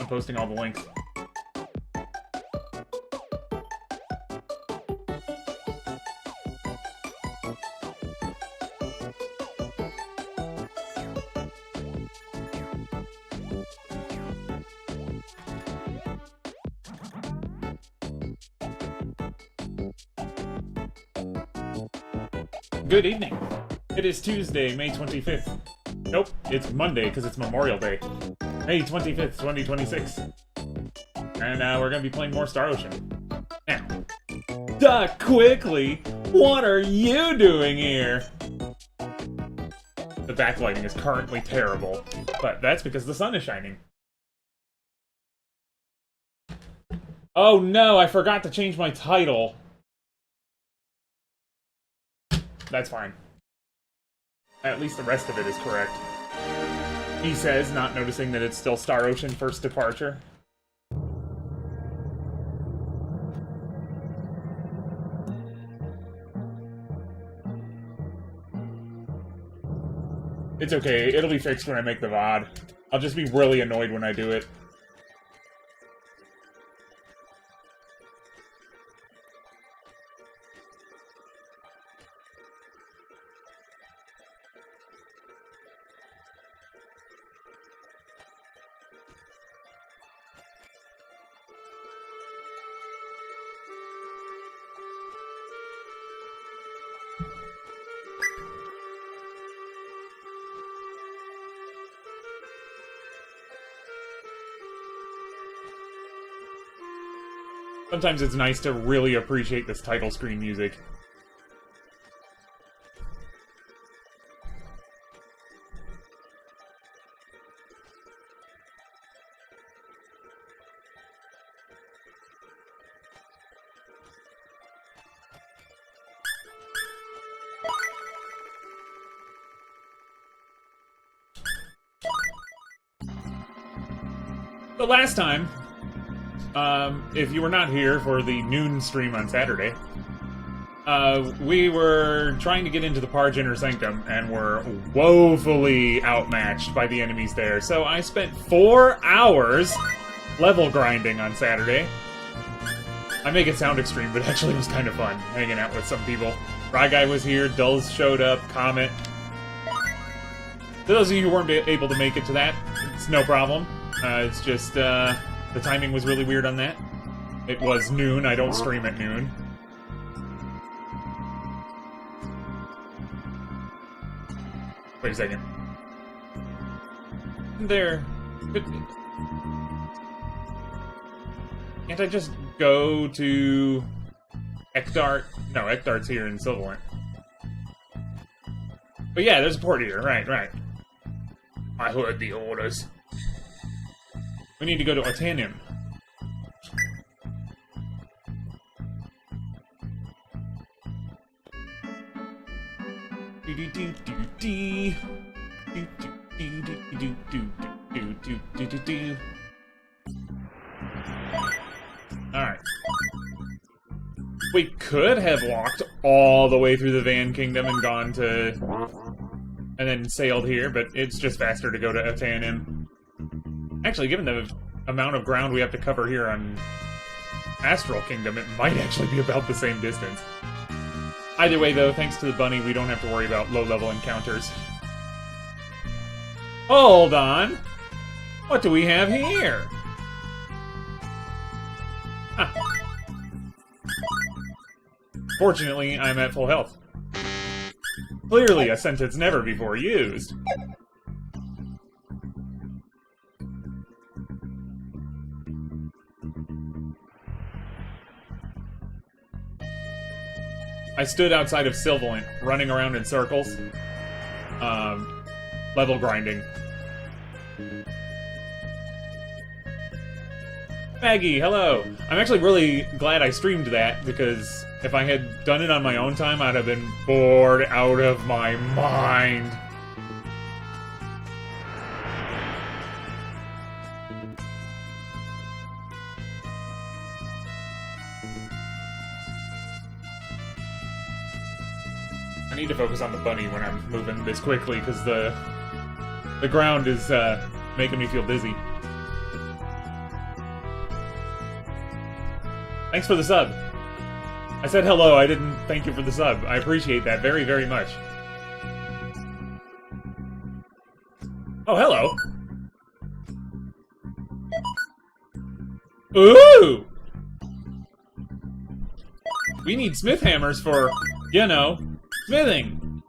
I'm posting all the links. Good evening. It is Tuesday, May 25th. Nope, it's Monday because it's Memorial Day. May 25th, 2026. And we're going to be playing more Star Ocean. Now, Duck, quickly! What are you doing here? The backlighting is currently terrible, but that's because the sun is shining. Oh no, I forgot to change my title. That's fine. At least the rest of it is correct. He says, not noticing that it's still Star Ocean First Departure. It's okay, it'll be fixed when I make the VOD. I'll just be really annoyed when I do it. Sometimes it's nice to really appreciate this title screen music. The last time, if you were not here for the noon stream on Saturday, we were trying to get into the Parj Inner Sanctum and were woefully outmatched by the enemies there. So I spent 4 hours level grinding on Saturday. I make it sound extreme, but actually it was kind of fun hanging out with some people. Guy was here, Dulls showed up, Comet. For those of you who weren't able to make it to that, it's no problem. It's just, the timing was really weird on that. It was noon, I don't stream at noon. Wait a second. There. Can't I just go to Ekdart? No, Ekdart's here in Silverland. But yeah, there's a port here, right. I heard the orders. We need to go to Artanium. Alright. We could have walked all the way through the Van Kingdom and gone to... and then sailed here, but it's just faster to go to Artanium. Actually, given the amount of ground we have to cover here on Astral Kingdom, it might actually be about the same distance. Either way, though, thanks to the bunny, we don't have to worry about low-level encounters. Hold on! What do we have here? Huh. Fortunately, I'm at full health. Clearly a sentence never before used. I stood outside of Sylvolent, running around in circles. Level grinding. Maggie, hello! I'm actually really glad I streamed that, because if I had done it on my own time, I'd have been bored out of my mind. I need to focus on the bunny when I'm moving this quickly, because the ground is making me feel dizzy. Thanks for the sub. I said hello, I didn't thank you for the sub. I appreciate that very, very much. Oh, hello. Ooh! We need smith hammers for, you know, smithing.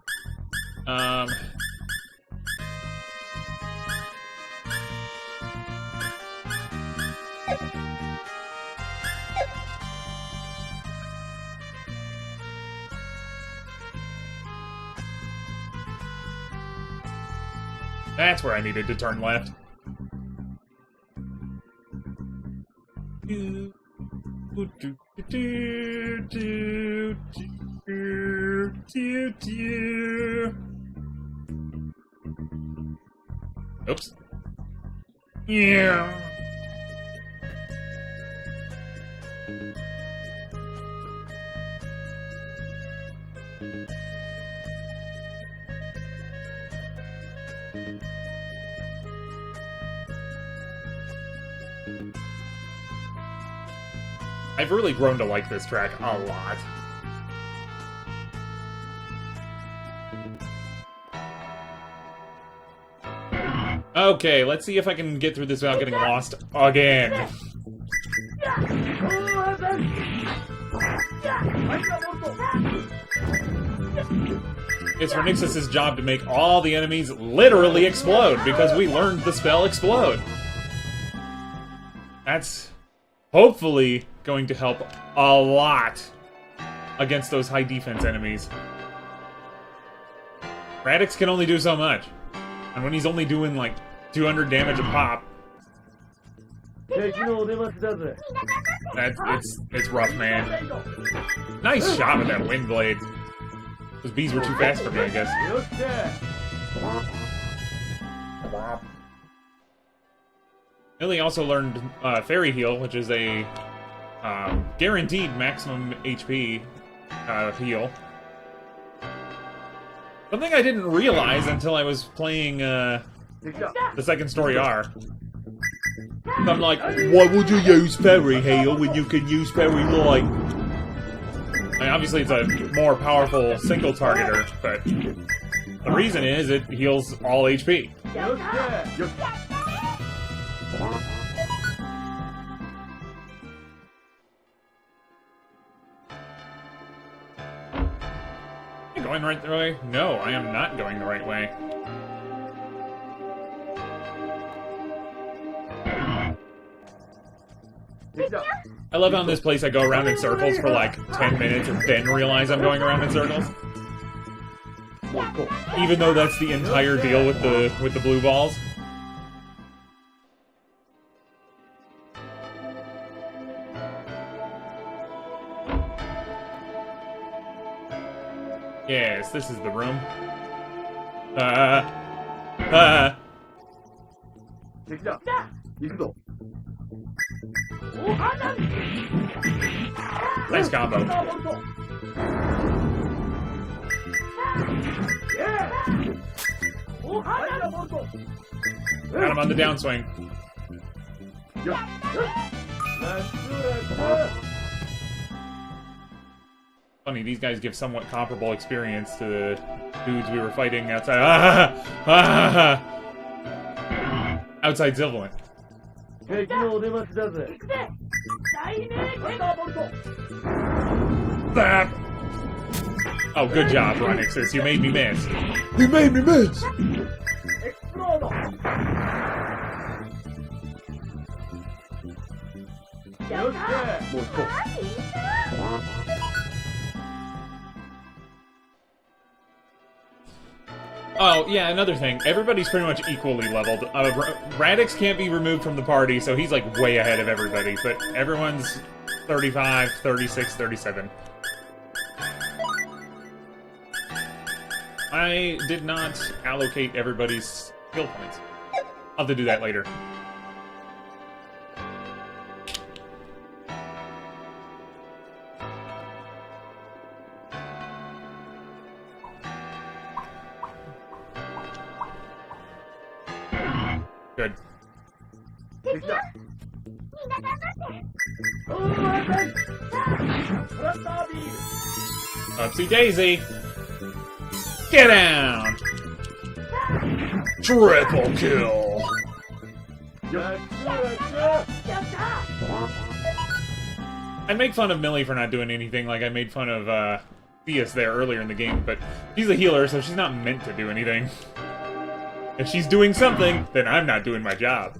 That's where I needed to turn left. Oops. Yeah. I've really grown to like this track a lot. Okay, let's see if I can get through this without getting lost again. It's Ronixis' job to make all the enemies literally explode, because we learned the spell Explode. That's hopefully going to help a lot against those high defense enemies. Radix can only do so much. And when he's only doing like 200 damage a pop, it's rough, man. Nice shot with that wind blade. Those bees were too fast for me, I guess. Lily also learned Fairy Heal, which is a guaranteed maximum HP heal. Something I didn't realize until I was playing the second story R. I'm like, why would you use Fairy Heal when you can use Fairy Light? I mean, obviously it's a more powerful single targeter, but the reason is it heals all HP. Am I going the right way? No, I am not going the right way. I love how in this place I go around in circles for like 10 minutes and then realize I'm going around in circles. Even though that's the entire deal with the blue balls. Yes, this is the room. Nice combo. Got him on the downswing. Funny, these guys give somewhat comparable experience to the dudes we were fighting outside. Outside Sylvan. Bap! Oh, good job, Ronixis. You made me miss. You made me miss! Oh, yeah, another thing. Everybody's pretty much equally leveled. Radix can't be removed from the party, so he's, like, way ahead of everybody. But everyone's 35, 36, 37. I did not allocate everybody's skill points. I'll have to do that later. Good. Upsy daisy! Get down! Triple kill! I make fun of Millie for not doing anything like I made fun of Theus there earlier in the game, but she's a healer, so she's not meant to do anything. If she's doing something, then I'm not doing my job.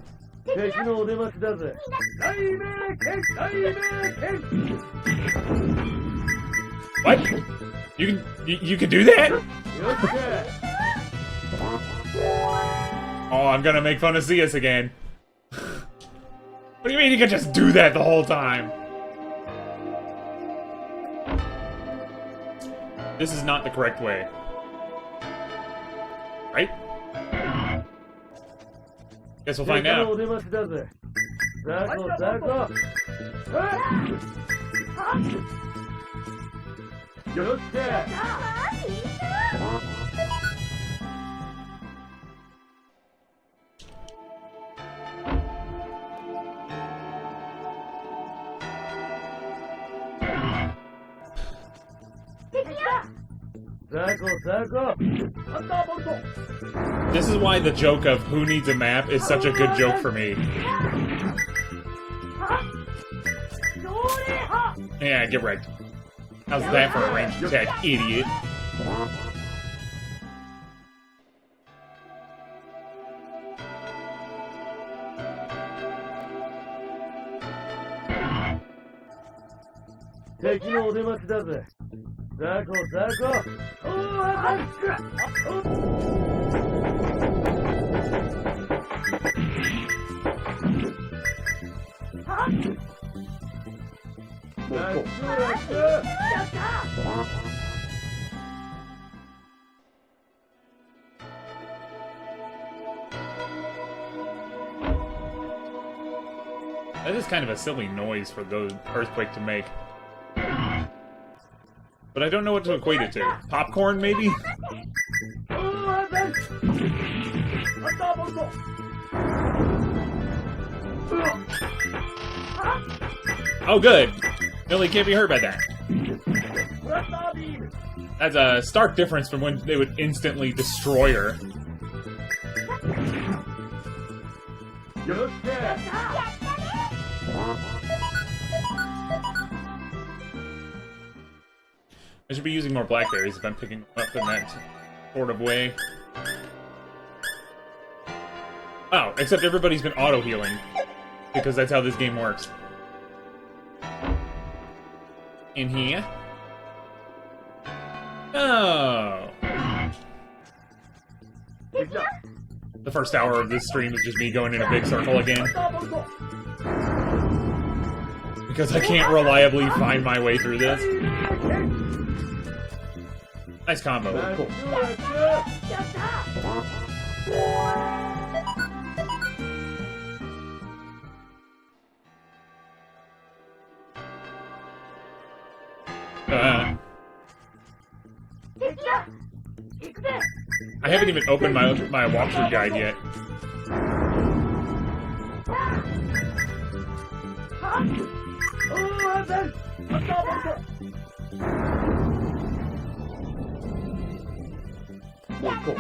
What? You can do that? Oh, I'm gonna make fun of Zeus again. What do you mean you can just do that the whole time? This is not the correct way. Right? Guess we'll find out. This is why the joke of who needs a map is such a good joke for me. Yeah, get wrecked. How's that for a ranged attack, idiot? That is kind of a silly noise for the earthquake to make. But I don't know what to equate it to. Popcorn, maybe? Oh, good. Millie can't be hurt by that. That's a stark difference from when they would instantly destroy her. I should be using more blackberries if I'm picking them up in that sort of way. Oh, except everybody's been auto-healing. Because that's how this game works. In here. Oh. The first hour of this stream is just me going in a big circle again. Because I can't reliably find my way through this. Nice combo. Cool. I haven't even opened my walkthrough guide yet. Cool.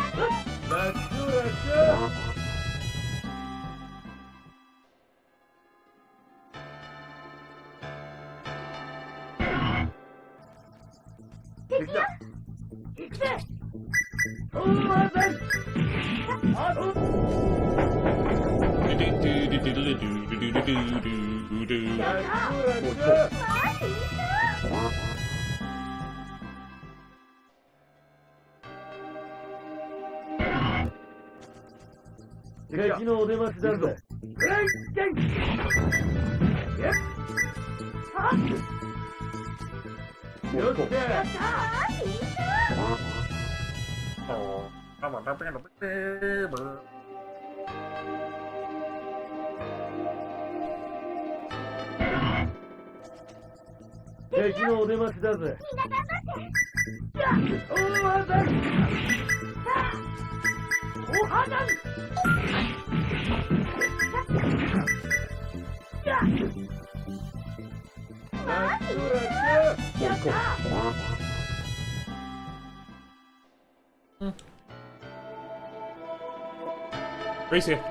Race here.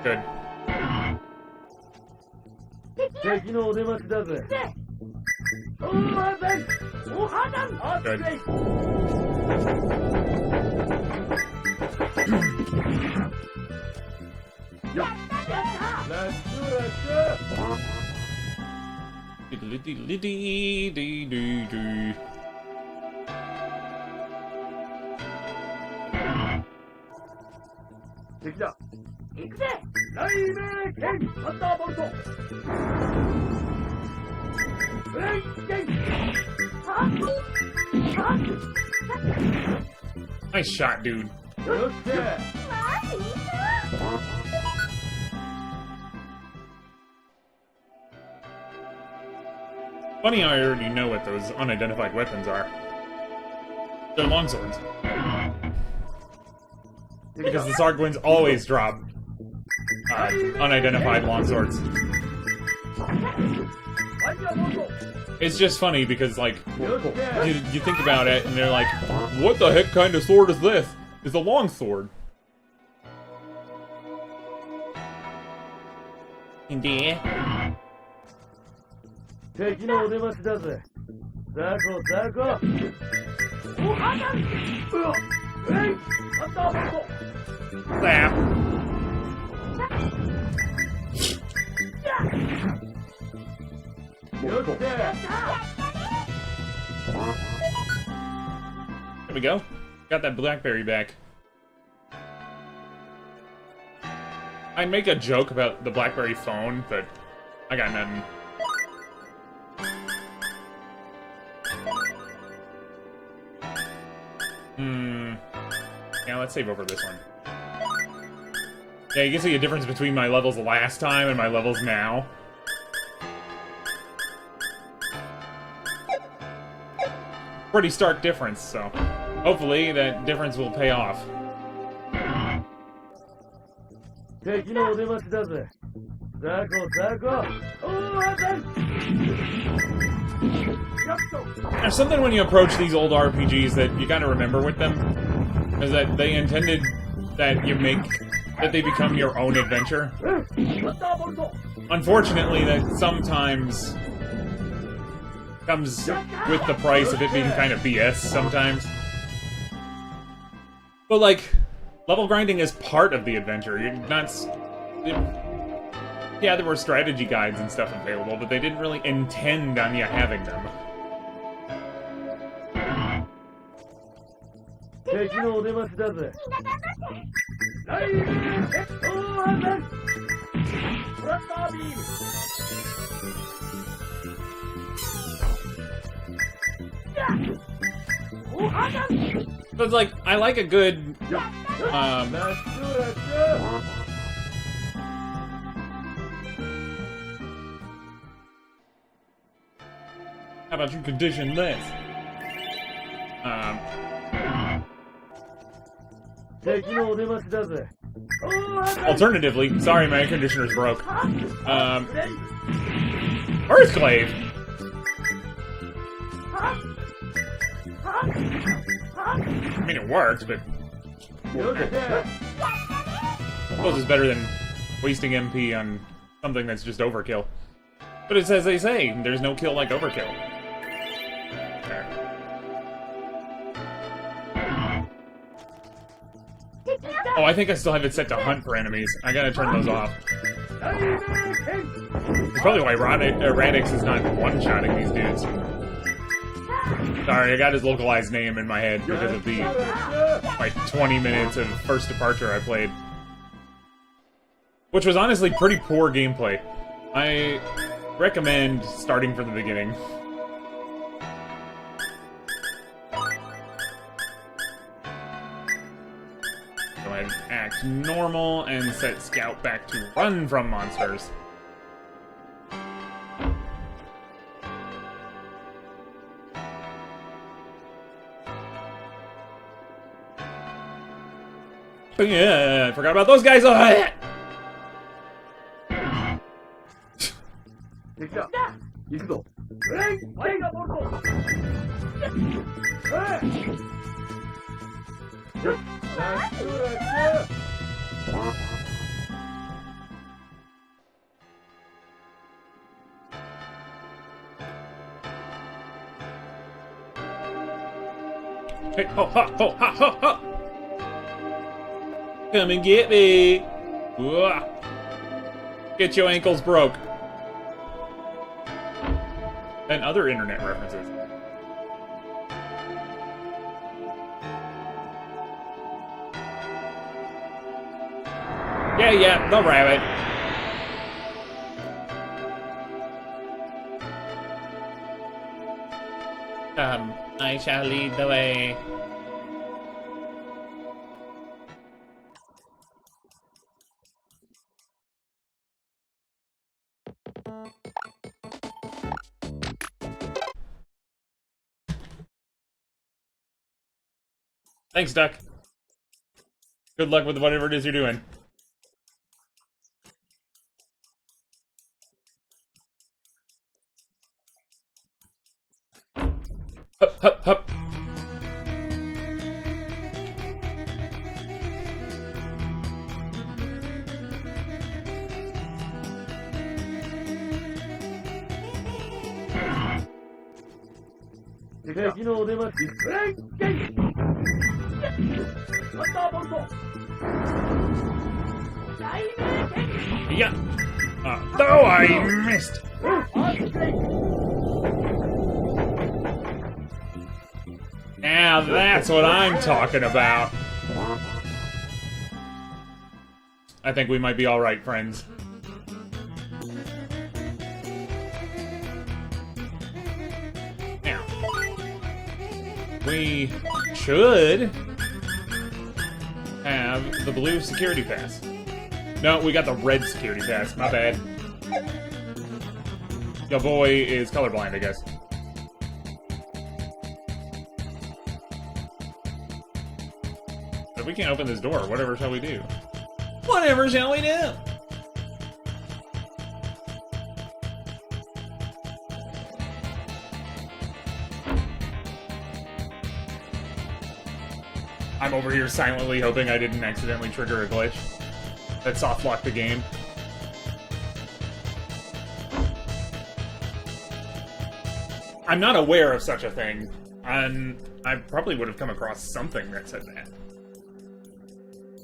Good. Good. Nice shot, dude. Funny, I already know what those unidentified weapons are. They're longswords. Because the Sargwins always drop unidentified longswords. It's just funny because, like, you think about it and they're like, what the heck kind of sword is this? It's a longsword. Indeed. Slap. There we go. Got that blackberry back. I'd make a joke about the BlackBerry phone, but I got nothing. Yeah, let's save over this one. Yeah, you can see a difference between my levels last time and my levels now. Pretty stark difference, so hopefully that difference will pay off. There's something when you approach these old RPGs that you gotta remember with them, is that they intended that they become your own adventure. Unfortunately, that sometimes comes with the price of it being kind of BS sometimes. But, like, level grinding is part of the adventure. You're not... Yeah, there were strategy guides and stuff available, but they didn't really intend on you having them. So it's like, I like a good, how about you condition this? Alternatively, sorry, my air conditioner's broke. Earthclave! I mean, it works, but... I suppose it's better than wasting MP on something that's just overkill. But it's as they say, there's no kill like overkill. There. Oh, I think I still have it set to hunt for enemies. I gotta turn those off. That's probably why Ronixis is not one-shotting these dudes. Sorry, I got his localized name in my head because of the, like, 20 minutes of First Departure I played. Which was honestly pretty poor gameplay. I recommend starting from the beginning. Go ahead and act normal and set Scout back to run from monsters. Yeah, I forgot about those guys. Oh, Hey, ho, ha, ho, ha, ho, ha! Come and get me! Whoa. Get your ankles broke. And other internet references. Yeah, the rabbit. I shall lead the way. Thanks, Duck. Good luck with whatever it is you're doing. Hup, hup, hup. Yeah. Oh, I missed. Now that's what I'm talking about. I think we might be all right, friends. Now, we should have the blue security pass. No, we got the red security pass. My bad. Your boy is colorblind, I guess. If we can't open this door, whatever shall we do? Whatever shall we do? I'm over here silently hoping I didn't accidentally trigger a glitch that soft-locked the game. I'm not aware of such a thing, and I probably would have come across something that said that.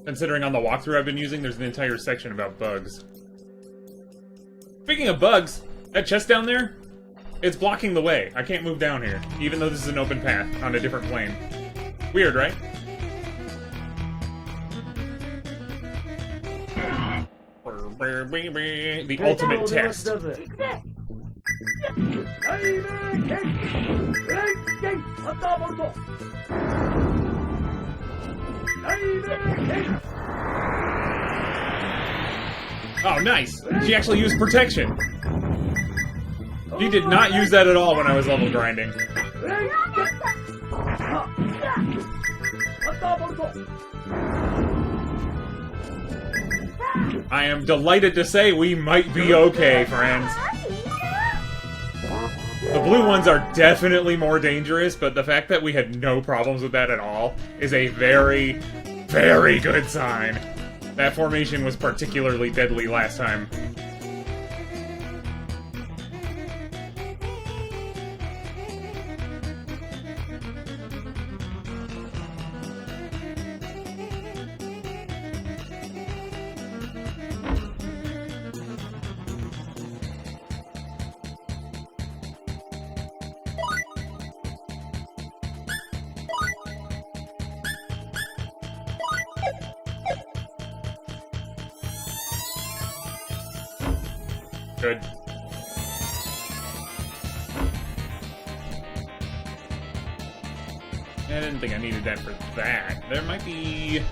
Considering on the walkthrough I've been using, there's an entire section about bugs. Speaking of bugs, that chest down there, it's blocking the way. I can't move down here, even though this is an open path on a different plane. Weird, right? The ultimate test. Oh, nice! She actually used protection! She did not use that at all when I was level grinding. I am delighted to say we might be okay, friends. The blue ones are definitely more dangerous, but the fact that we had no problems with that at all is a very, very good sign. That formation was particularly deadly last time. Good. I didn't think I needed that for that. There might be...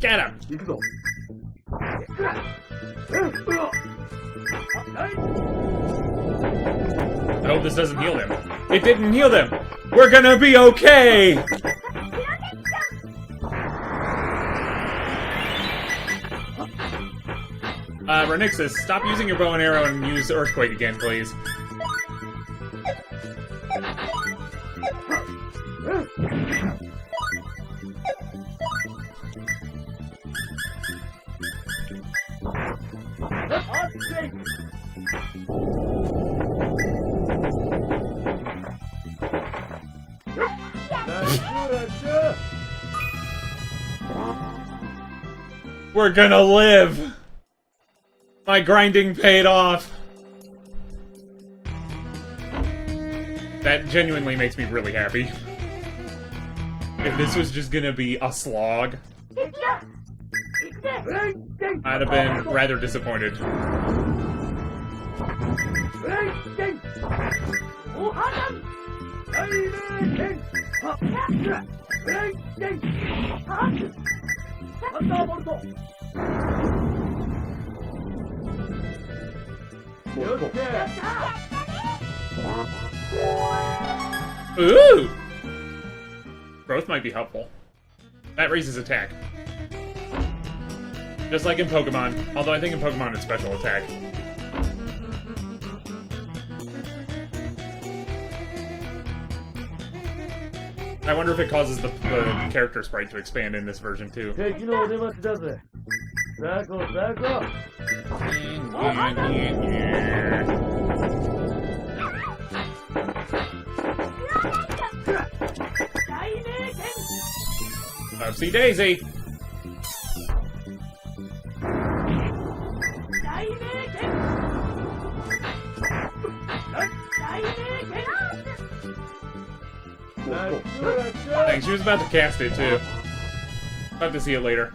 Get him! I hope this doesn't heal them. It didn't heal them! We're gonna be okay! Ronixis, stop using your bow and arrow and use Earthquake again, please. We're gonna live! My grinding paid off! That genuinely makes me really happy. If this was just gonna be a slog, I'd have been rather disappointed. Ooh! Growth might be helpful. That raises attack. Just like in Pokemon. Although I think in Pokemon it's special attack. I wonder if it causes the character sprite to expand in this version too. Upsy daisy! Thanks, she was about to cast it too. I'll have to see it later.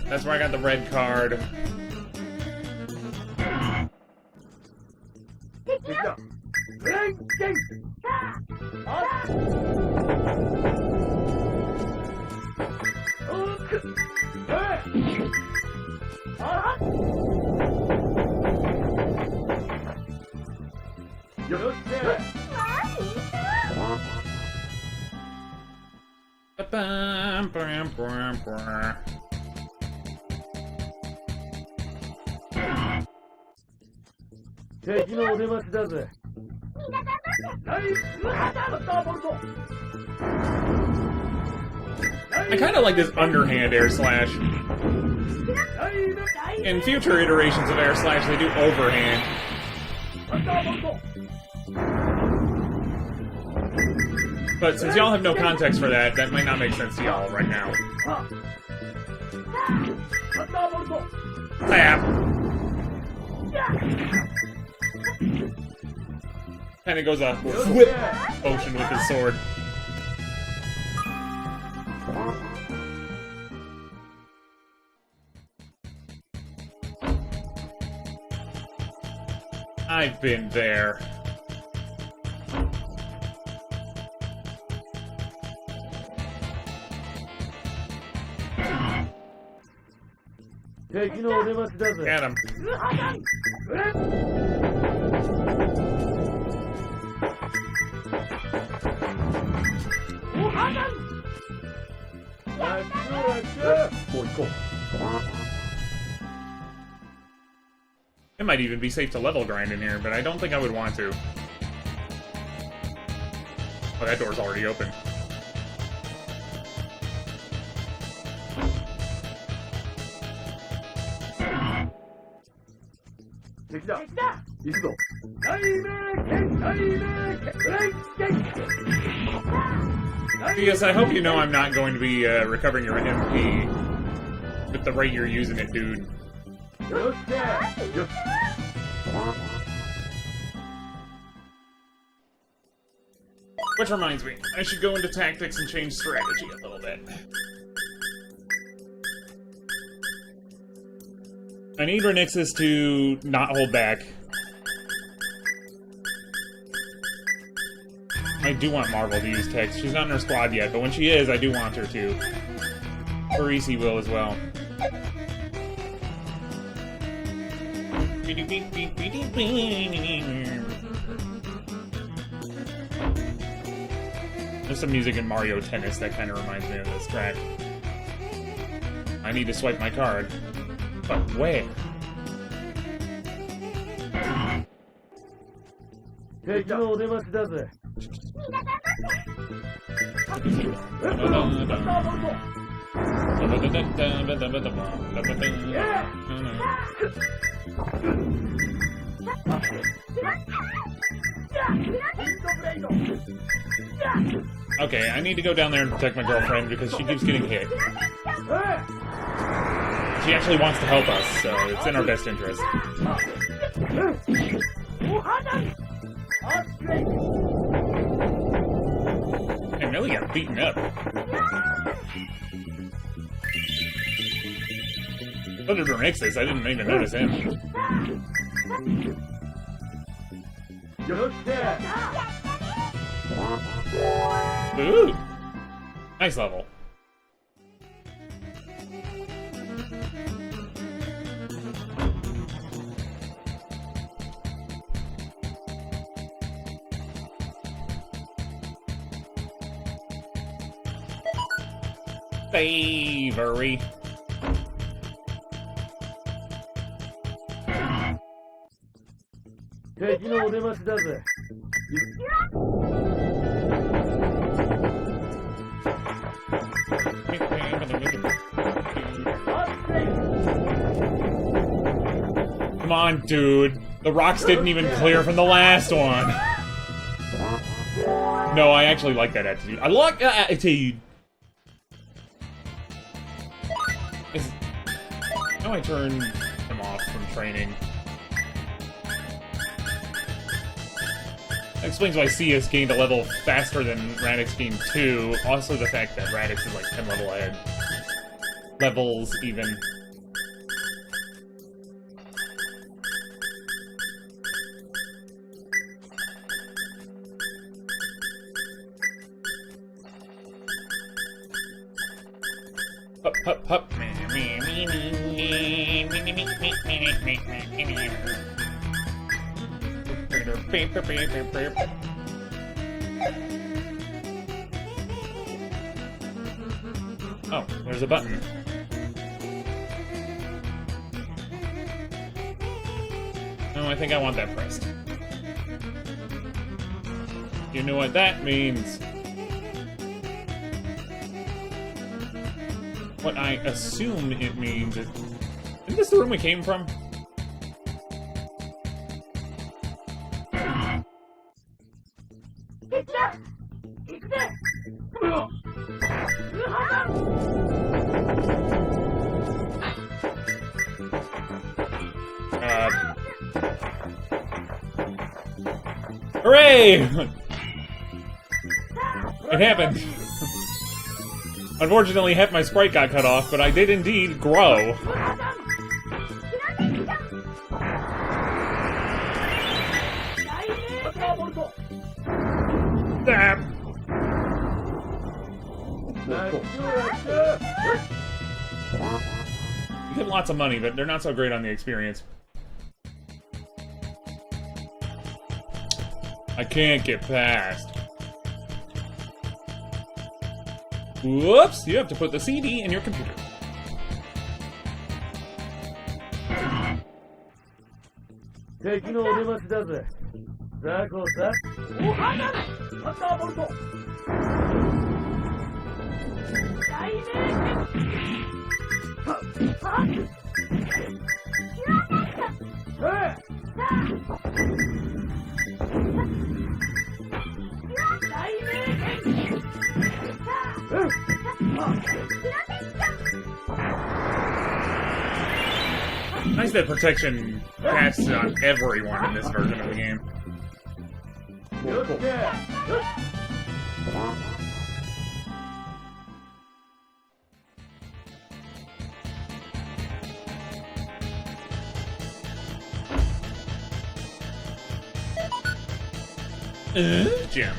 That's where I got the red card. I kind of like this underhand air slash. In future iterations of air slash, they do overhand. But since y'all have no context for that, that might not make sense to y'all right now. Tap! Kinda goes a whip motion with his sword. I've been there. Get him. It might even be safe to level grind in here, but I don't think I would want to. Oh, that door's already open. Yes, I hope you know I'm not going to be recovering your MP with the rate you're using it, dude. Which reminds me, I should go into tactics and change strategy a little bit. I need Ronixis to not hold back. I do want Marvel to use Tex. She's not in her squad yet, but when she is, I do want her to. Parisi will as well. There's some music in Mario Tennis that kind of reminds me of this track. I need to swipe my card. But where? Okay, I need to go down there and protect my girlfriend because she keeps getting hit. She actually wants to help us, so it's in our best interest. I really got beaten up. Look at Ronixis, I didn't even notice him. Ooh! Nice level. Savory. Come on, dude. The rocks didn't even clear from the last one. No, I actually like that attitude. I like that attitude. How do I turn him off from training? That explains why CS gained a level faster than Radix gained 2. Also the fact that Radix is like 10 level ahead. Levels, even. Hup, hup, hup. Oh, there's a button. No, I think I want that pressed. You know what that means. What I assume it means is... Isn't this the room we came from? Hooray! It happened. Unfortunately, half my sprite got cut off, but I did indeed grow. You get lots of money, but they're not so great on the experience. I can't get past. Whoops! You have to put the CD in your computer. Nice that protection passes on everyone in this version of the game. Gem.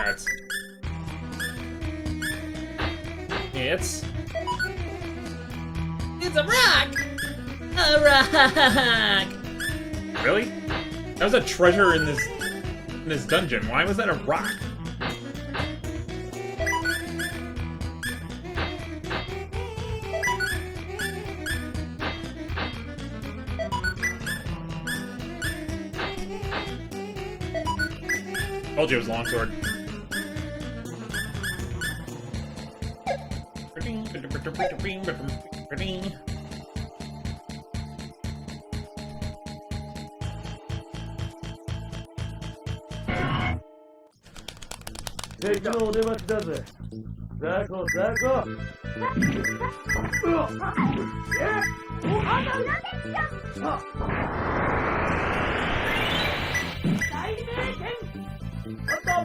rats. It's a rock! A rock! really? That was a treasure in this dungeon. Why was that a rock? Told you it was a longsword.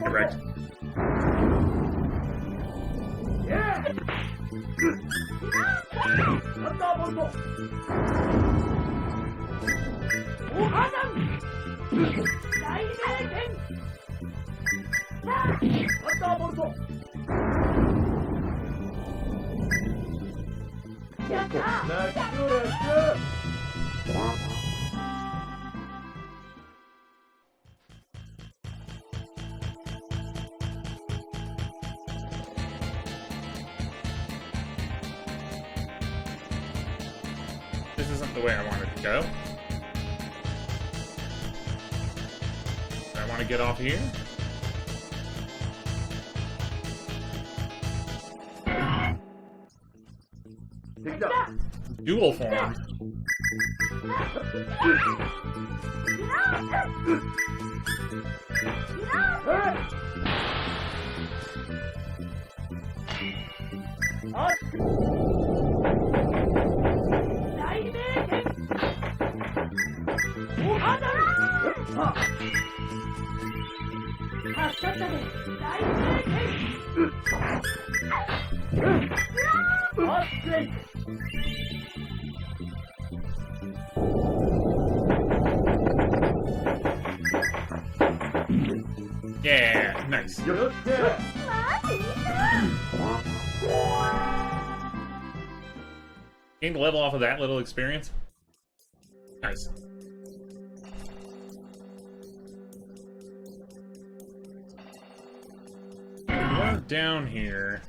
Correct. This isn't the way I wanted to go. I want to get off here. Dual form. Yeah, nice. Gained a level off of that little experience. Nice. We're down here.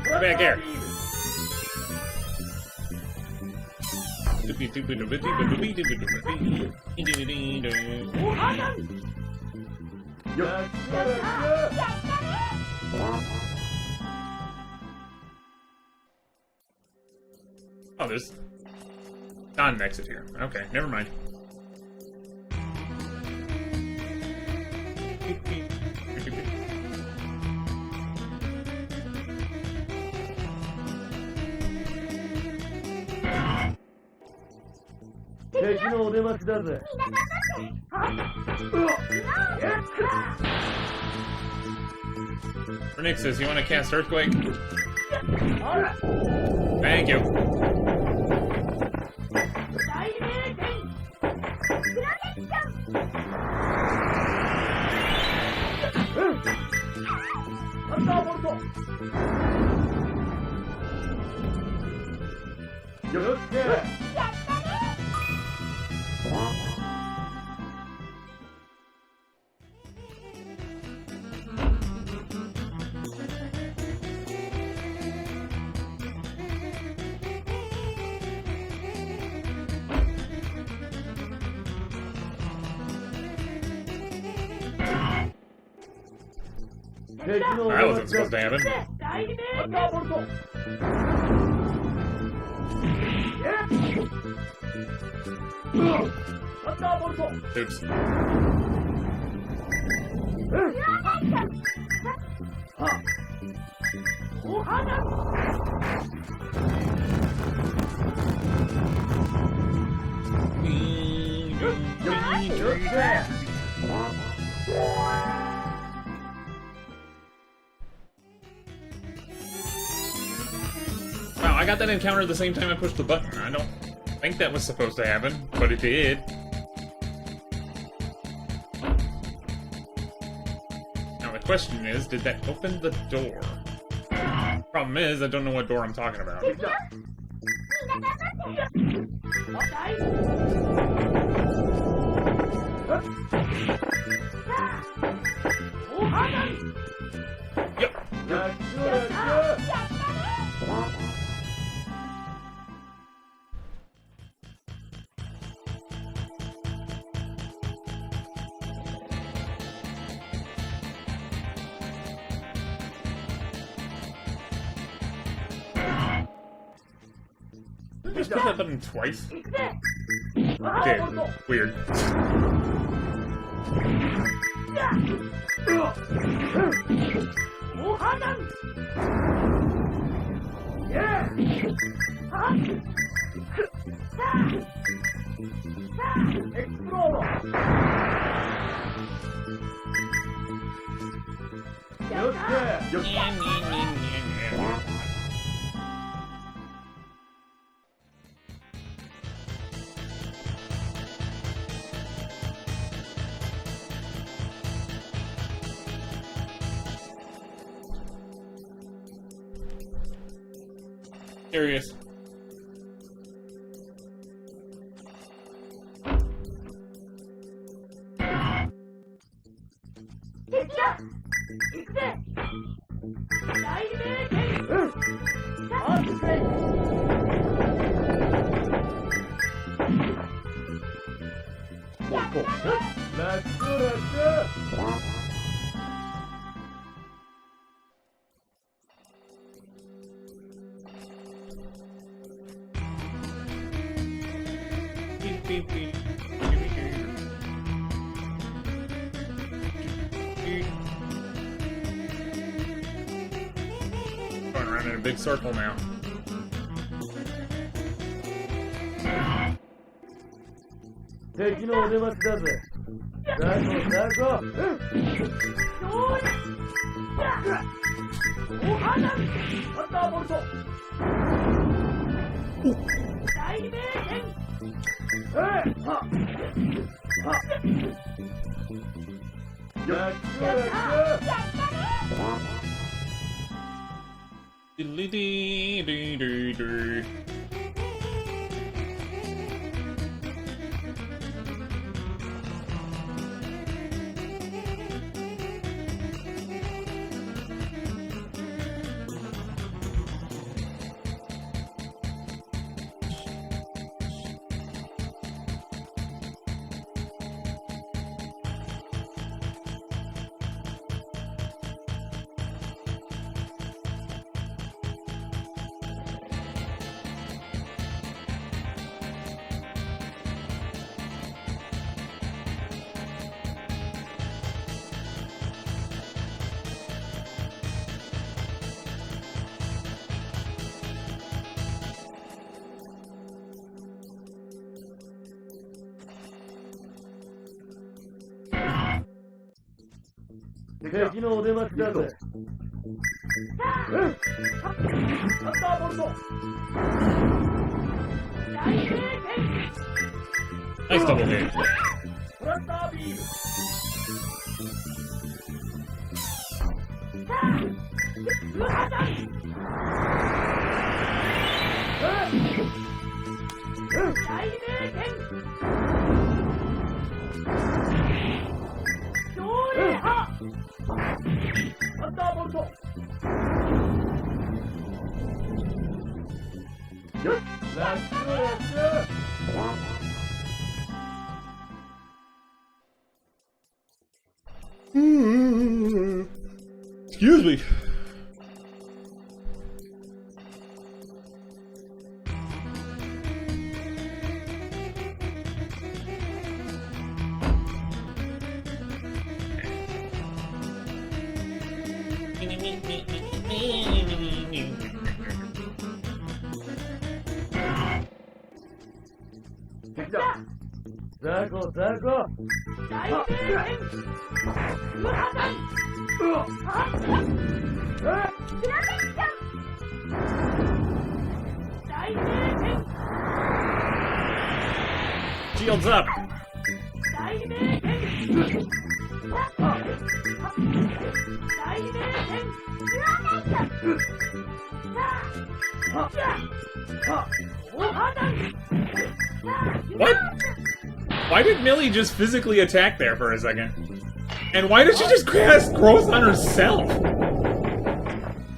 Come back here. Oh, there's not an exit here. Okay, never mind. Ronixis, you want to cast Earthquake? Thank you. That wasn't supposed to happen. Oops. Wow, I got that encounter at the same time I pushed the button. I don't think that was supposed to happen, but it did. Now the question is, did that open the door? Problem is, I don't know what door I'm talking about. Just push that button twice? Okay, weird. Curious. Going around in a big circle now. Diddly-dee-dee-dee-dee. Nice double hit. Excuse me. Shields up! What? Why did Millie just physically attack there for a second? And why did she just cast growth on herself?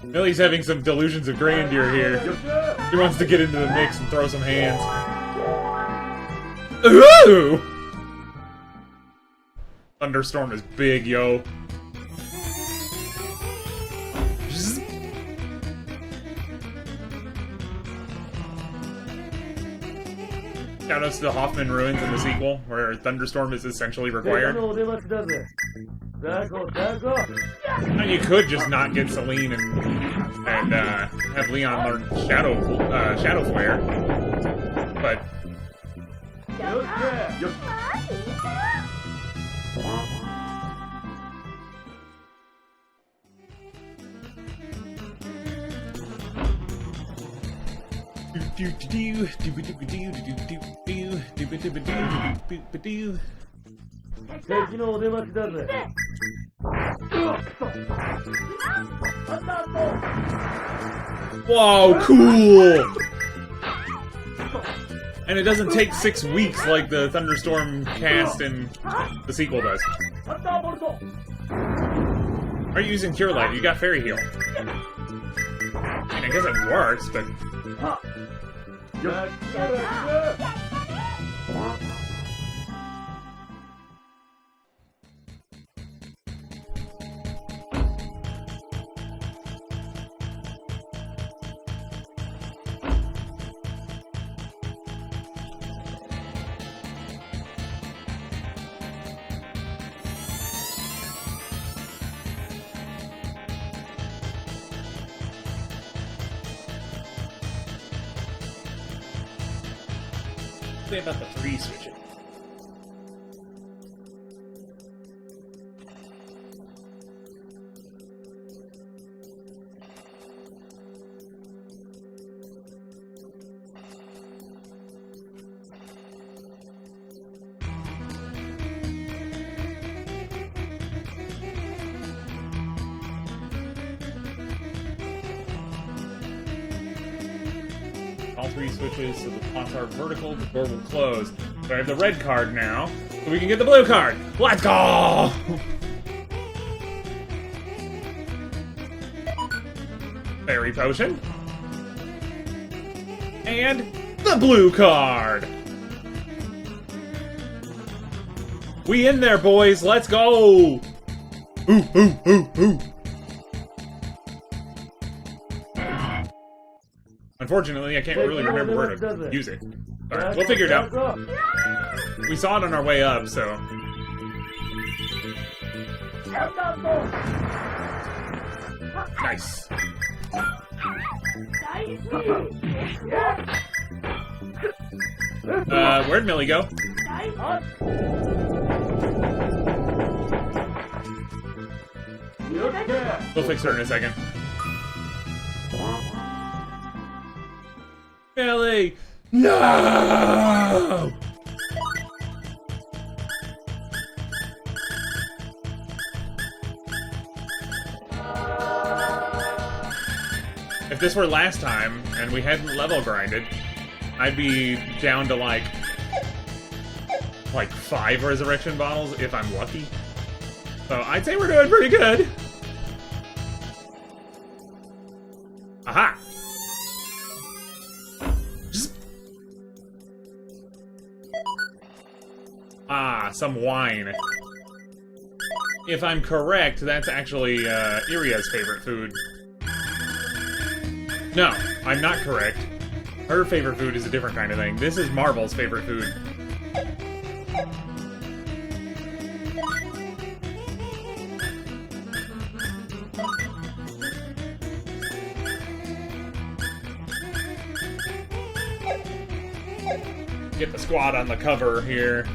Millie's having some delusions of grandeur here. He wants to get into the mix and throw some hands. Ooh! Thunderstorm is big, yo. Shoutouts to the Hoffman Ruins in the sequel, where Thunderstorm is essentially required. Now you could just not get Celine and have Leon learn Shadow Flare, but Whoa, cool! And it doesn't take 6 weeks like the Thunderstorm cast in the sequel does. Are you using Cure Light? You got Fairy Heal. I mean, I guess it works, but... about the 3 switching. All 3 switches, so the pots are vertical, the door will close. So I have the red card now, so we can get the blue card! Let's go! Fairy potion. And the blue card! We in there, boys! Let's go! Ooh, ooh, ooh, ooh! Unfortunately, I can't really remember where to use it. Alright, we'll figure it out. We saw it on our way up, so... Nice. Where'd Millie go? We'll fix her in a second. Millie! No! If this were last time, and we hadn't level grinded, I'd be down to like 5 resurrection bottles, if I'm lucky. So I'd say we're doing pretty good. Aha! Ah, some wine. If I'm correct, that's actually Iria's favorite food. No, I'm not correct. Her favorite food is a different kind of thing. This is Marvel's favorite food. get the squad on the cover here.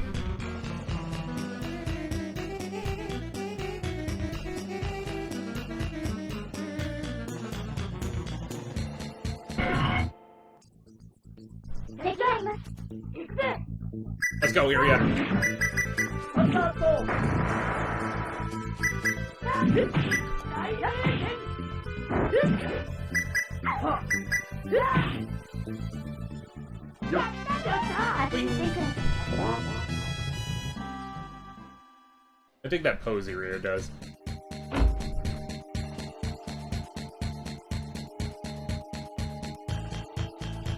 Let's go, Iria. I think that pose Iria does. I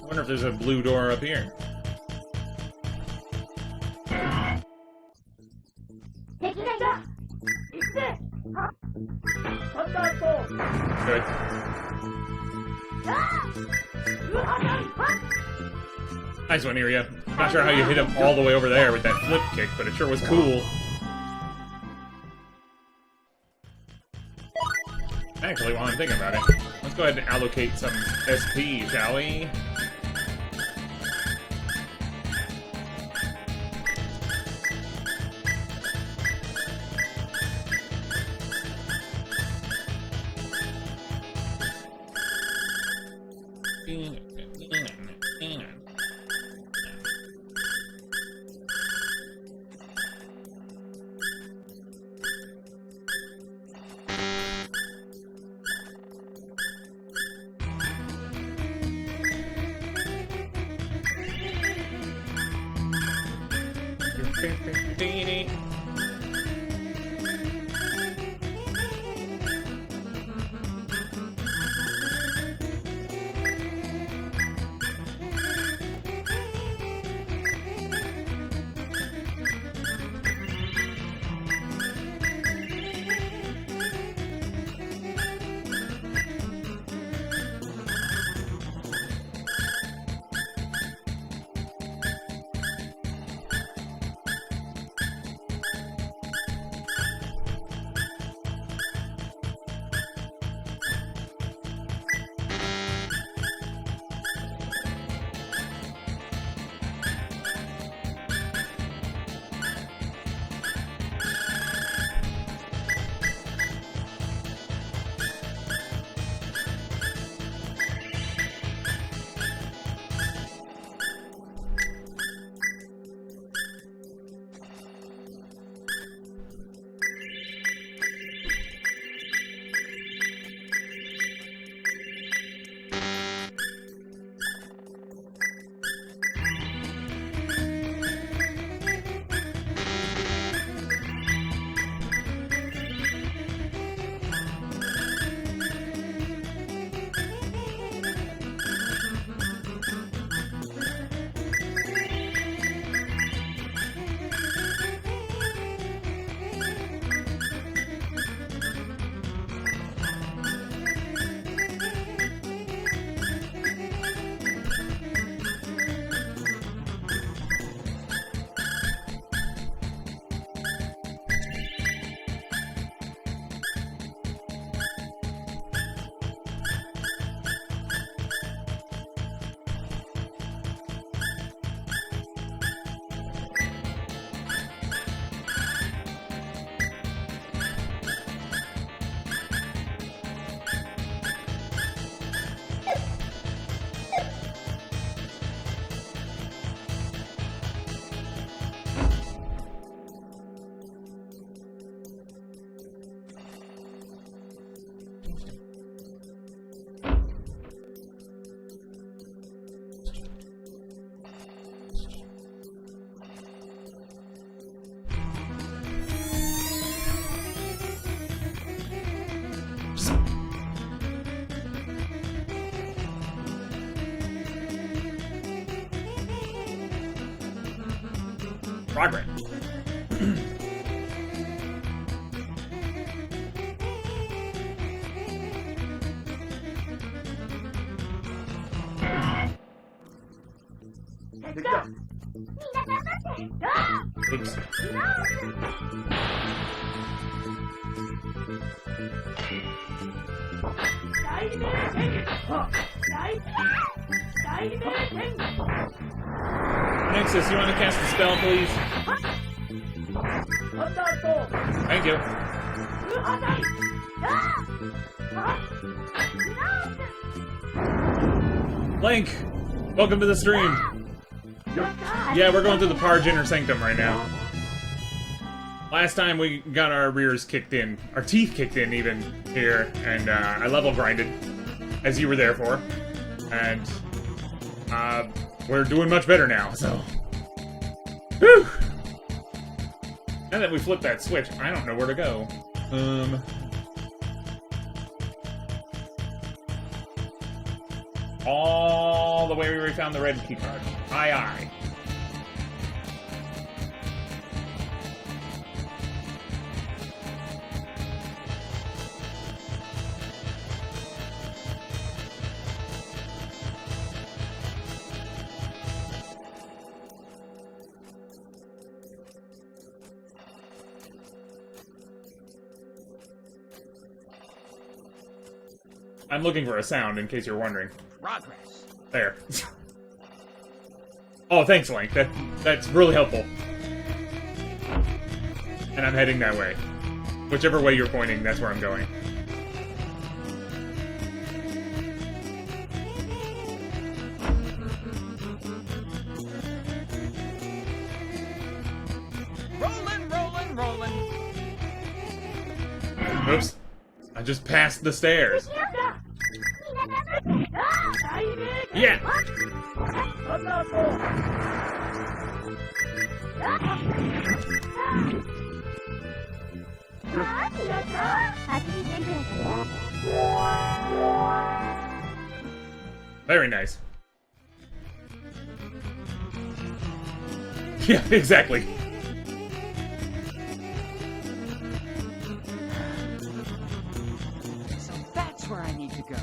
wonder if there's a blue door up here. Good. Nice one, Iria. Not sure how you hit him all the way over there with that flip kick, but it sure was cool. Actually, while I'm thinking about it, let's go ahead and allocate some SP, shall we? Progress. Oops. Ronixis, you want to cast a spell, please? Thank you. Link, welcome to the stream. Yeah, we're going through the Parj Inner Sanctum right now. Last time we got our rears kicked in, our teeth kicked in even, here, and I level grinded, as you were there for. And, we're doing much better now, so... Whew! Now that we flipped that switch, I don't know where to go. All the way where we found the red keycard. Aye, aye. I'm looking for a sound, in case you're wondering. Progress. There. Oh, thanks, Link. That's really helpful. And I'm heading that way. Whichever way you're pointing, that's where I'm going. Rolling, rolling, rolling. Oops. I just passed the stairs. Yeah! Very nice. Yeah, exactly. So that's where I need to go.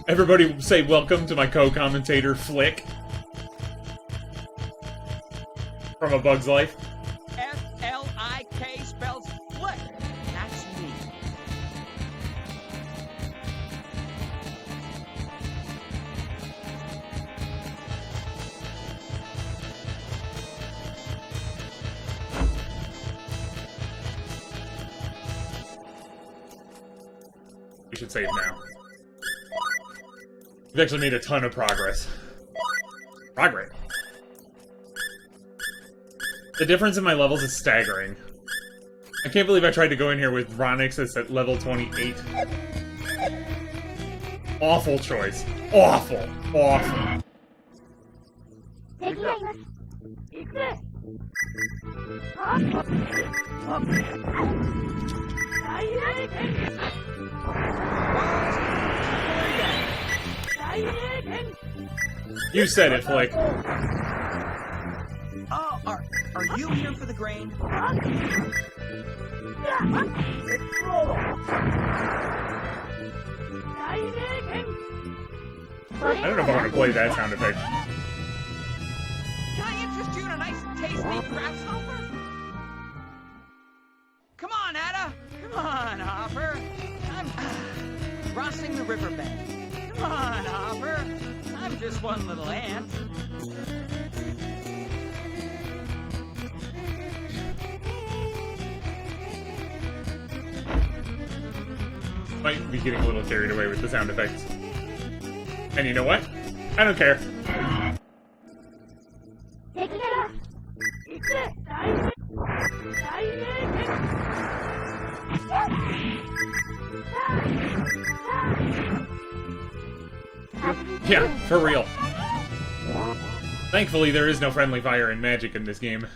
Everybody say welcome to my co-commentator, Flick. From A Bug's Life. F-L-I-K spells flick. That's me. We should save now. We've actually made a ton of progress. Progress. The difference in my levels is staggering. I can't believe I tried to go in here with Ronixis at level 28. Awful choice. Awful. Awful. You said it, Flick. Oh, are you here for the grain? I don't know if I want to play that sound effect. Can I interest you in a nice, tasty grasshopper? Come on, Ada. Come on, Hopper. I'm crossing the riverbed. Come on, Hopper. I'm just one little ant. Might be getting a little carried away with the sound effects. And you know what? I don't care. Yeah, for real. Thankfully, there is no friendly fire and magic in this game.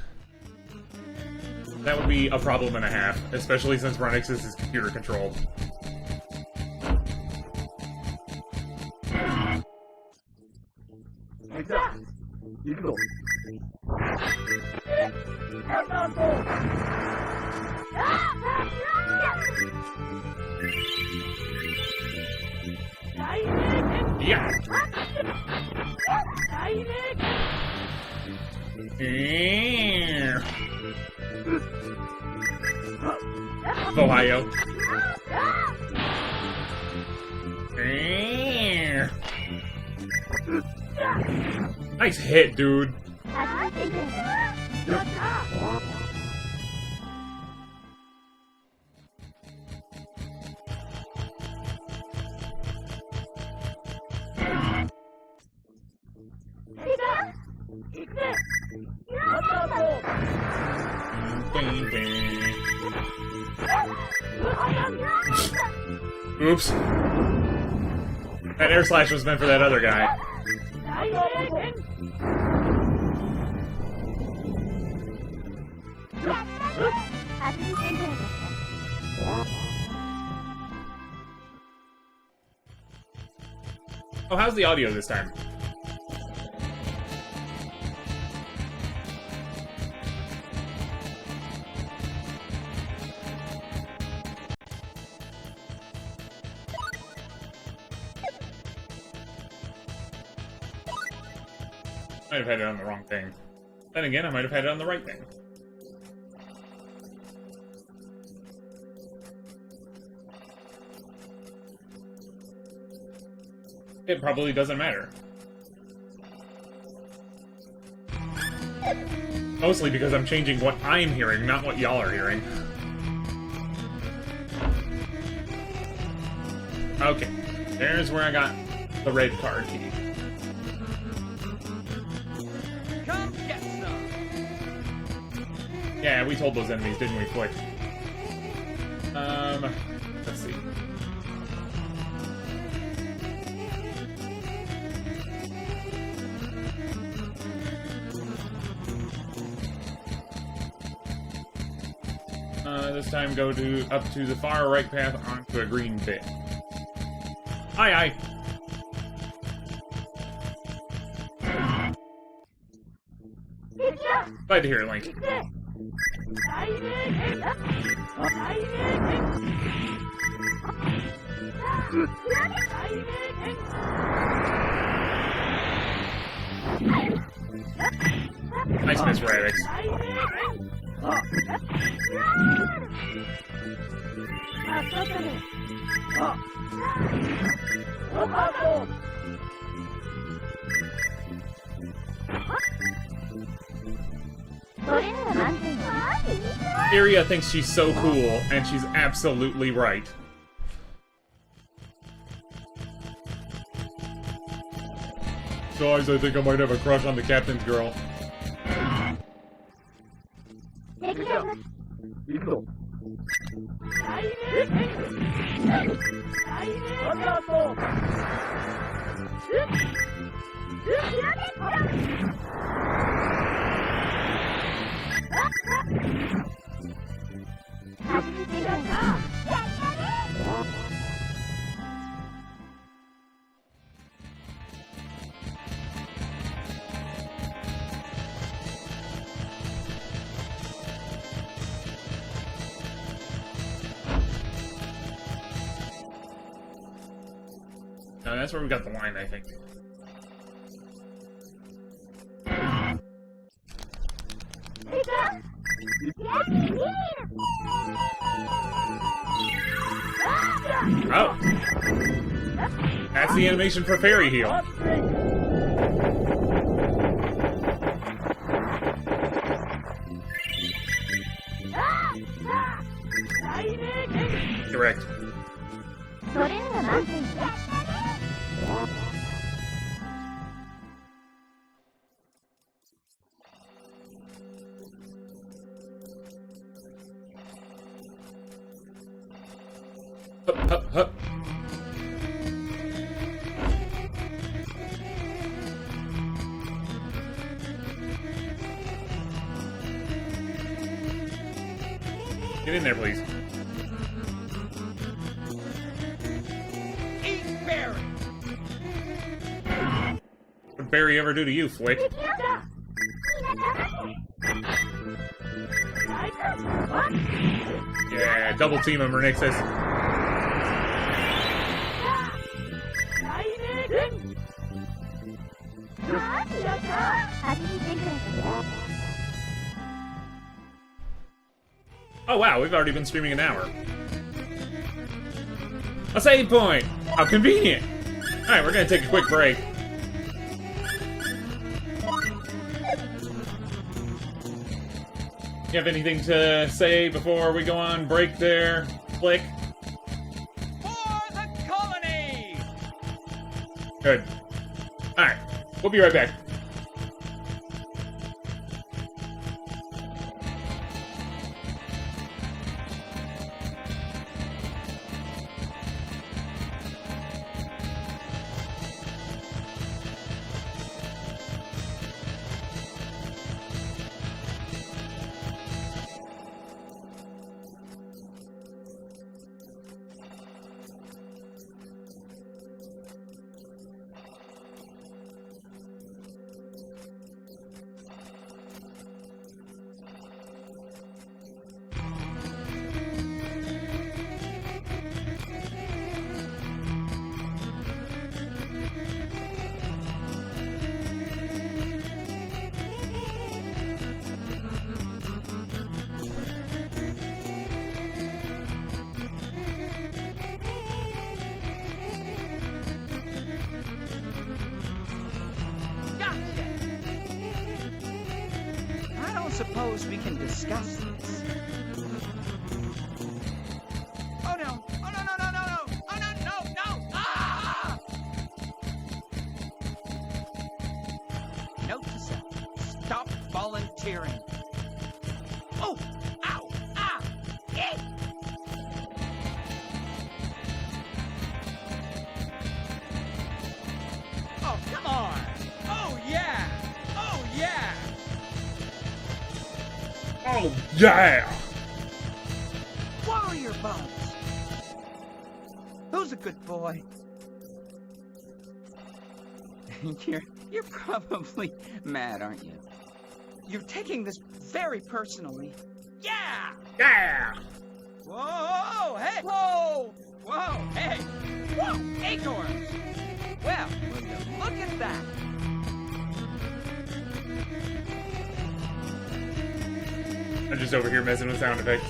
That would be a problem and a half, especially since Ronixis is computer controlled. Yeah. Ohio. Nice hit, dude. Oops. That air slash was meant for that other guy. Oh, how's the audio this time? Might have had it on the wrong thing. Then again, I might have had it on the right thing. It probably doesn't matter. Mostly because I'm changing what I'm hearing, not what y'all are hearing. Okay, there's where I got the red card key. Come get some. Yeah, we told those enemies, didn't we, Flick? Let's see. This time go up to the far right path onto a green bit. Aye, aye. Glad to hear it, Link. Nice miss, Radix. Iria thinks she's so cool, and she's absolutely right. Guys, I think I might have a crush on the captain's girl. No, that's where we got the line, I think. Oh! That's the animation for Fairy Heal. Correct. Hup, hup. Get in there, please. Eat berry. What'd Barry ever do to you, Flick? Yeah, double team him, Ronixis. Oh wow, we've already been streaming an hour. A save point! How convenient! Alright, we're gonna take a quick break. You have anything to say before we go on break there? Click. For the colony! Good. Alright, we'll be right back. Gotcha! I don't suppose we can discuss this. Oh no! Oh no, no, no, no, no! Oh no, no, no! Ah! Note to self. Stop volunteering. Oh! Ow! Ah! Eh! Oh, come on! Oh yeah! Oh yeah! Oh, yeah! Warrior bugs! Who's a good boy? You're probably mad, aren't you? You're taking this very personally. Yeah! Yeah! Whoa! Hey! Whoa! Whoa! Hey! Whoa! Acorns! Well, will you look at that? I'm just over here messing with sound effects.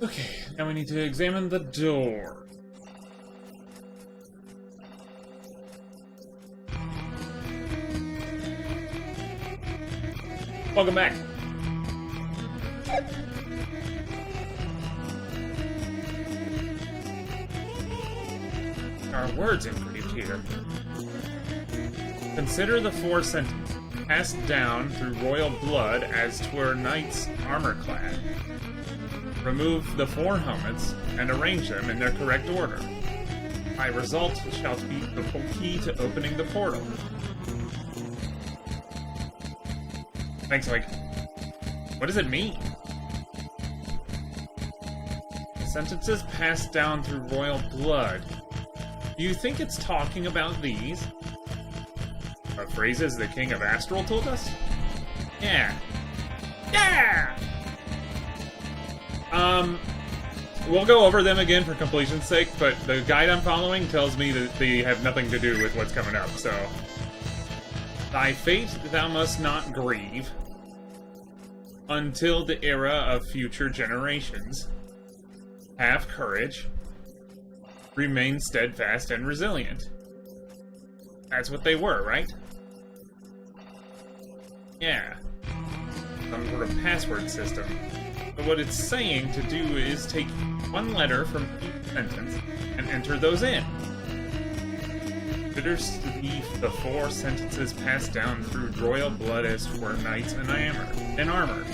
Okay, now we need to examine the door. Welcome back. There are words engraved here. Consider the 4 sentences passed down through royal blood as 'twere knights armor-clad. Remove the 4 helmets and arrange them in their correct order. By result shall be the key to opening the portal. Thanks, like, what does it mean? The sentences passed down through royal blood. Do you think it's talking about these? The phrases the King of Astral told us? Yeah. Yeah! We'll go over them again for completion's sake, but the guide I'm following tells me that they have nothing to do with what's coming up, so... Thy fate thou must not grieve until the era of future generations. Have courage. Remain steadfast and resilient. That's what they were, right? Yeah. Some sort of password system. But what it's saying to do is take one letter from each sentence and enter those in. Consider the 4 sentences passed down through royal blood as 'twere knights and armor.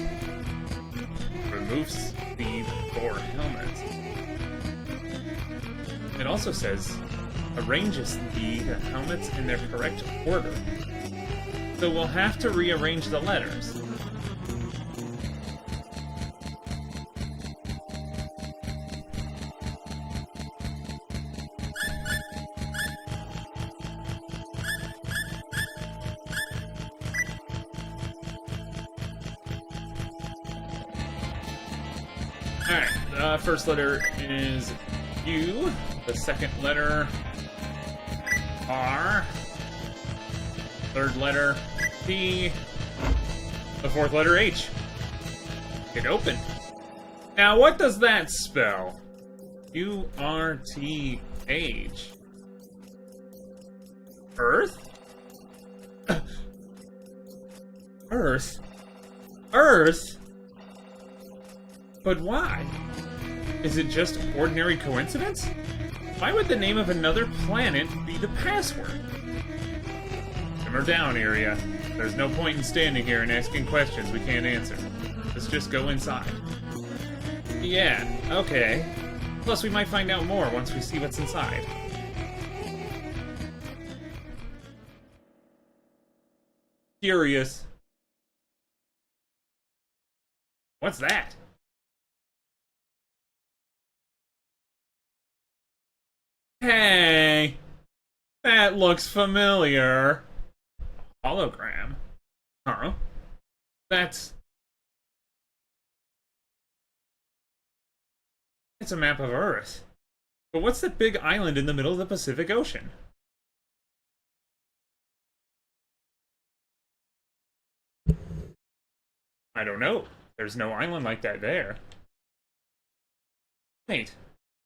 move speed for helmets. It also says arranges the helmets in their correct order. So we'll have to rearrange the letters. Alright, the first letter is U. The second letter, R. Third letter, T. The fourth letter, H. Get open. Now, what does that spell? U-R-T-H. Earth? Earth? Earth? But why? Is it just ordinary coincidence? Why would the name of another planet be the password? Simmer down, Iria. There's no point in standing here and asking questions we can't answer. Let's just go inside. Yeah, okay. Plus, we might find out more once we see what's inside. Curious. What's that? Hey! That looks familiar. Hologram? Huh? It's a map of Earth. But what's that big island in the middle of the Pacific Ocean? I don't know. There's no island like that there. Wait.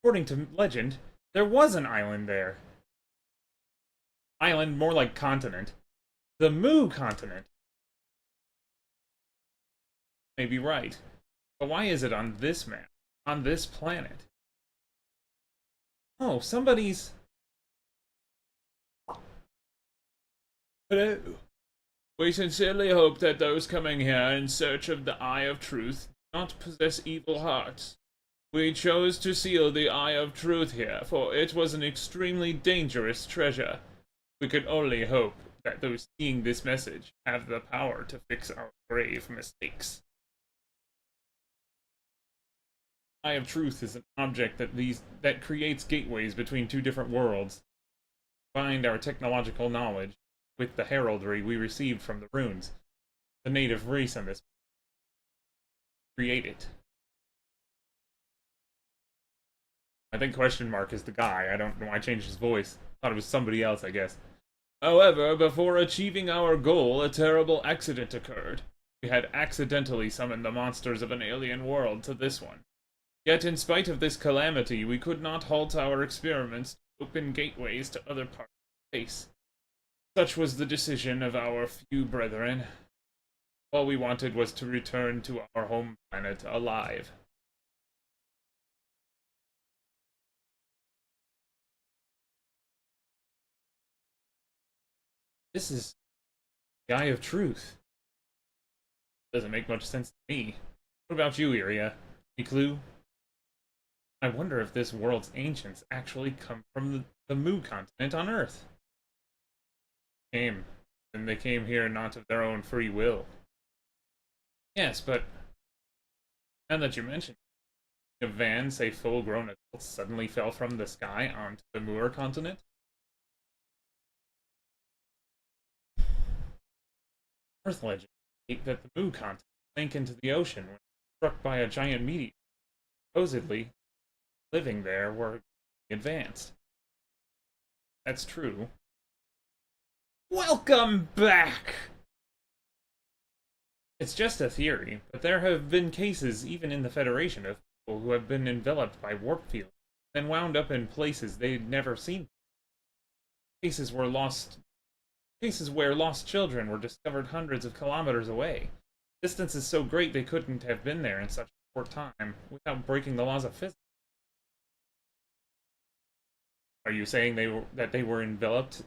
According to legend, there was an island there. Island, more like continent. The Mu continent. May be right. But why is it on this map? On this planet? Oh, somebody's... Hello. We sincerely hope that those coming here in search of the Eye of Truth do not possess evil hearts. We chose to seal the Eye of Truth here, for it was an extremely dangerous treasure. We could only hope that those seeing this message have the power to fix our grave mistakes. Eye of Truth is an object that creates gateways between two different worlds. Find our technological knowledge with the heraldry we received from the runes. The native race on this create it. I think question mark is the guy. I don't know why I changed his voice. Thought it was somebody else, I guess. However, before achieving our goal, a terrible accident occurred. We had accidentally summoned the monsters of an alien world to this one. Yet in spite of this calamity, we could not halt our experiments to open gateways to other parts of space. Such was the decision of our few brethren. All we wanted was to return to our home planet alive. This is the Eye of Truth. Doesn't make much sense to me. What about you, Iria? Any clue? I wonder if this world's ancients actually come from the Mu continent on Earth. And they came here not of their own free will. Yes, but now that you mention it, a van, say full-grown adults, suddenly fell from the sky onto the Muir continent? Earth legend state that the Mu continent sank into the ocean when struck by a giant meteor. Supposedly, living there were advanced. That's true. Welcome back! It's just a theory, but there have been cases even in the Federation of people who have been enveloped by warp fields and wound up in places they'd never seen. Cases where lost children were discovered hundreds of kilometers away. Distance is so great they couldn't have been there in such a short time without breaking the laws of physics. Are you saying that they were enveloped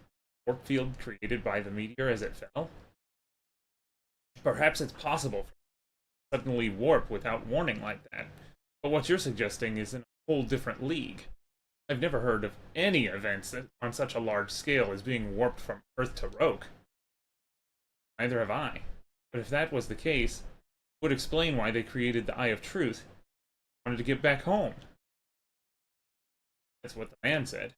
warp field created by the meteor as it fell? Perhaps it's possible suddenly warp without warning like that. But what you're suggesting is in a whole different league. I've never heard of any events on such a large scale as being warped from Earth to Roak. Neither have I. But if that was the case, it would explain why they created the Eye of Truth. They wanted to get back home. That's what the man said.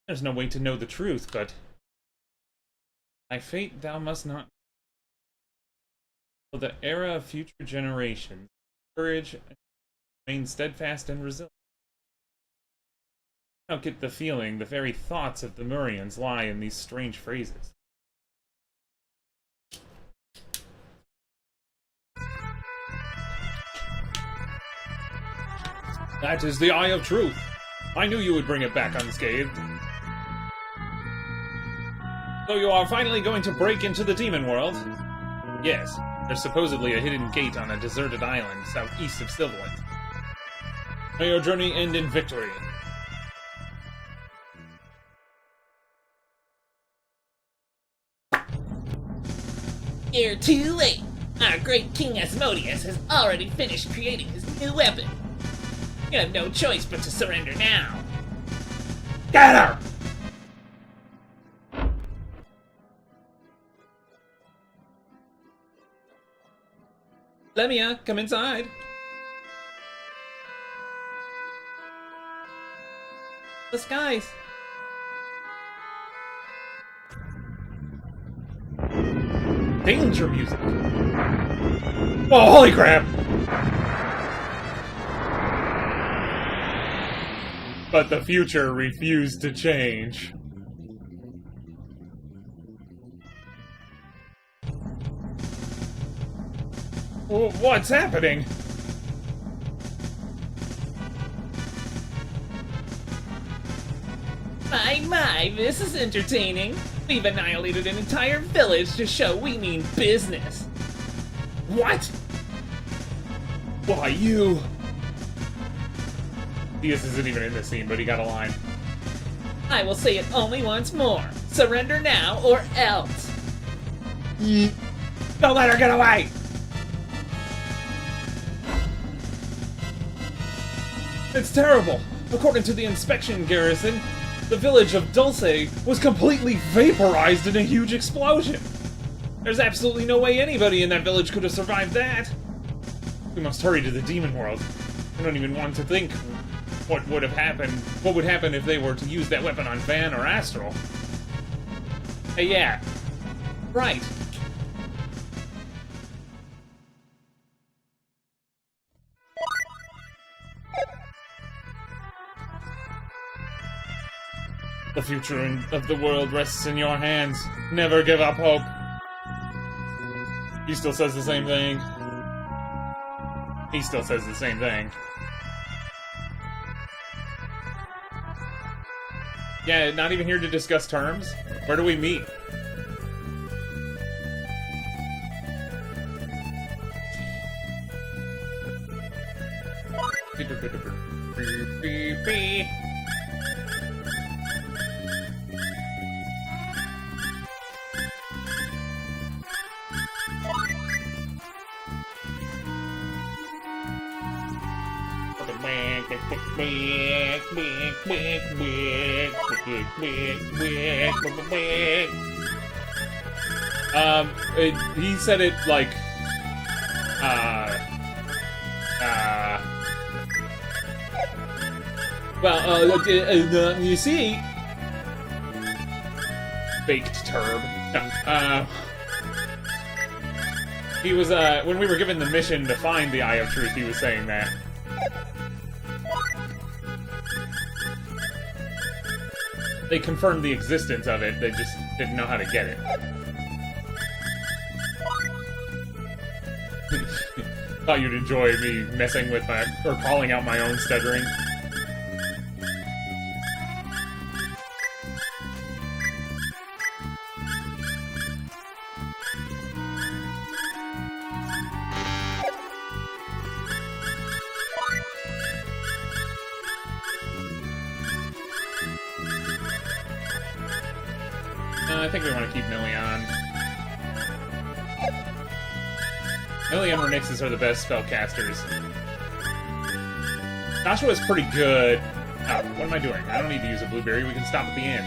There's no way to know the truth, but thy fate thou must not. For the era of future generations, courage remain steadfast and resilient. I don't get the feeling the very thoughts of the Murians lie in these strange phrases. That is the Eye of Truth. I knew you would bring it back unscathed. So you are finally going to break into the demon world? Yes. There's supposedly a hidden gate on a deserted island southeast of Sylvain. May your journey end in victory. You're too late. Our great King Asmodeus has already finished creating his new weapon. You have no choice but to surrender now. Get her! Lemia, come inside. The skies. Danger music! Oh, holy crap! But the future refused to change. What's happening? My, this is entertaining. We've annihilated an entire village to show we mean business. What? Why, you... Diaz isn't even in this scene, but he got a line. I will say it only once more. Surrender now or else. Don't let her get away! It's terrible! According to the inspection garrison, the village of Dulce was completely vaporized in a huge explosion! There's absolutely no way anybody in that village could have survived that! We must hurry to the demon world. I don't even want to think what would happen if they were to use that weapon on Van or Astral. Hey, yeah. Right. The future of the world rests in your hands. Never give up hope. He still says the same thing. He still says the same thing. Yeah, not even here to discuss terms? Where do we meet? He said it like, you see, baked turb. No, he was, when we were given the mission to find the Eye of Truth, he was saying that. They confirmed the existence of it, they just didn't know how to get it. Thought you'd enjoy me messing with my, or calling out my own stuttering. I think we want to keep Millie on. Millie and Ronixis are the best spellcasters. Joshua's pretty good. Oh, what am I doing? I don't need to use a blueberry. We can stop at the end.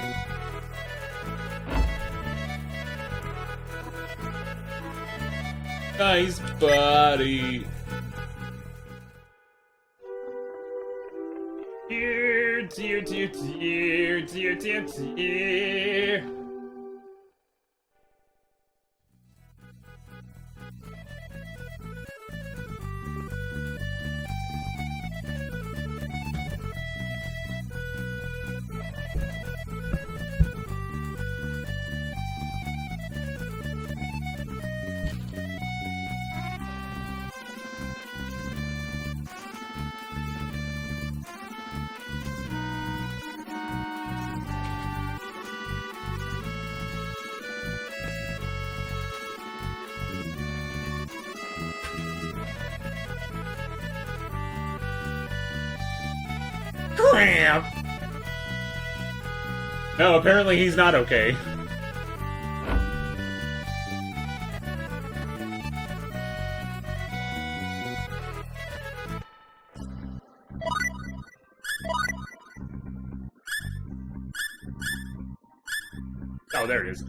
Nice buddy. Dear, dear, dear, dear, dear, dear, dear. Crap! No, apparently he's not okay. Oh, there it is.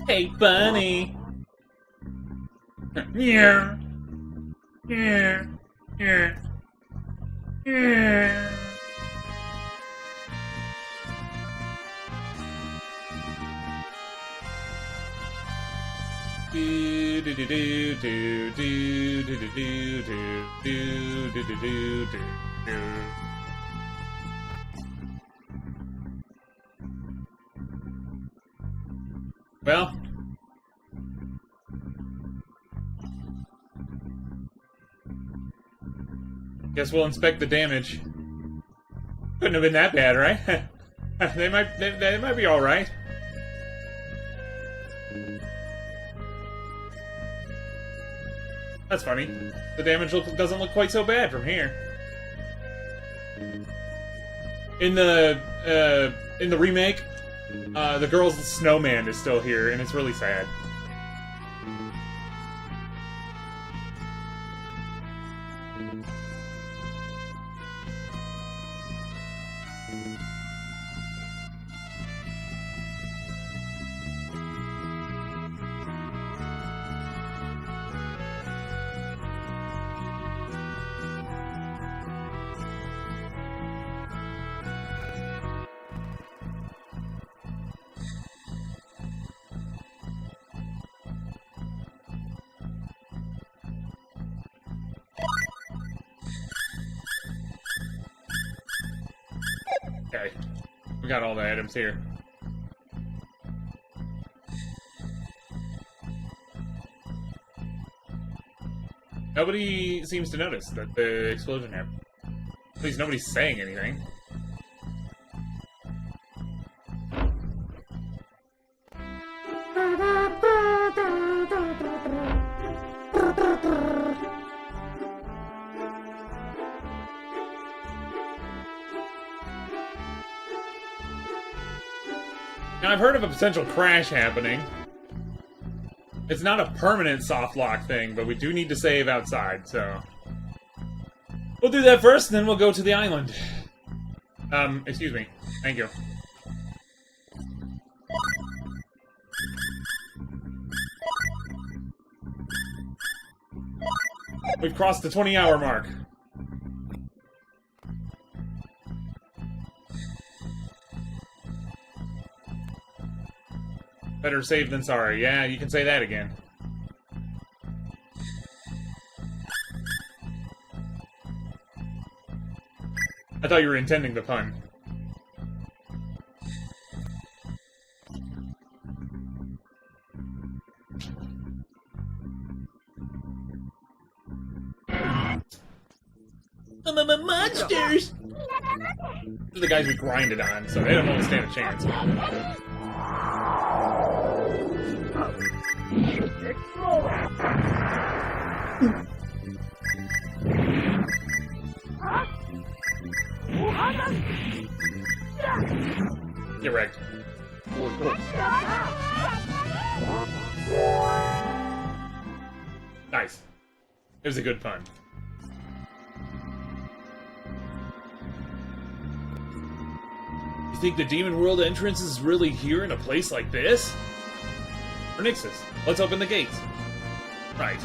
Hey, bunny! Yeah. Yeah. Yeah. Yeah. Do do do do do do do do do do do do do do. Well, guess we'll inspect the damage. Couldn't have been that bad, right? They might be all right. That's funny. The damage doesn't look quite so bad from here. In the remake, the girl's snowman is still here, and it's really sad. Okay, we got all the items here. Nobody seems to notice that the explosion happened. At least nobody's saying anything. Now, I've heard of a potential crash happening. It's not a permanent soft lock thing, but we do need to save outside, so... We'll do that first, and then we'll go to the island. Excuse me. Thank you. We've crossed the 20-hour mark. Better safe than sorry. Yeah, you can say that again. I thought you were intending the pun. Monsters! These are the guys we grinded on, so they don't want to stand a chance. Get wrecked. Nice. It was a good pun. You think the Demon World entrance is really here in a place like this? Ronixis, let's open the gates. Right.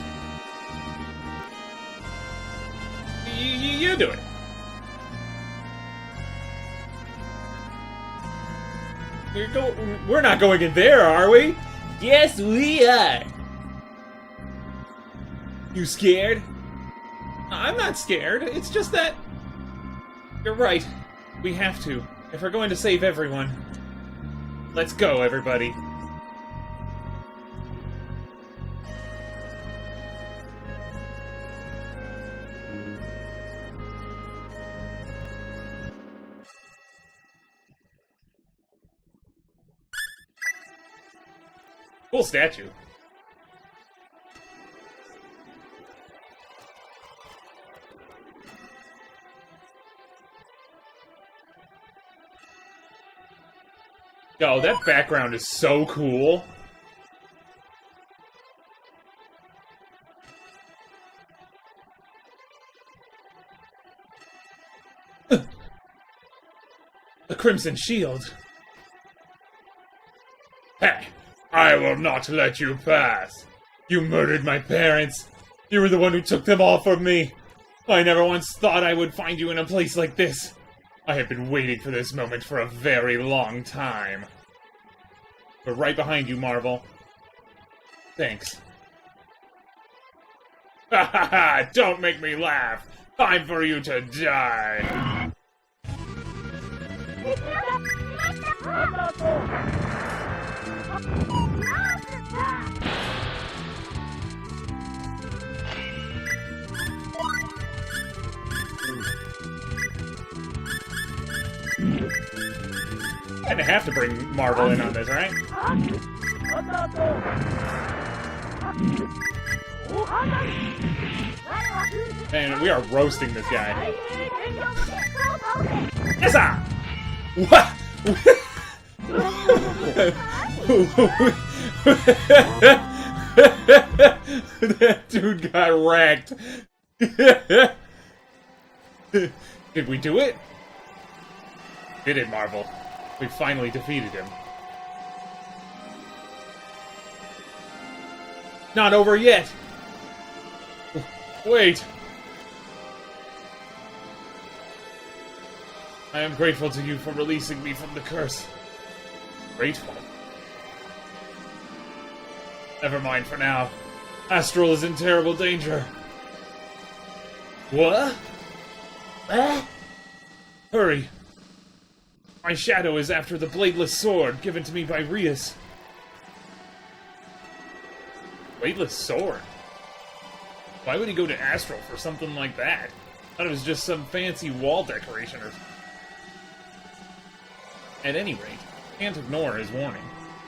You do it. We're not going in there, are we? Yes, we are. You scared? I'm not scared. It's just that... You're right. We have to. If we're going to save everyone. Let's go, everybody. Cool statue. Yo, that background is so cool. The Crimson Shield. Hey, I will not let you pass. You murdered my parents. You were the one who took them all from me. I never once thought I would find you in a place like this. I have been waiting for this moment for a very long time. We're right behind you, Marvel. Thanks. Ha ha ha! Don't make me laugh! Time for you to die! Kinda have to bring Marvel in on this, right? Man, we are roasting this guy. Yes, sir! What? That dude got wrecked. Did we do it? Did it, Marvel? We finally defeated him. Not over yet! Wait! I am grateful to you for releasing me from the curse. Grateful? Never mind for now. Astral is in terrible danger. What? What? Hurry! My shadow is after the bladeless sword given to me by Rias. Bladeless sword? Why would he go to Astral for something like that? I thought it was just some fancy wall decoration or... At any rate, can't ignore his warning.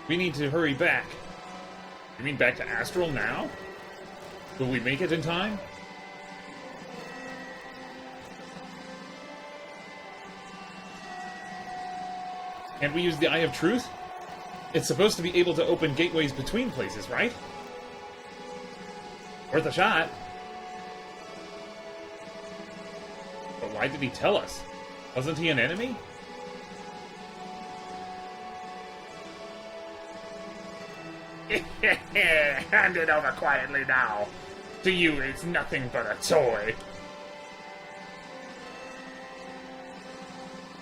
We need to hurry back. You mean back to Astral now? Will we make it in time? Can't we use the Eye of Truth? It's supposed to be able to open gateways between places, right? Worth a shot. But why did he tell us? Wasn't he an enemy? Hand it over quietly now. To you, it's nothing but a toy.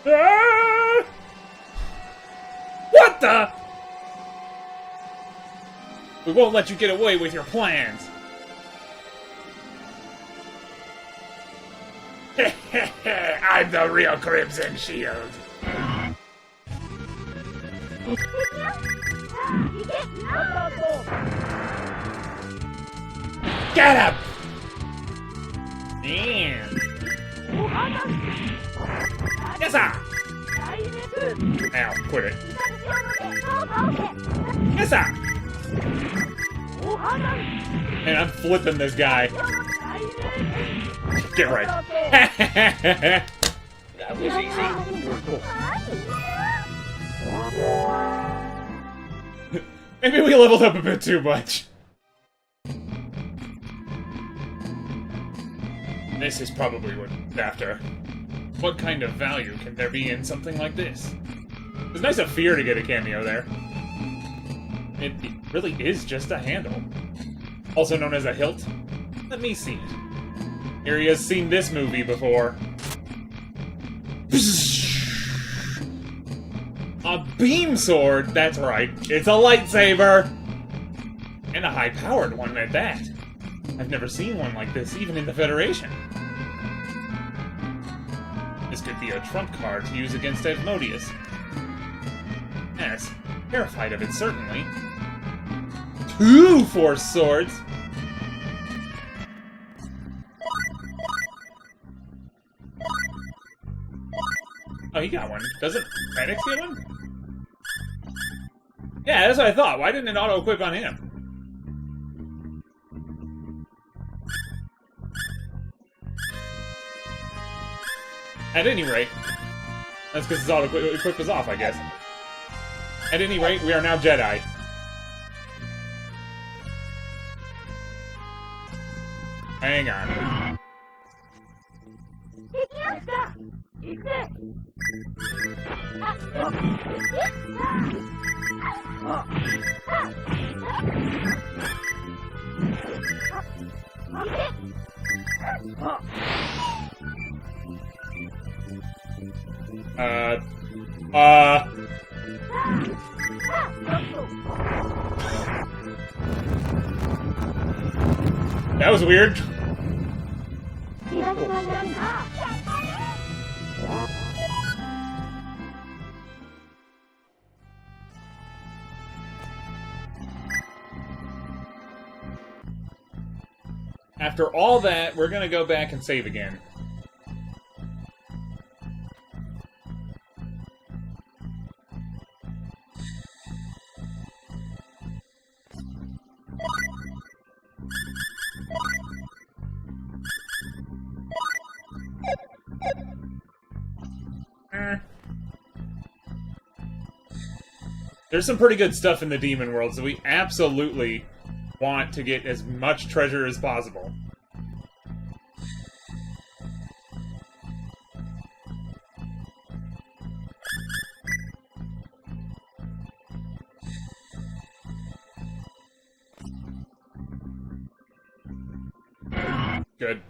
Ah! What the? We won't let you get away with your plans. I'm the real Crimson Shield. Get him! Damn. Yes, sir! Ow, quit it. Yes, sir! Man, I'm flipping this guy. Get right. That was easy. Maybe we leveled up a bit too much. This is probably what it's after. What kind of value can there be in something like this? It's nice of Fear to get a cameo there. It really is just a handle. Also known as a hilt. Let me see it. Here he has seen this movie before. A beam sword? That's right. It's a lightsaber! And a high-powered one at that. I've never seen one like this, even in the Federation. This could be a trump card to use against Asmodeus. Yes, terrified of it, certainly. 2 Force Swords! Oh, he got one. Doesn't Radix get one? Yeah, that's what I thought. Why didn't it auto-equip on him? At any rate, that's because his auto-equip is off, I guess. At any rate, we are now Jedi. Hang on. That was weird. After all that, we're gonna go back and save again. There's some pretty good stuff in the demon world, so we absolutely want to get as much treasure as possible. Good.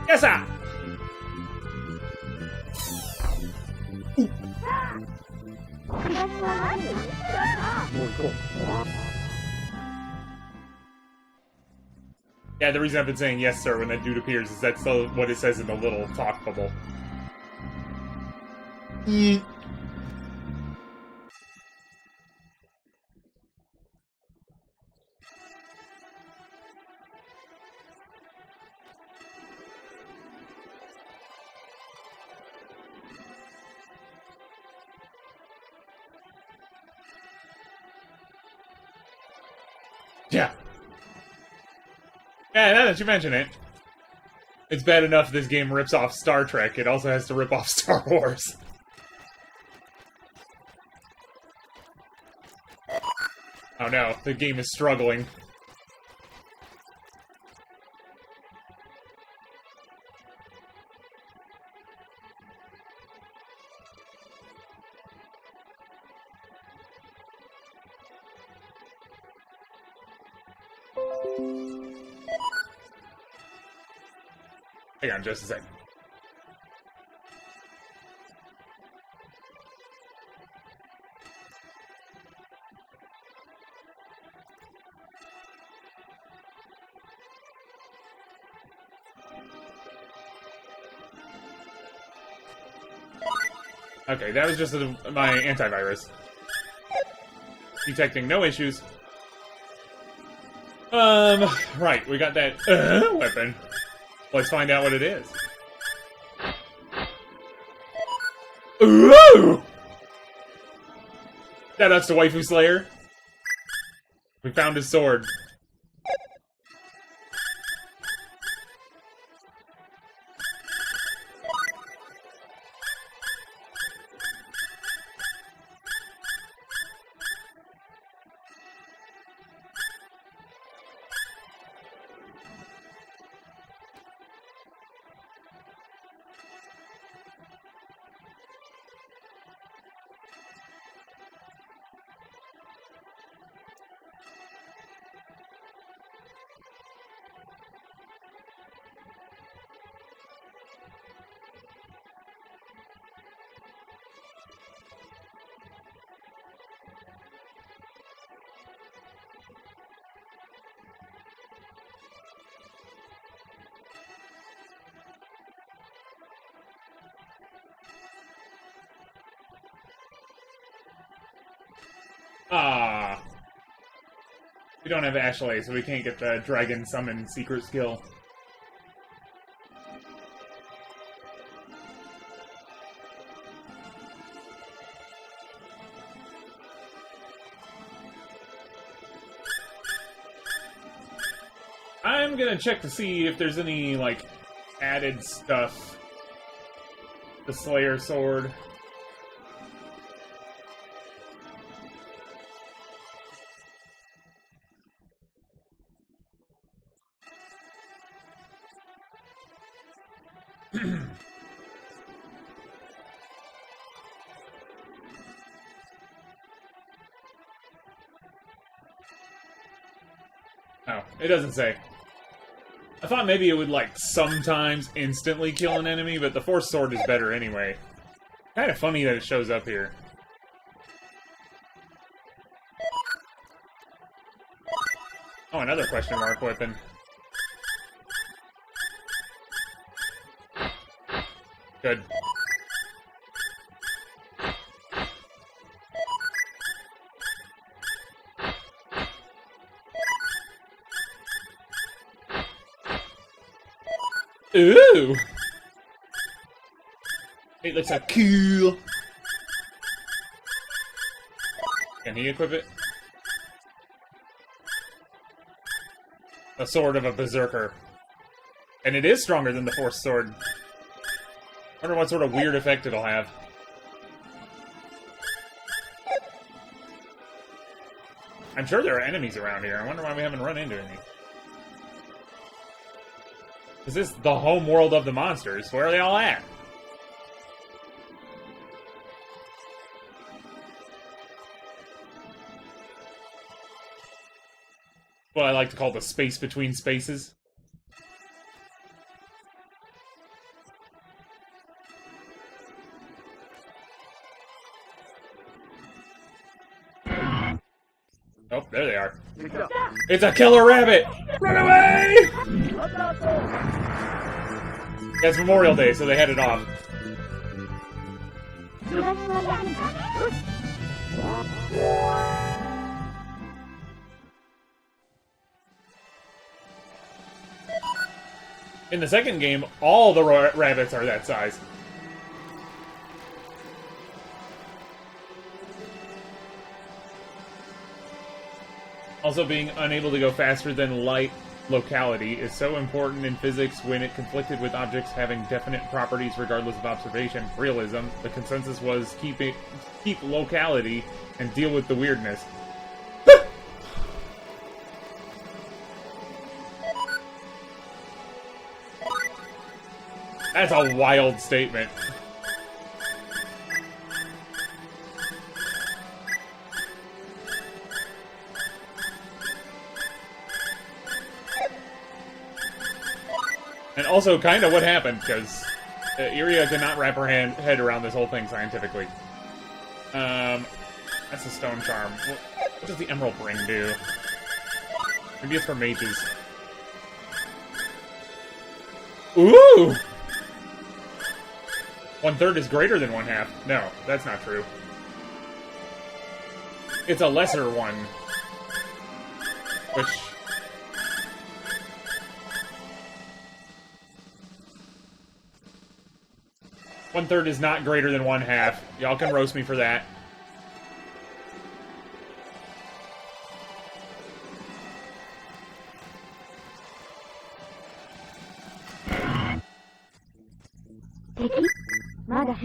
Yes, sir! Yeah, the reason I've been saying yes, sir, when that dude appears is that's what it says in the little talk bubble. Yeah. Yeah, now that you mention it, it's bad enough this game rips off Star Trek, it also has to rip off Star Wars. Oh no, the game is struggling. Hang on just a second. Okay, that was just my antivirus. Detecting no issues. Right, we got that weapon. Let's find out what it is. Ooh! Shoutouts to Waifu Slayer. We found his sword. Ah. We don't have Ashley, so we can't get the Dragon Summon secret skill. I'm gonna check to see if there's any, like, added stuff. The Slayer Sword. Oh, it doesn't say. I thought maybe it would, like, sometimes instantly kill an enemy, but the Force Sword is better anyway. Kind of funny that it shows up here. Oh, another question mark weapon. Good. Ooh! It looks so cool! Can he equip it? A sword of a berserker. And it is stronger than the Force Sword. I wonder what sort of weird effect it'll have. I'm sure there are enemies around here. I wonder why we haven't run into any. Is this the home world of the monsters? Where are they all at? What I like to call the space between spaces. Oh, there they are. It's a killer rabbit! Run away! Yeah, it's Memorial Day, so they headed off. In the second game, all the rabbits are that size. Also, being unable to go faster than light locality is so important in physics when it conflicted with objects having definite properties regardless of observation. Realism. The consensus was keep locality and deal with the weirdness. That's a wild statement. And also, kind of what happened, because Iria could not wrap her head around this whole thing scientifically. That's a stone charm. What does the emerald ring do? Maybe it's for mages. Ooh! 1/3 is greater than 1/2. No, that's not true. It's a lesser one. Which... One-third is not greater than 1/2. Y'all can roast me for that.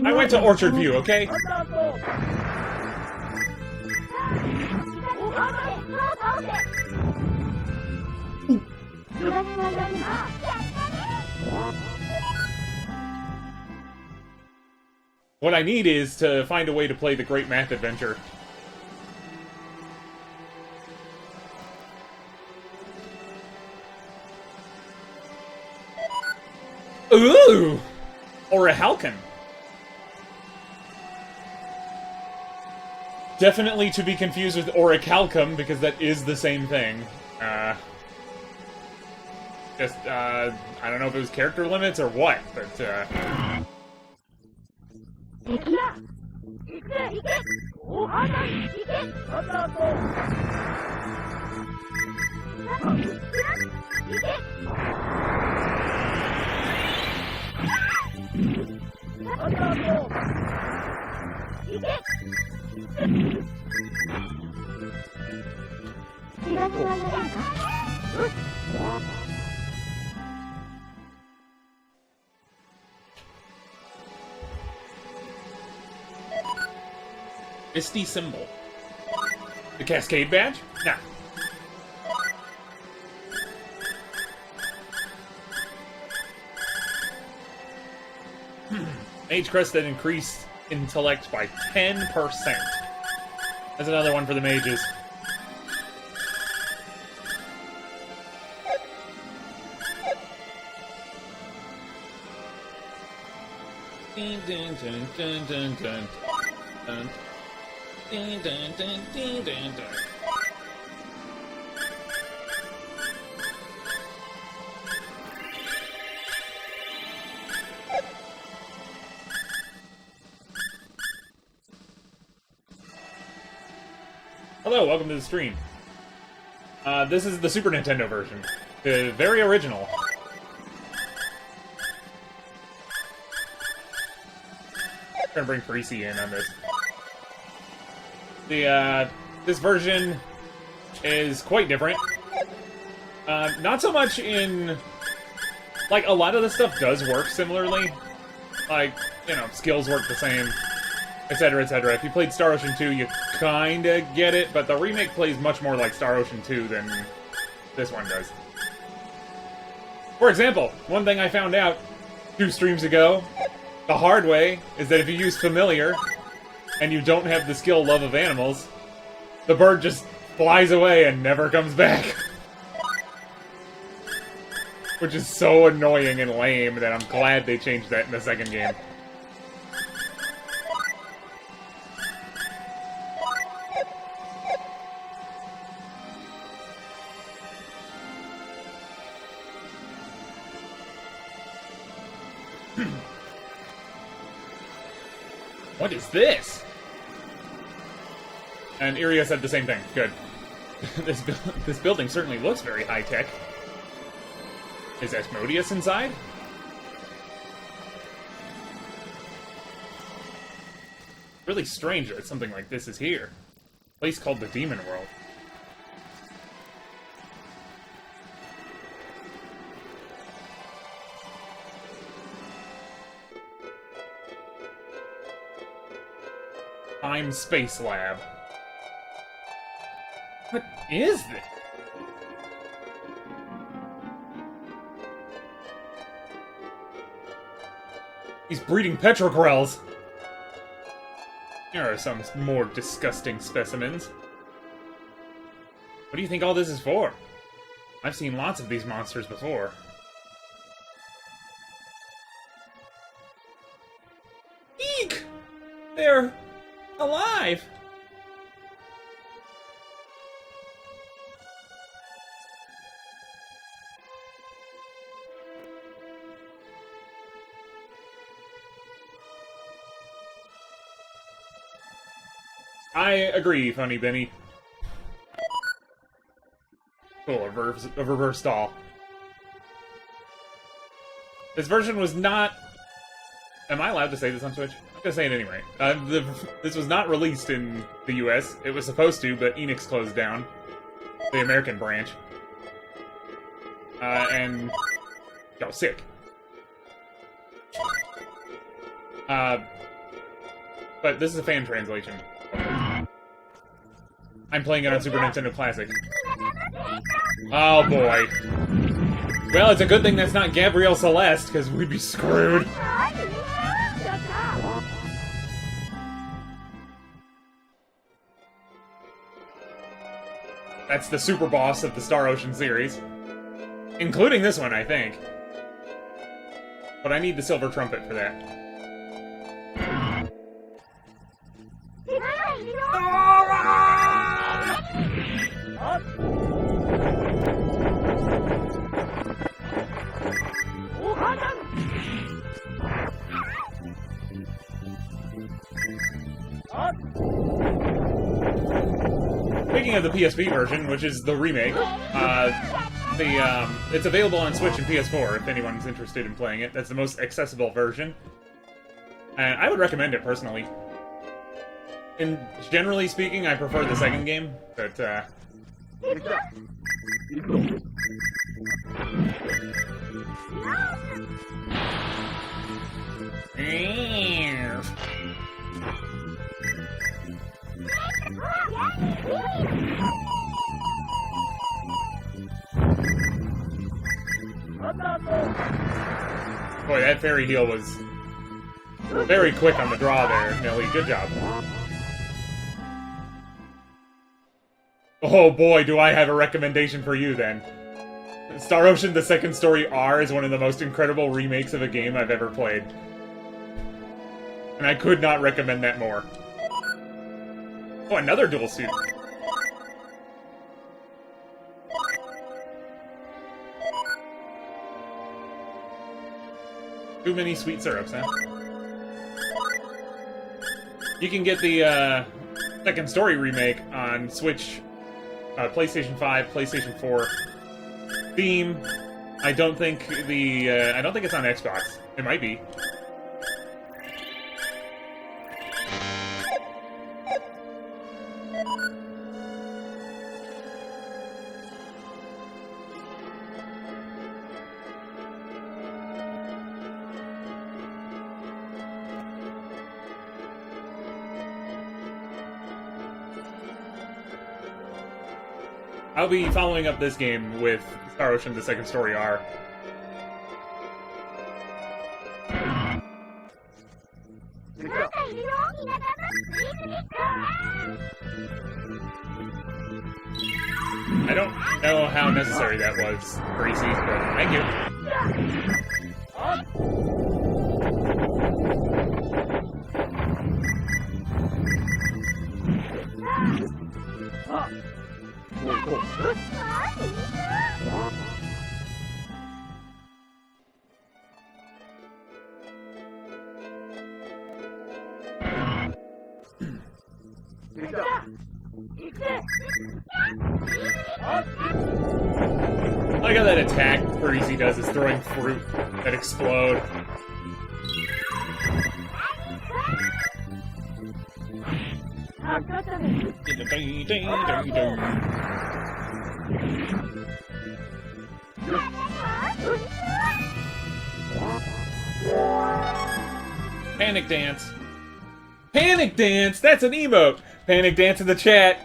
I went to Orchard View, okay? What I need is to find a way to play the Great Math Adventure. Ooh! Or a Halcon. Definitely to be confused with Orichalcum, because that is the same thing. I don't know if it was character limits or what, but, Misty symbol. The Cascade badge? Nah. Mage crest that increased intellect by 10%. That's another one for the mages. Dun, dun, dun, dun, dun, dun, dun. Dun, dun, dun, dun, dun, dun. Hello, welcome to the stream. This is the Super Nintendo version. The very original. I'm gonna bring Parisi in on this. This version is quite different. Not so much in... Like, a lot of the stuff does work similarly. Like, you know, skills work the same, etc., etc. If you played Star Ocean 2, you kinda get it, but the remake plays much more like Star Ocean 2 than this one does. For example, one thing I found out 2 streams ago, the hard way, is that if you use Familiar, and you don't have the skill Love of Animals, the bird just flies away and never comes back. Which is so annoying and lame that I'm glad they changed that in the second game. What is this? And Iria said the same thing. Good. This building certainly looks very high-tech. Is Asmodeus inside? Really strange that something like this is here. A place called the Demon World. Time Space Lab. What is this? He's breeding petrogrels. There are some more disgusting specimens. What do you think all this is for? I've seen lots of these monsters before. Eek! They're alive! I agree, Funny Benny. Cool, a reverse doll. This version was not... Am I allowed to say this on Twitch? I'm gonna say it anyway. This was not released in the US. It was supposed to, but Enix closed down. The American branch. And... got sick. But this is a fan translation. I'm playing it on Super Nintendo Classic. Oh boy. Well, it's a good thing that's not Gabrielle Celeste, because we'd be screwed. That's the super boss of the Star Ocean series. Including this one, I think. But I need the silver trumpet for that. Speaking of the PSP version, which is the remake, it's available on Switch and PS4 if anyone's interested in playing it. That's the most accessible version. And I would recommend it, personally. And generally speaking, I prefer the second game, but, Boy, that fairy heal was very quick on the draw there, Millie. Good job. Oh boy, do I have a recommendation for you then. Star Ocean The Second Story R is one of the most incredible remakes of a game I've ever played. And I could not recommend that more. Oh, another dual suit. Too many sweet syrups, huh? You can get the Second Story remake on Switch, PlayStation 5, PlayStation 4, Steam. I don't think it's on Xbox. It might be. I'll be following up this game with Star Ocean The Second Story R. I don't know how necessary that was, Greasy, but thank you. I got that attack Parisi does is throwing fruit that explode. Panic dance. Panic dance! That's an emote! Panic dance in the chat.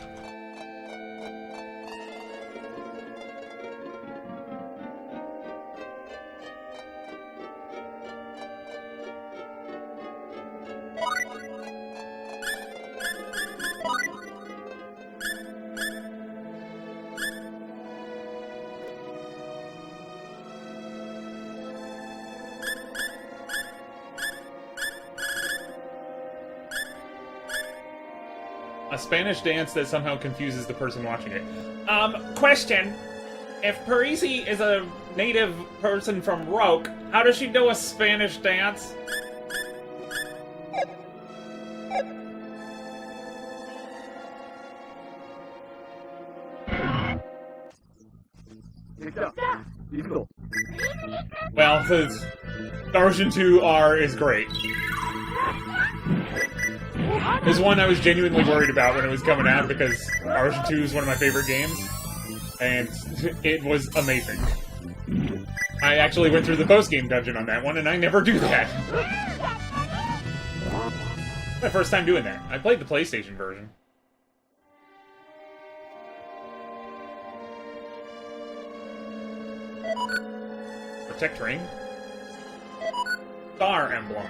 A Spanish dance that somehow confuses the person watching it. Question. If Parisi is a native person from Roak, how does she know a Spanish dance? Well, Star Ocean 2R is great. This one I was genuinely worried about when it was coming out because Star Ocean 2 is one of my favorite games, and it was amazing. I actually went through the post-game dungeon on that one, and I never do that. It's my first time doing that. I played the PlayStation version. Protect ring. Star emblem.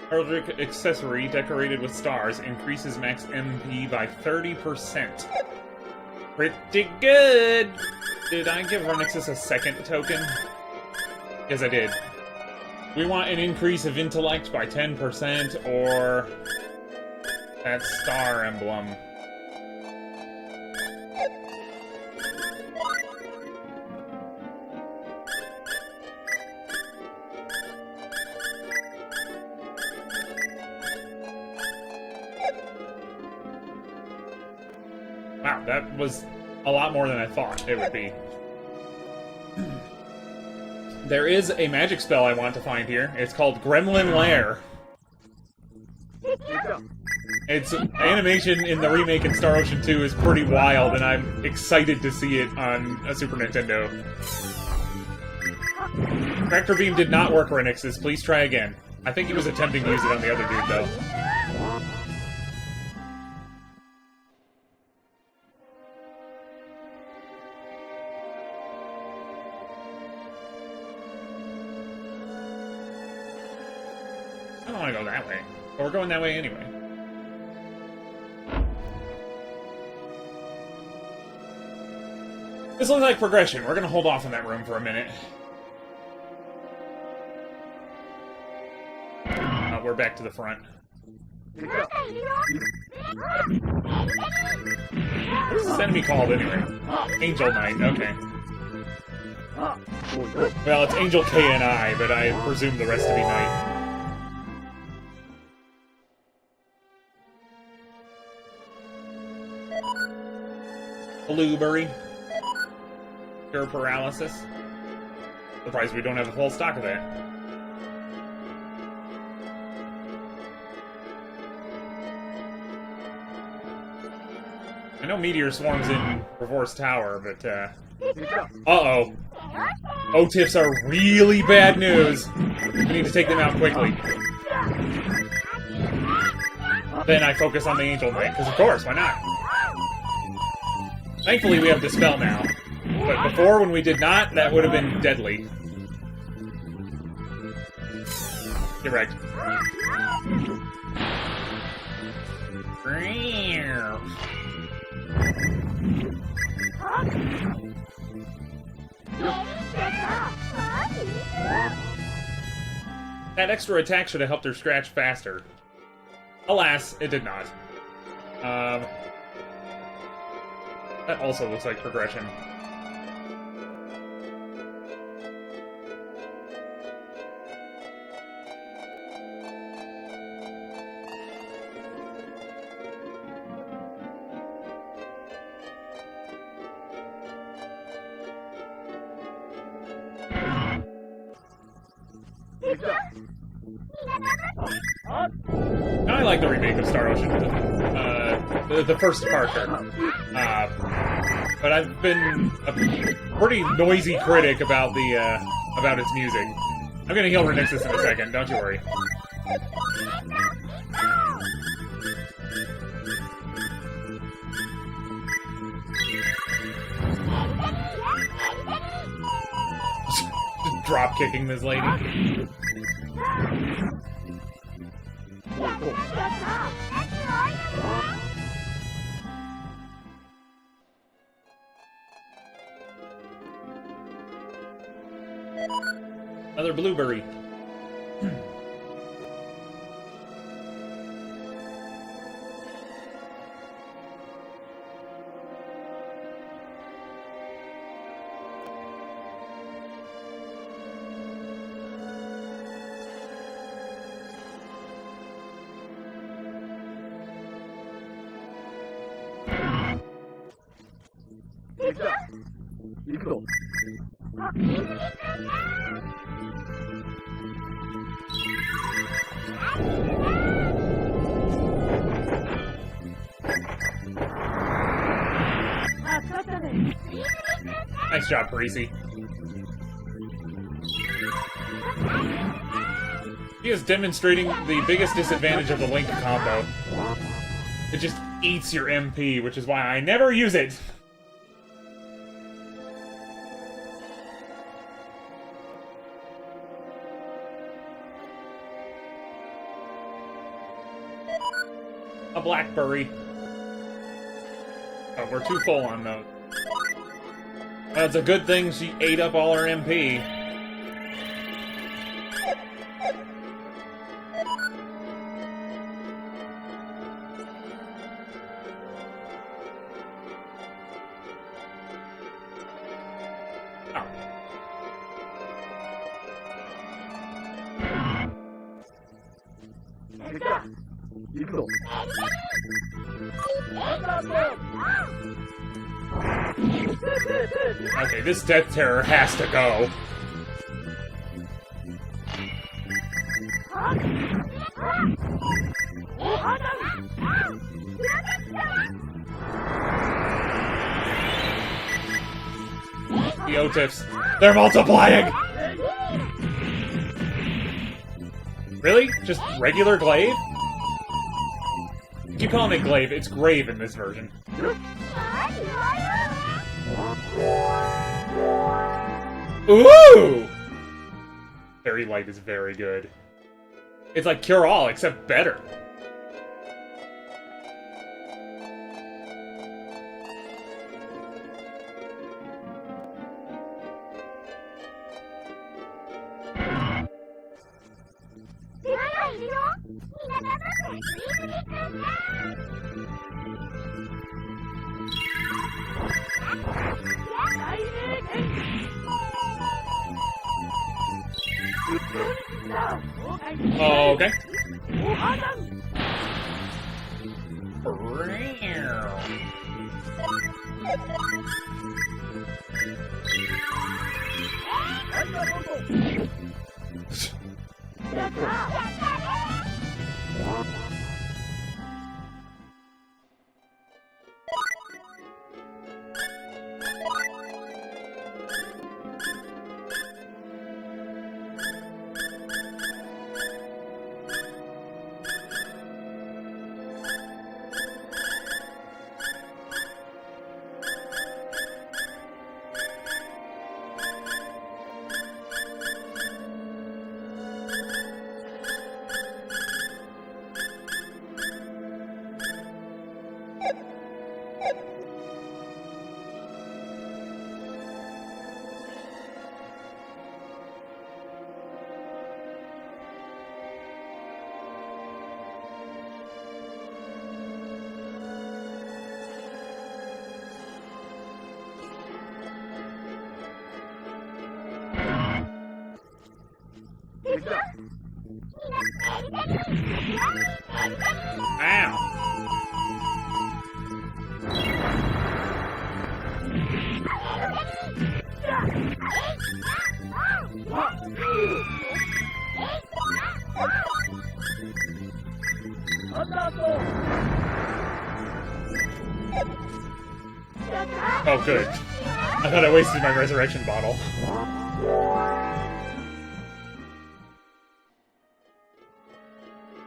Heraldic accessory decorated with stars increases max MP by 30%. Pretty good! Did I give Ronixis a second token? Yes, I did. We want an increase of intellect by 10%, or that star emblem. that was a lot more than I thought it would be. There is a magic spell I want to find here. It's called Gremlin Lair. Its animation in the remake in Star Ocean 2 is pretty wild, and I'm excited to see it on a Super Nintendo. Tractor Beam did not work, Ronixis. Please try again. I think he was attempting to use it on the other dude, though. I don't want to go that way. But we're going that way anyway. This looks like progression. We're gonna hold off in that room for a minute. We're back to the front. What's this enemy called anyway? Angel Knight, okay. Well, it's Angel K and I, but I presume the rest to be Knight. Blueberry. Cure paralysis. Surprised we don't have a full stock of that. I know Meteor Swarm's in Revorse Tower, but, uh-oh. O-Tiffs are really bad news. We need to take them out quickly. Then I focus on the Angel Knight, because of course, why not? Thankfully, we have Dispel now. But before, when we did not, that would have been deadly. Get wrecked. That extra attack should have helped her scratch faster. Alas, it did not. That also looks like progression. I like the remake of Star Ocean, the first character. But I've been a pretty noisy critic about the about its music. I'm gonna heal Ronixis in a second, don't you worry. Just drop kicking this lady. Another blueberry. Nice job, Parisi. He is demonstrating the biggest disadvantage of the Link combo. It just eats your MP, which is why I never use it. A blackberry. Oh, we're too full on those. Well, it's a good thing she ate up all her MP. Okay, this Death Terror has to go. The O-tips. They're multiplying! Really? Just regular glaive? Keep calling it glaive. It's grave in this version. Ooh! Fairy Light is very good. It's like Cure All, except better. Okay. Oh, good. I thought I wasted my resurrection bottle.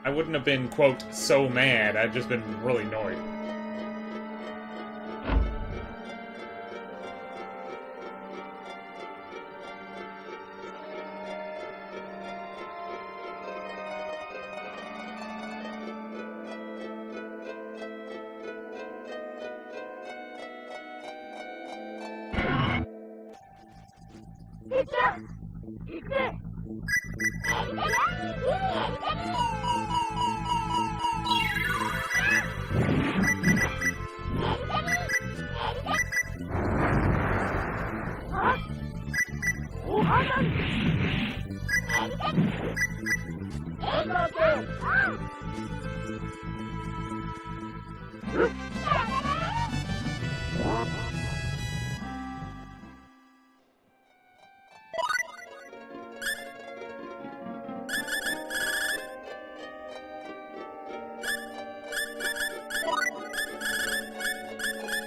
I wouldn't have been, quote, so mad. I'd just been really annoyed.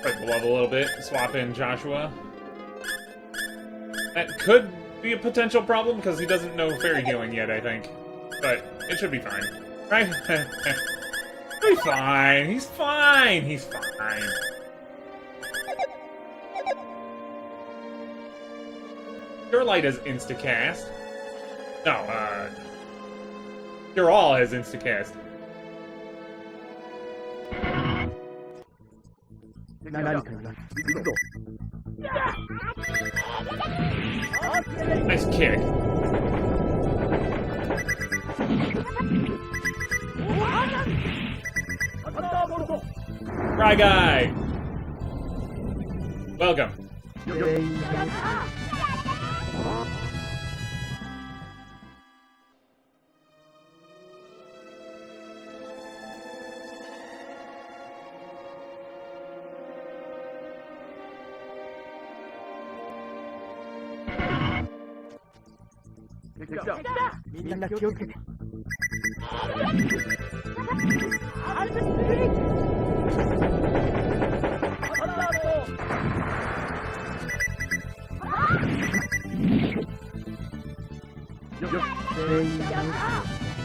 Break the level a little bit, swap in Joshua. That could be a potential problem, because he doesn't know fairy healing yet, I think. But it should be fine. Right? He'll be fine. He's fine. He's fine. Cure Light has instacast. No, Cure All has instacast. Nice kick. Fry Guy! Welcome. みんな気をつけて。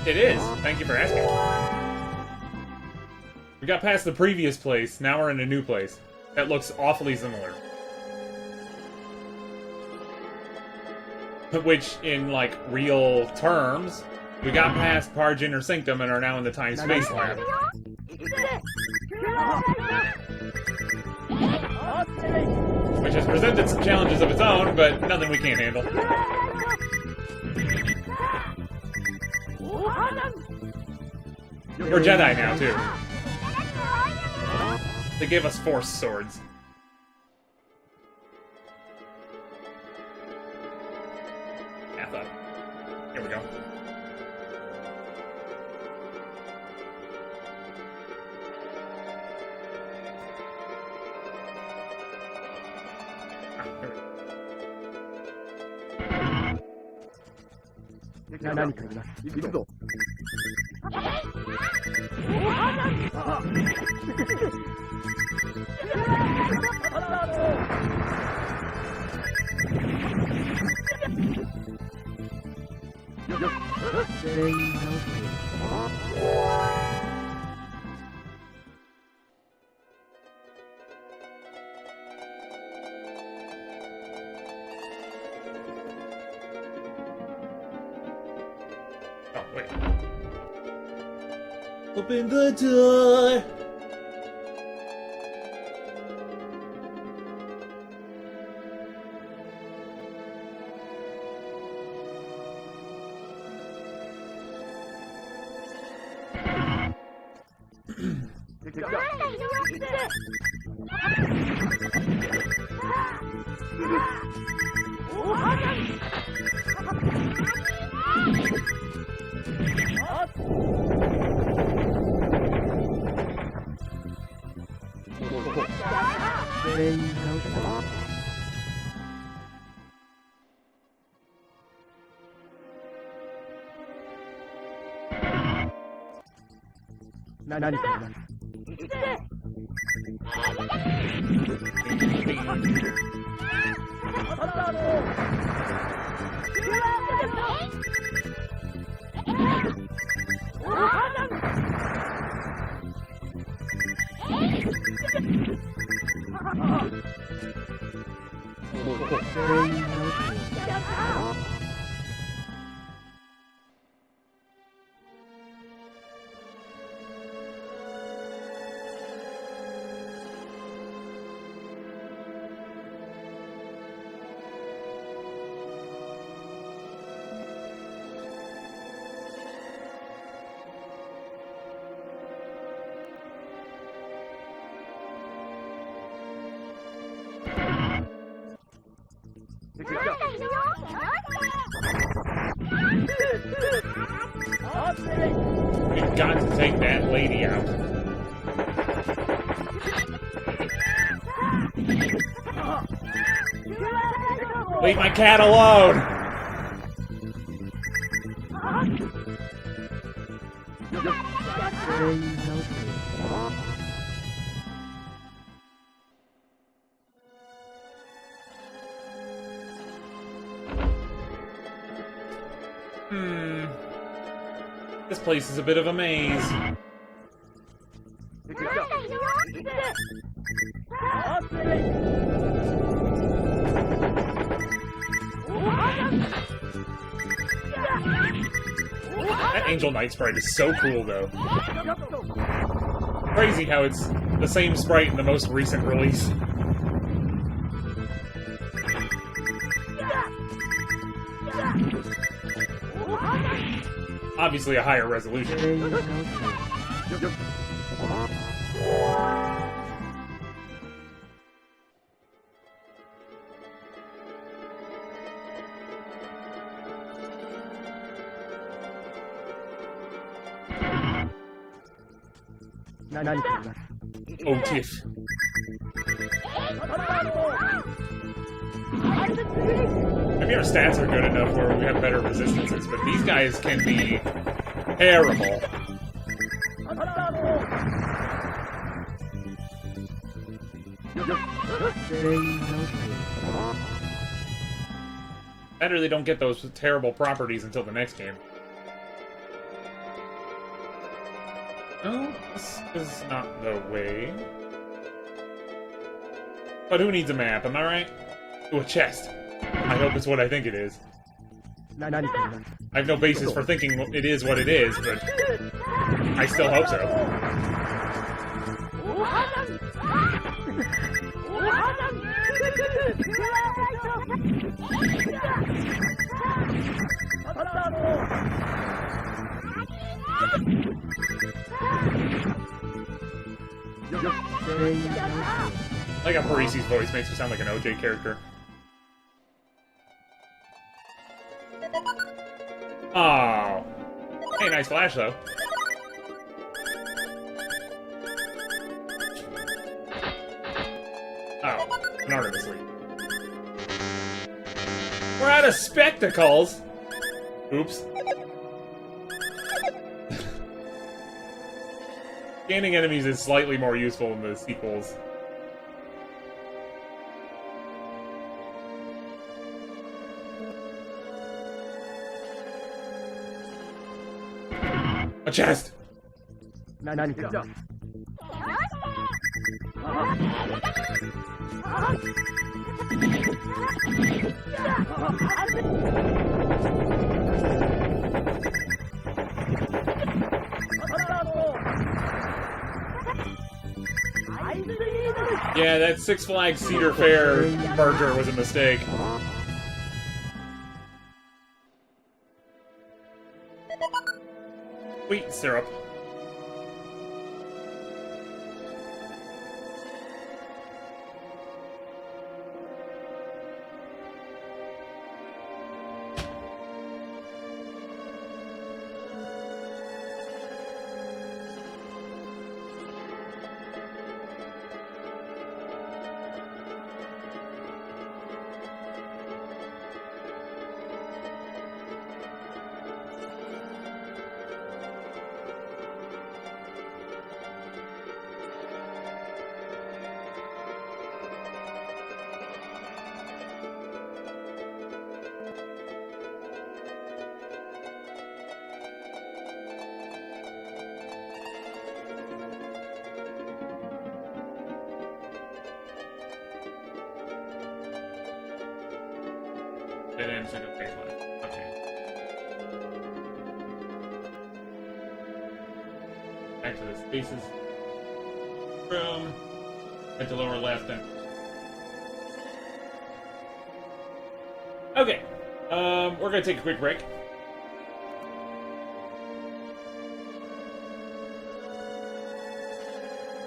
It is. Thank you for asking. We got past the previous place. Now we're in a new place that looks awfully similar. Which, in, like, real terms, we got past Parj Inner Sanctum and are now in the time-space lab. Which has presented some challenges of its own, but nothing we can't handle. We're Jedi now, too. They gave us Force swords. Atha. Here we go. Oh, wait. Open the door! We've got to take that lady out. Leave my cat alone! This place is a bit of a maze. That Angel Knight sprite is so cool, though. Crazy how it's the same sprite in the most recent release. Obviously a higher resolution. Oh, Tiff. Maybe our stats are good enough where we have better resistances, but these guys can be terrible. Better they don't get those terrible properties until the next game. No, this is not the way. But who needs a map, am I right? Ooh, a chest. I hope it's what I think it is. I have no basis for thinking it is what it is, but I still hope so. I like how Parisi's voice makes her sound like an OJ character. Oh. Hey, nice flash, though. Oh, an art of asleep. We're out of spectacles! Oops. Scanning enemies is slightly more useful in the sequels. A chest! Yeah, that Six Flags Cedar Fair merger was a mistake. Wheat syrup. Dead end single phase one. Okay. Back to the spaces room. Head to lower left and okay. We're gonna take a quick break.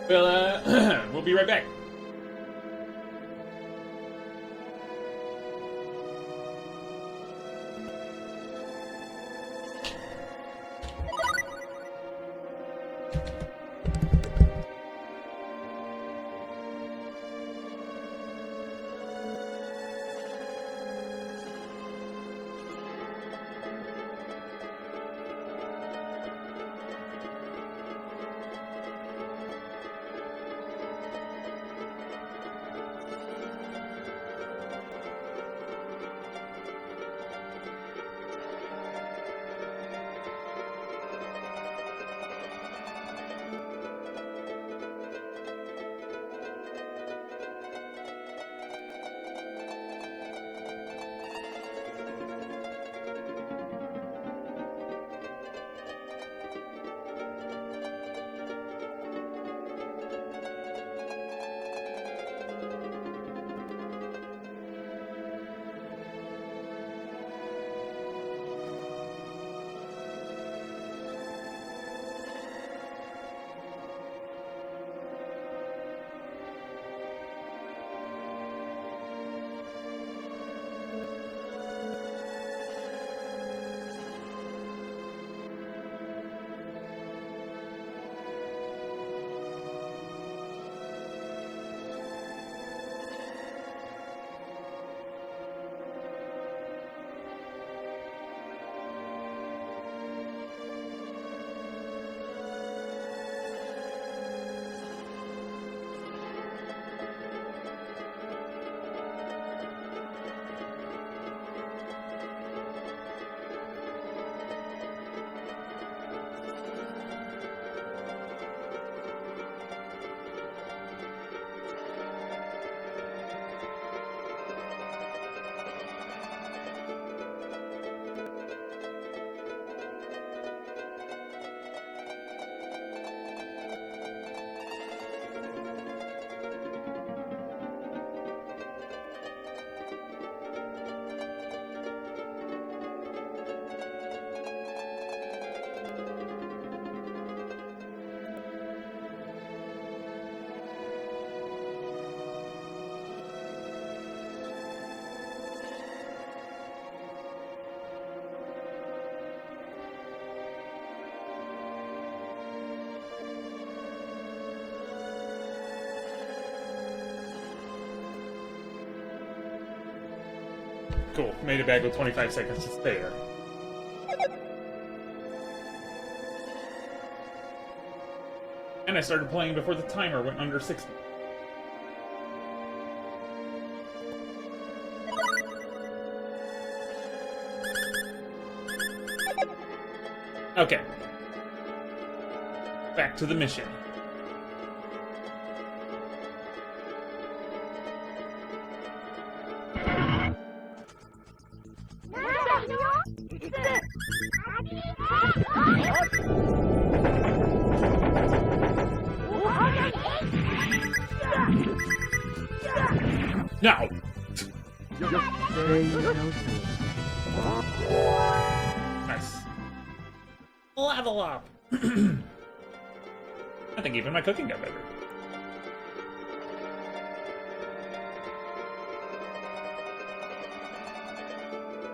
We'll be right back. cool. Made it back with 25 seconds to spare. And I started playing before the timer went under 60. Okay. Back to the mission. No! Nice. Level up! I think even my cooking got better.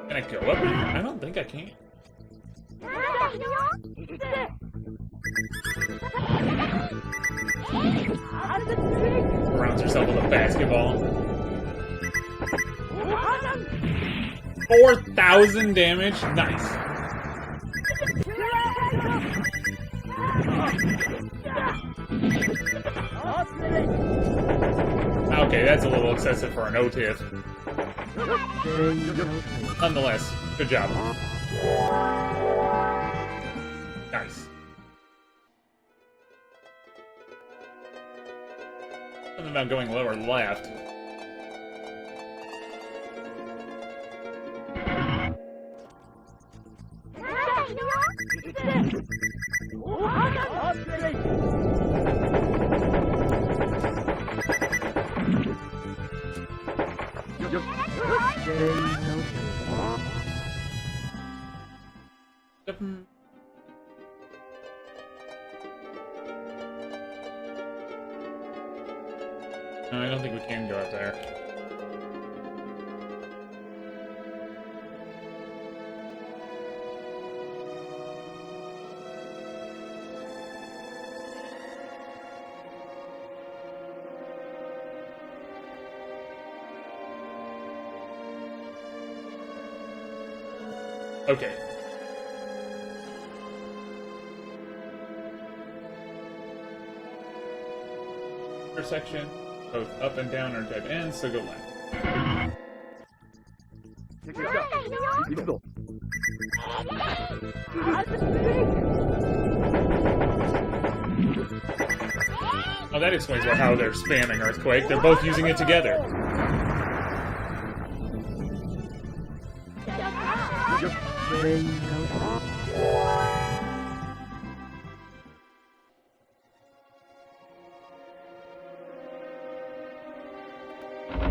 Can I go up here? I don't think I can. Surrounds herself with a basketball. 4,000 damage? Nice. Okay, that's a little excessive for an OTIF. Nonetheless, good job. Nice. Something about going lower left. No, I don't think we can go up there. Okay. Intersection. Both up and down are dead ends, so go left. Oh, that explains how they're spamming Earthquake. They're both using it together.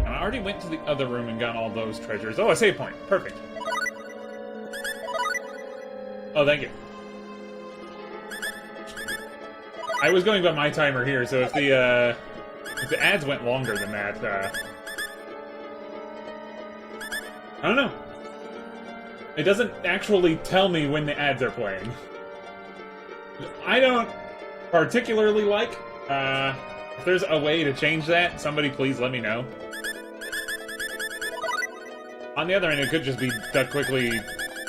I already went to the other room and got all those treasures. Oh, a save point. Perfect. Oh, thank you. I was going by my timer here, so if the ads went longer than that, I don't know. It doesn't actually tell me when the ads are playing. I don't particularly like. If there's a way to change that, somebody please let me know. On the other end, it could just be that quickly,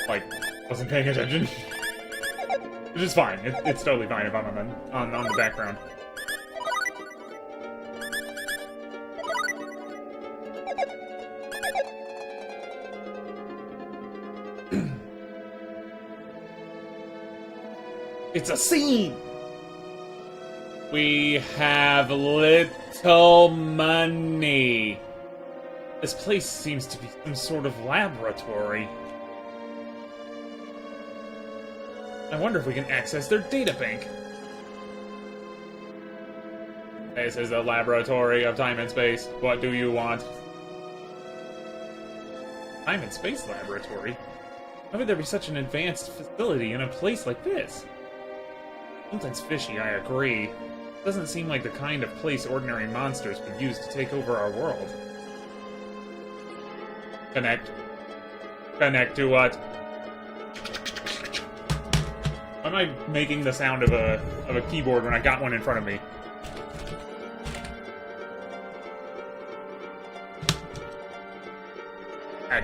like, wasn't paying attention. Which is fine. It's totally fine if I'm on the background. It's a scene! We have little money. This place seems to be some sort of laboratory. I wonder if we can access their data bank. This is a laboratory of time and space. What do you want? Time and space laboratory? How would there be such an advanced facility in a place like this? Something's fishy, I agree. Doesn't seem like the kind of place ordinary monsters would use to take over our world. Connect. Connect to what? Why am I making the sound of a keyboard when I got one in front of me?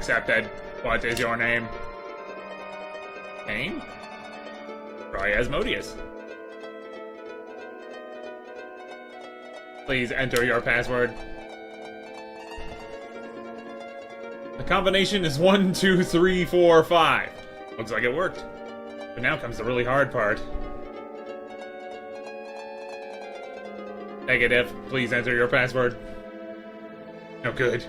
Accepted. What is your name? Name? Try Asmodeus. Please enter your password. The combination is 1, 2, 3, 4, 5. Looks like it worked. But now comes the really hard part. Negative. Please enter your password. No good.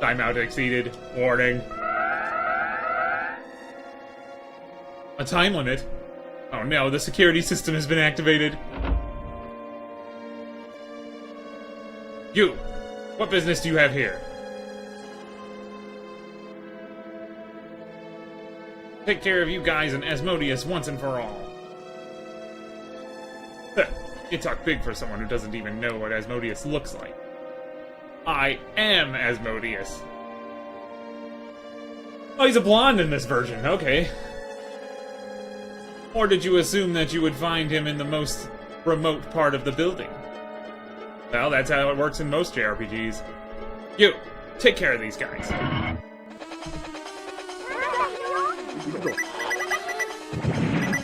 Timeout exceeded. Warning. A time limit? Oh no, the security system has been activated. You! What business do you have here? Take care of you guys and Asmodeus once and for all. You talk big for someone who doesn't even know what Asmodeus looks like. I am Asmodeus. Oh, he's a blonde in this version, okay. Or did you assume that you would find him in the most remote part of the building? Well, that's how it works in most JRPGs. You, take care of these guys.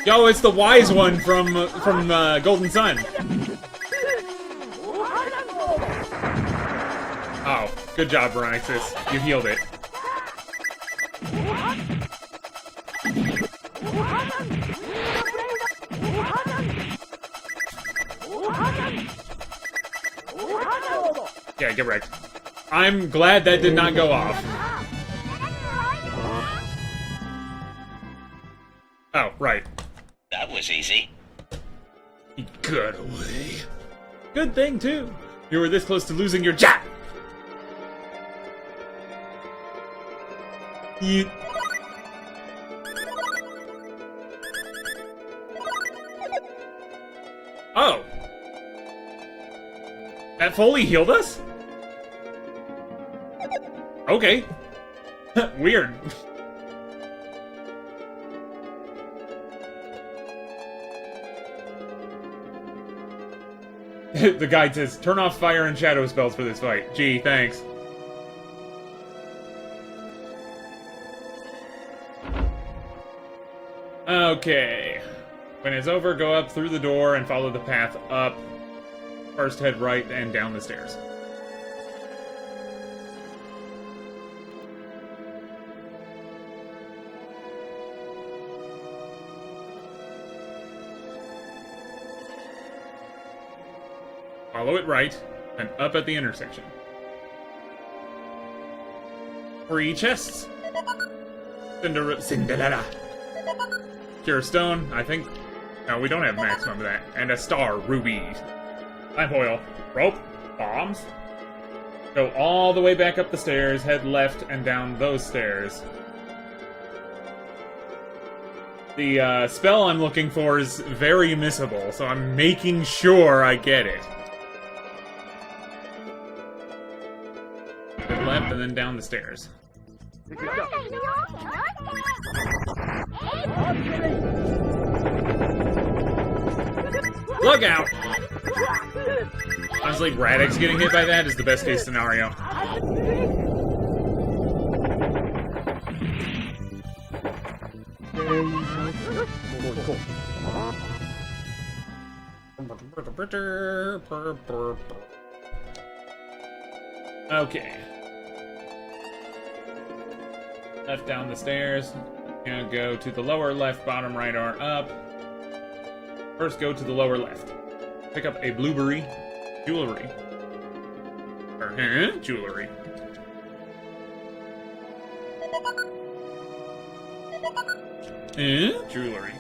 Yo, it's the wise one from Golden Sun. Oh, good job, Ronixis. You healed it. Yeah, get wrecked. I'm glad that did not go off. Oh, right. That was easy. He got away. Good thing, too. You were this close to losing your job. You... Oh. That fully healed us? Okay. Weird. The guide says, turn off fire and shadow spells for this fight. Gee, thanks. Okay. When it's over, go up through the door and follow the path up. First head right and down the stairs. Follow it right, and up at the intersection. 3 chests. Cinderella. Pure stone, I think. No, we don't have maximum of that. And a star, ruby. Lamp oil. Rope. Bombs. Go all the way back up the stairs, head left and down those stairs. The spell I'm looking for is very missable, so I'm making sure I get it. Head left and then down the stairs. Look out! Honestly, Radix getting hit by that is the best case scenario. Okay. Left down the stairs. Gonna go to the lower left, bottom right, or up. First, go to the lower left. Pick up a blueberry jewelry. Jewelry. Jewelry.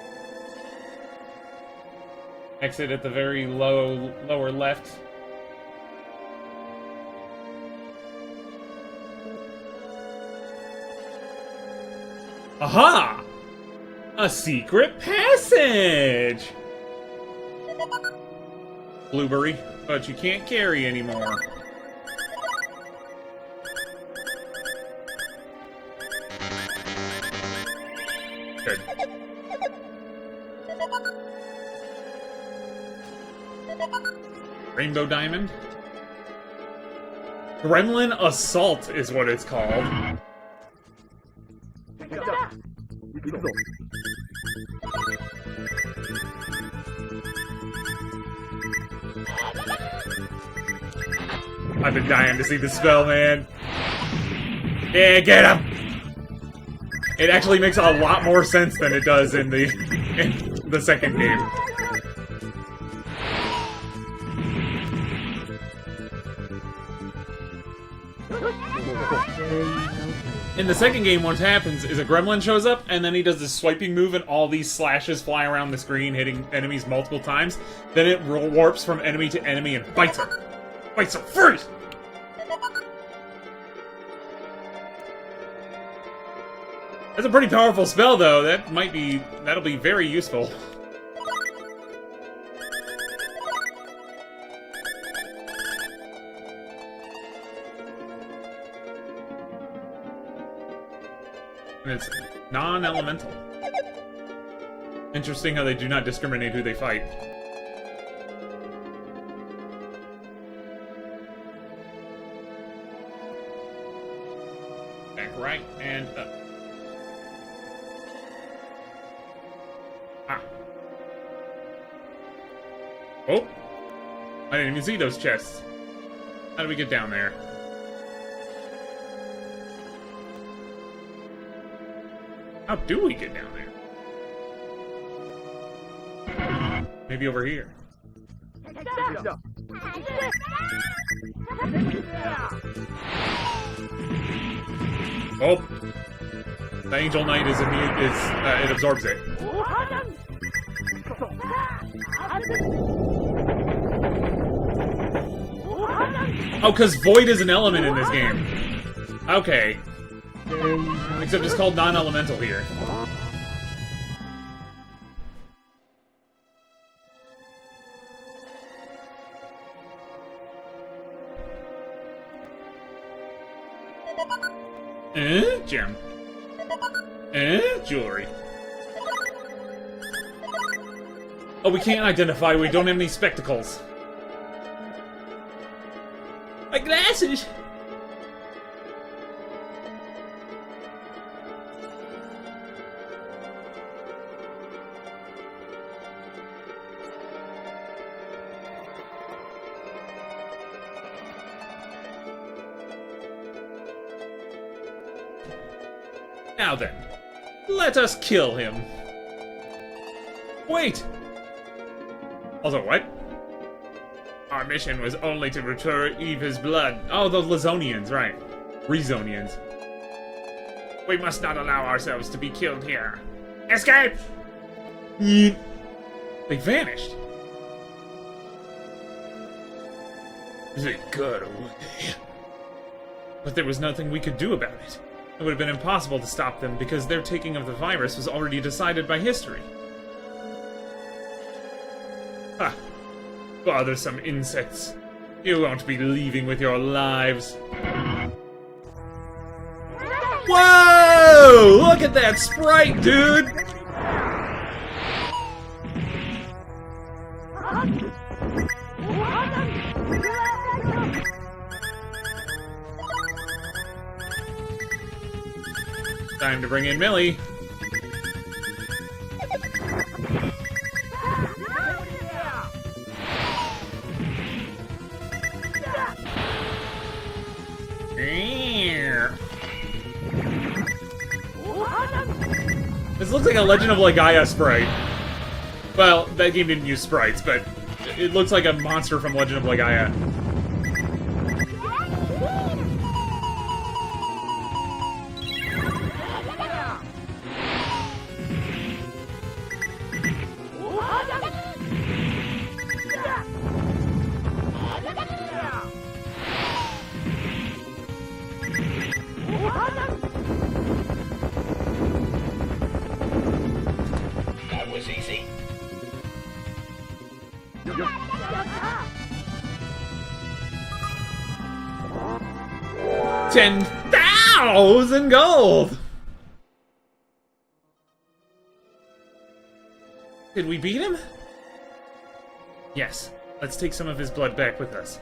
Exit at the very lower left. Aha! A secret passage! Blueberry, but you can't carry anymore. Good. Rainbow diamond. Gremlin Assault is what it's called. I've been dying to see the spell, man. Yeah, get him! It actually makes a lot more sense than it does in the second game. In the second game, what happens is a gremlin shows up, and then he does this swiping move, and all these slashes fly around the screen, hitting enemies multiple times. Then it warps from enemy to enemy and bites her. Bites her first! That's a pretty powerful spell, though. That'll be very useful. And it's non-elemental. Interesting how they do not discriminate who they fight. Back right and up. Ah. Oh! I didn't even see those chests. How do we get down there? How do we get down there? Maybe over here. Oh! The Angel Knight is immune. It absorbs it. Oh, because Void is an element in this game. Okay. Except it's called non-elemental here. Gem. Jewelry. Oh, we can't identify. We don't have any spectacles. My glasses! Now then, let us kill him. Wait! Also, what? Our mission was only to retrieve his blood. Oh, the Lizonians, right. Rezonians. We must not allow ourselves to be killed here. Escape! Yeet. They vanished. They got away. But there was nothing we could do about it. It would have been impossible to stop them because their taking of the virus was already decided by history. Ha! Bothersome insects. You won't be leaving with your lives. Whoa! Look at that sprite, dude! Time to bring in Millie. This looks like a Legend of Legaia sprite. Well, that game didn't use sprites, but it looks like a monster from Legend of Legaia. That was easy. 10,000 gold! Did we beat him? Yes. Let's take some of his blood back with us.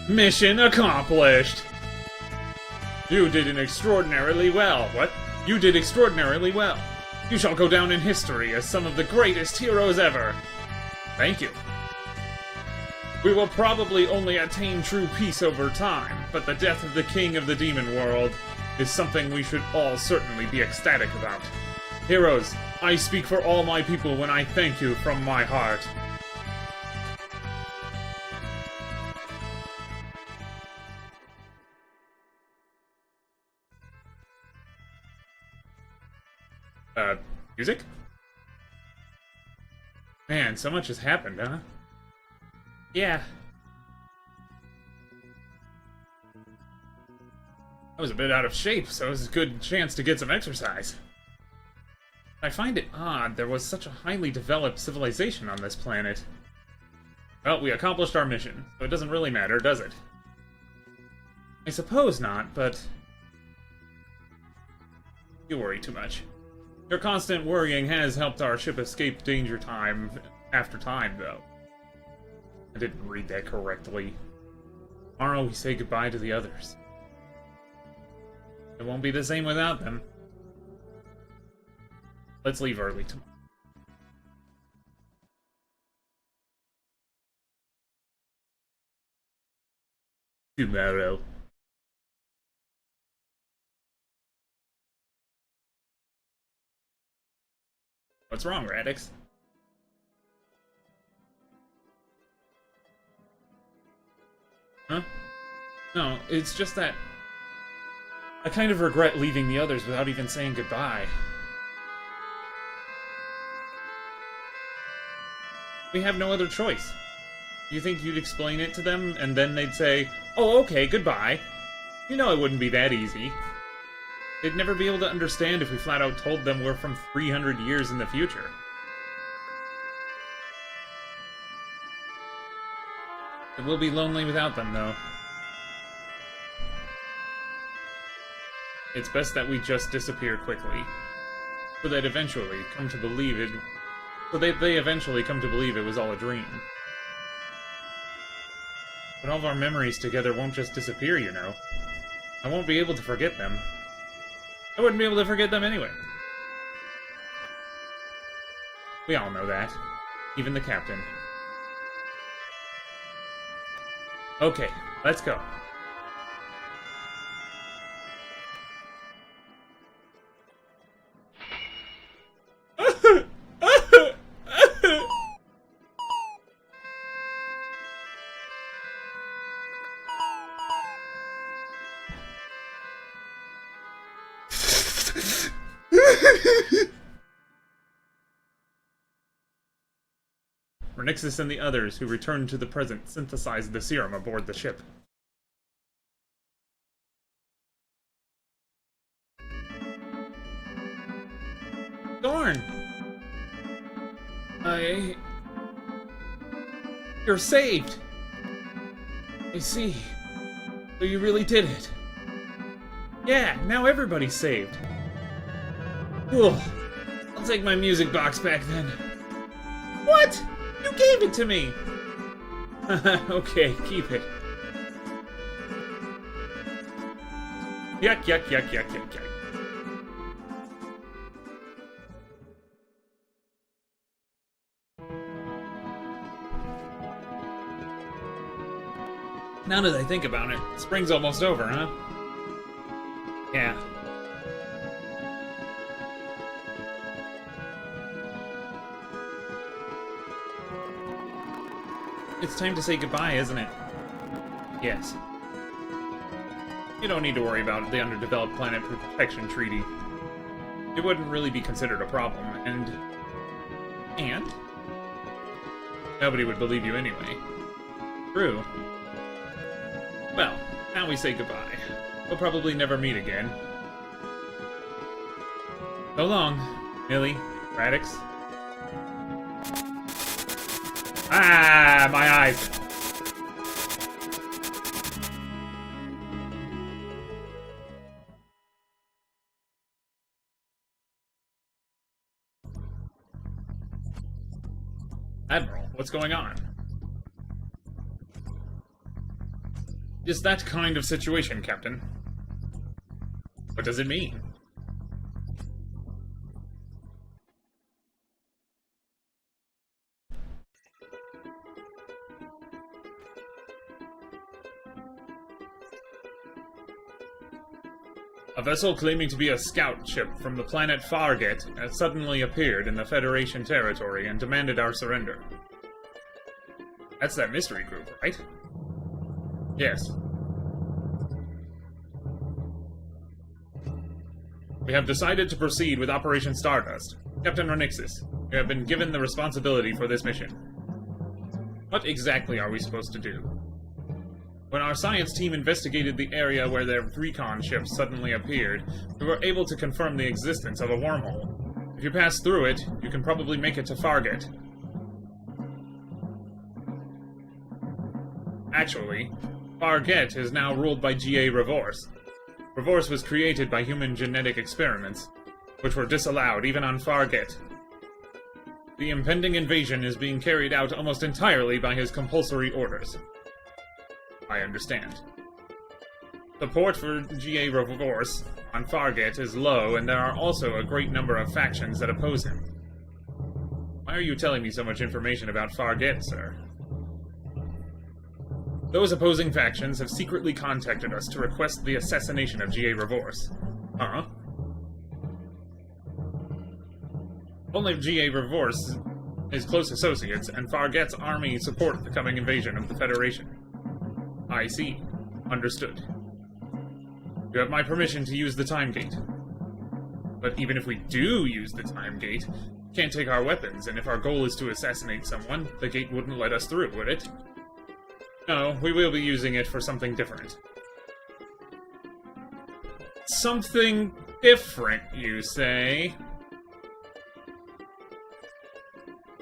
Mission accomplished! You did extraordinarily well. What? You did extraordinarily well. You shall go down in history as some of the greatest heroes ever. Thank you. We will probably only attain true peace over time, but the death of the king of the demon world is something we should all certainly be ecstatic about. Heroes, I speak for all my people when I thank you from my heart. Music? Man, so much has happened, huh? Yeah. I was a bit out of shape, so it was a good chance to get some exercise. I find it odd there was such a highly developed civilization on this planet. Well, we accomplished our mission, so it doesn't really matter, does it? I suppose not, but... You worry too much. Your constant worrying has helped our ship escape danger time after time, though. I didn't read that correctly. Tomorrow we say goodbye to the others. It won't be the same without them. Let's leave early tomorrow. Tomorrow. What's wrong, Radix? Huh? No, it's just that... I kind of regret leaving the others without even saying goodbye. We have no other choice. You think you'd explain it to them, and then they'd say, "Oh, okay, goodbye." You know it wouldn't be that easy. They'd never be able to understand if we flat out told them we're from 300 years in the future. It will be lonely without them, though. It's best that we just disappear quickly, so that eventually come to believe it. So that they eventually come to believe it was all a dream. But all of our memories together won't just disappear, you know. I won't be able to forget them. I wouldn't be able to forget them anyway. We all know that. Even the captain. Okay, let's go. Ronixis and the others who returned to the present synthesized the serum aboard the ship. Darn! You're saved! I see. So you really did it. Yeah, now everybody's saved. Cool. I'll take my music box back then. What? You gave it to me! Okay, keep it. Yuck, yuck, yuck, yuck, yuck, yuck. Now that I think about it, spring's almost over, huh? Yeah. It's time to say goodbye, isn't it? Yes. You don't need to worry about the Underdeveloped Planet Protection Treaty. It wouldn't really be considered a problem, and... Nobody would believe you anyway. True. Well, now we say goodbye. We'll probably never meet again. So long, Millie, Radix. Ah, my eyes! Admiral, what's going on? is that kind of situation, Captain? What does it mean? A vessel claiming to be a scout ship from the planet Fargett has suddenly appeared in the Federation territory and demanded our surrender. That's that mystery group, right? Yes. We have decided to proceed with Operation Stardust. Captain Ronixis, you have been given the responsibility for this mission. What exactly are we supposed to do? When our science team investigated the area where their recon ship suddenly appeared, we were able to confirm the existence of a wormhole. If you pass through it, you can probably make it to Fargett. Actually, Fargett is now ruled by Jie Revorse. Revorse was created by human genetic experiments, which were disallowed even on Fargett. The impending invasion is being carried out almost entirely by his compulsory orders. I understand. Support for Jie Revorse on Fargett is low, and there are also a great number of factions that oppose him. Why are you telling me so much information about Fargett, sir? Those opposing factions have secretly contacted us to request the assassination of Jie Revorse. Huh? Only Jie Revorse, his close associates, and Fargett's army support the coming invasion of the Federation. I see. Understood. You have my permission to use the time gate. But even if we do use the time gate, we can't take our weapons, and if our goal is to assassinate someone, the gate wouldn't let us through, would it? No, we will be using it for something different. Something different, you say?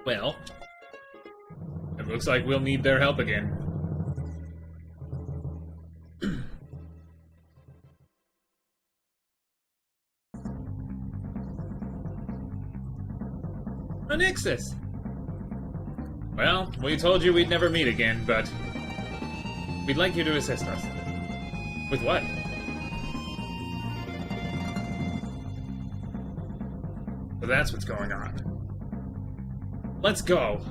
Well, it looks like we'll need their help again. Ronixis! Well, we told you we'd never meet again, but we'd like you to assist us. With what? So that's what's going on. Let's go.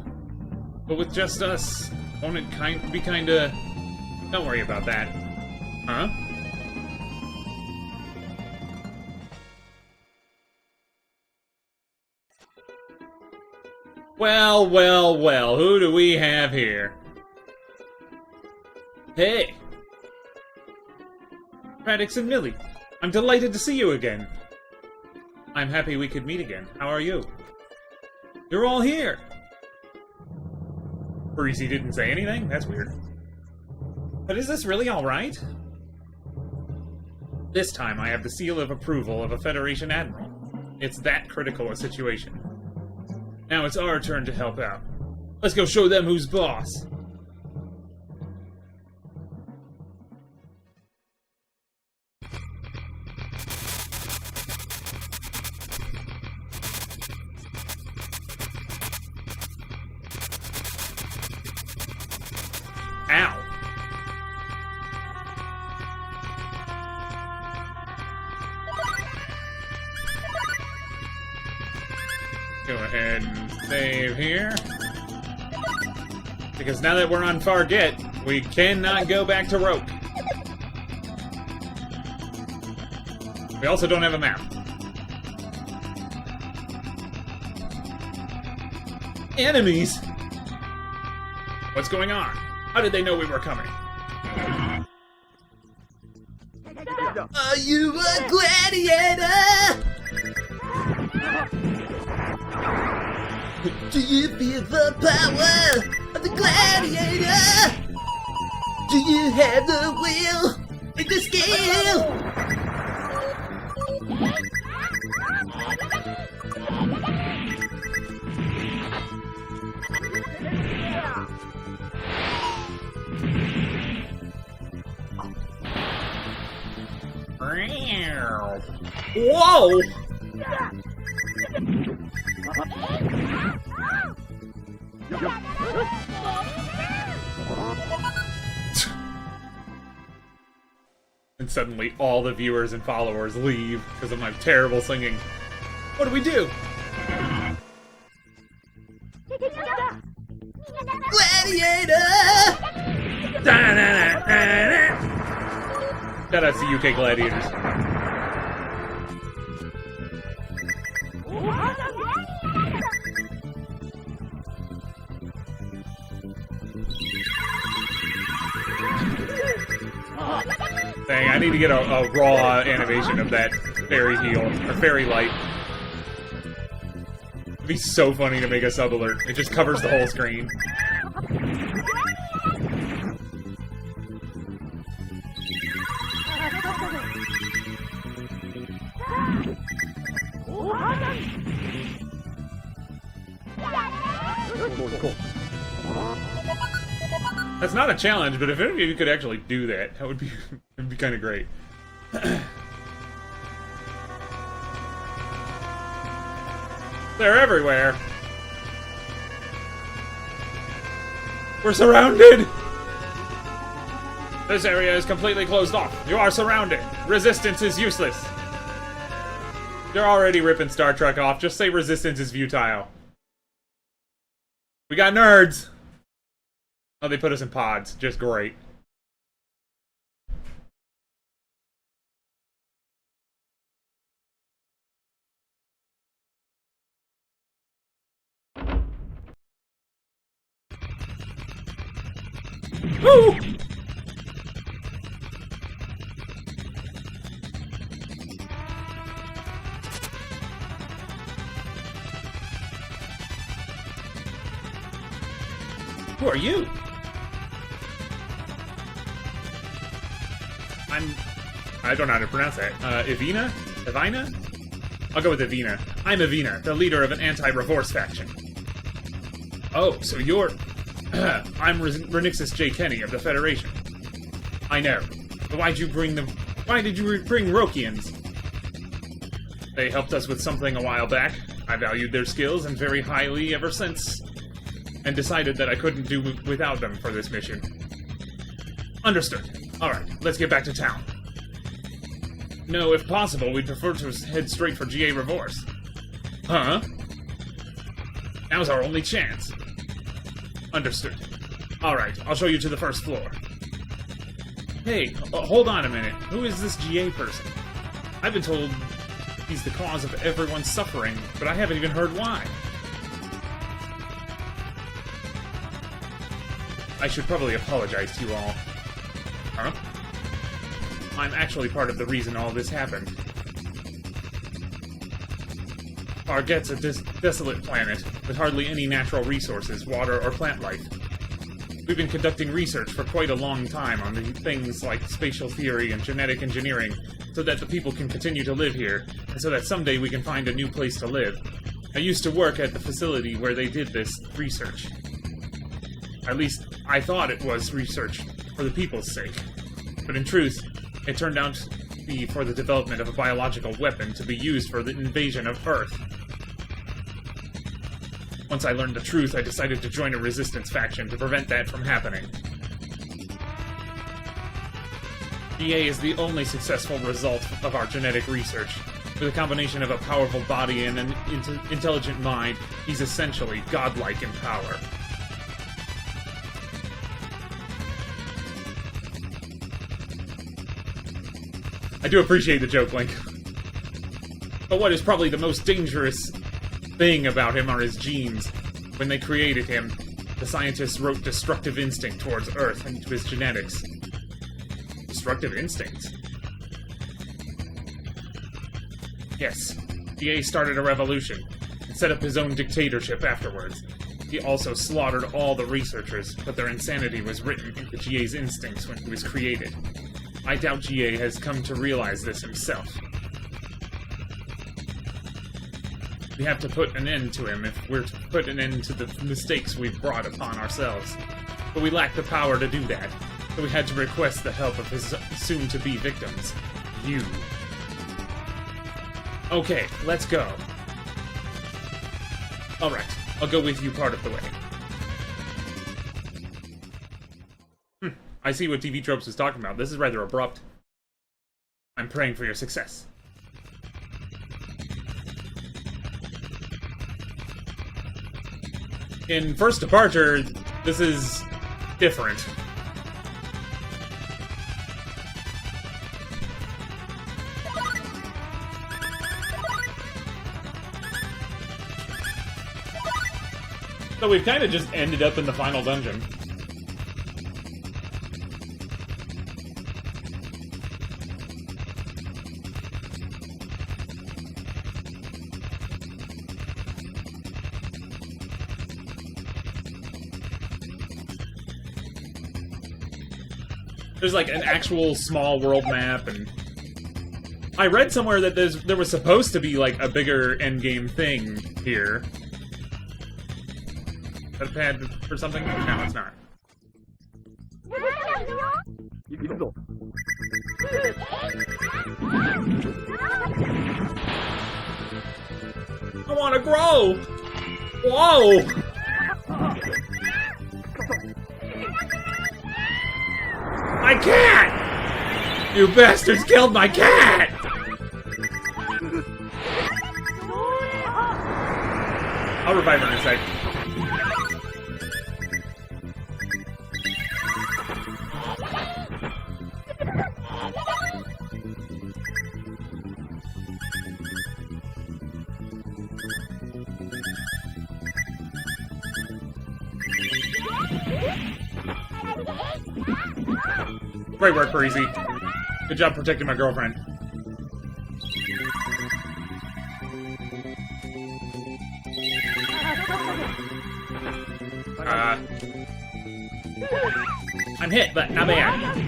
But with just us, won't it be kinda... Don't worry about that. Huh? Well, well, well, who do we have here? Hey! Radix and Millie, I'm delighted to see you again. I'm happy we could meet again. How are you? You're all here! Parisi didn't say anything? That's weird. But is this really alright? This time I have the seal of approval of a Federation Admiral. It's that critical a situation. Now it's our turn to help out. Let's go show them who's boss! Ow! Go ahead and save here. Because now that we're on Fargett, we cannot go back to Roak. We also don't have a map. Enemies? What's going on? How did they know we were coming? Are you a gladiator? Do you feel the power of the gladiator? Do you have the will and the skill? Whoa! And suddenly all the viewers and followers leave because of my terrible singing. What do we do? Gladiator! Shout out to UK Gladiators. Dang, I need to get a raw animation of that fairy heal, or fairy light. It'd be so funny to make a sub alert. It just covers the whole screen. Cool. That's not a challenge, but if any of you could actually do that, that would be it'd be kind of great. They're everywhere. We're surrounded. This area is completely closed off. You are surrounded. Resistance is useless. You're already ripping Star Trek off. Just say resistance is futile. We got nerds. Oh, they put us in pods. Just great. Woo! Who are you? I don't know how to pronounce that. Evina? Evina? I'll go with Evina. I'm Evina, the leader of an anti-Revorse faction. Oh, so you're... I'm Ronixis J. Kenny of the Federation. I know. But why did you bring Rokians? They helped us with something a while back. I valued their skills and very highly ever since, and decided that I couldn't do without them for this mission. Understood. Alright, let's get back to town. No, if possible, we'd prefer to head straight for Jie Revorse. Huh? Now's our only chance. Understood. Alright, I'll show you to the first floor. Hey, hold on a minute. Who is this Jie person? I've been told he's the cause of everyone's suffering, but I haven't even heard why. I should probably apologize to you all. Huh? I'm actually part of the reason all this happened. Fargett's a desolate planet, with hardly any natural resources, water, or plant life. We've been conducting research for quite a long time on things like spatial theory and genetic engineering, so that the people can continue to live here, and so that someday we can find a new place to live. I used to work at the facility where they did this research. At least, I thought it was research for the people's sake. But in truth, it turned out to be for the development of a biological weapon to be used for the invasion of Earth. Once I learned the truth, I decided to join a resistance faction to prevent that from happening. Jie is the only successful result of our genetic research. With a combination of a powerful body and an intelligent mind, he's essentially godlike in power. I do appreciate the joke, Link. But what is probably the most dangerous thing about him are his genes. When they created him, the scientists wrote destructive instinct towards Earth into his genetics. Destructive instincts? Yes. Jie started a revolution, and set up his own dictatorship afterwards. He also slaughtered all the researchers, but their insanity was written into Jie's instincts when he was created. I doubt Jie has come to realize this himself. We have to put an end to him if we're to put an end to the mistakes we've brought upon ourselves. But we lack the power to do that, so we had to request the help of his soon-to-be victims. You. Okay, let's go. Alright, I'll go with you part of the way. I see what TV Tropes was talking about. This is rather abrupt. I'm praying for your success. In First Departure, this is different. So we've kind of just ended up in the final dungeon. There's like an actual small world map, and I read somewhere that there was supposed to be like a bigger endgame thing here. Is that a pad for something? No, it's not. I want to grow! Whoa! My cat! You bastards killed my cat! I'll revive her in a sec. Great work, Parisi. Good job protecting my girlfriend. I'm hit, but not bad.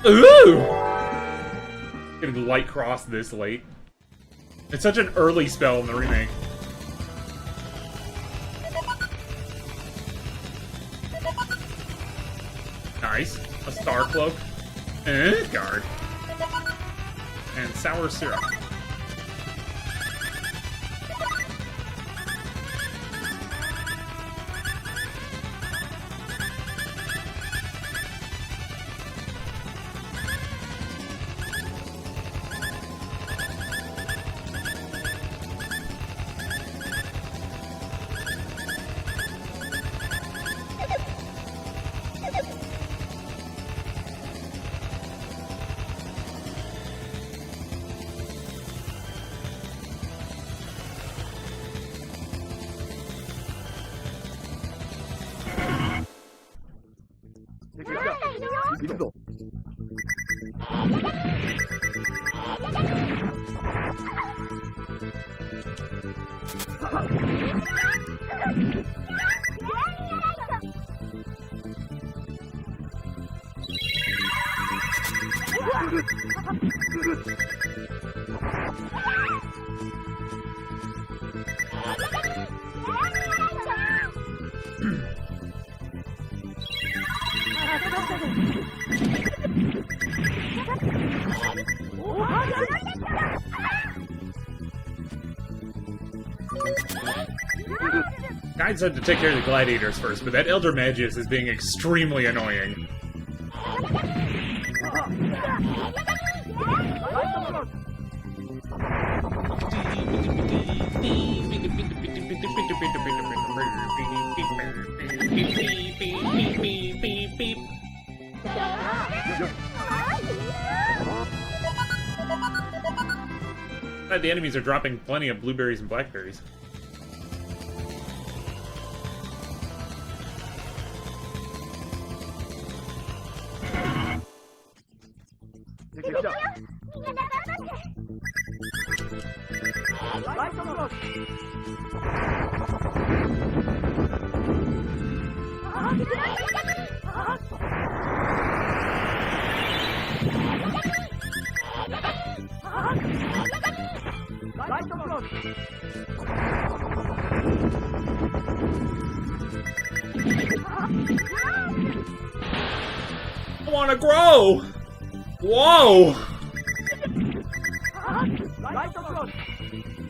Ooh! Getting light cross this late. It's such an early spell in the remake. Nice. A star cloak. Guard. And sour syrup. Guide said to take care of the gladiators first, but that Elder Magius is being extremely annoying. The enemies are dropping plenty of blueberries and blackberries. I want to grow! Whoa!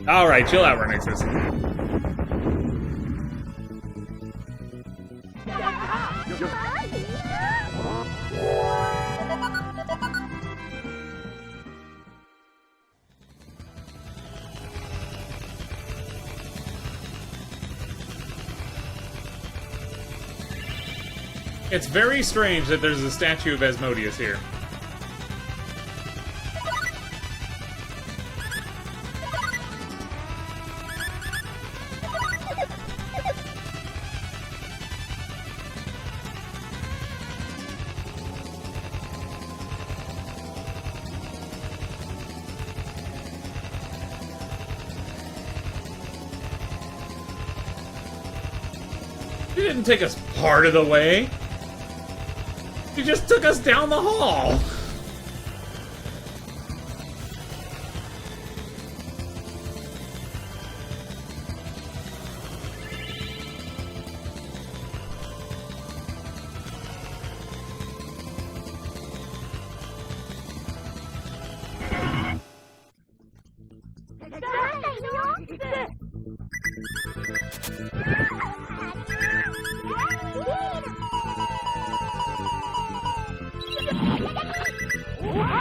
Alright, chill out, Ronixis. It's very strange that there's a statue of Asmodeus here. You didn't take us part of the way. You just took us down the hall!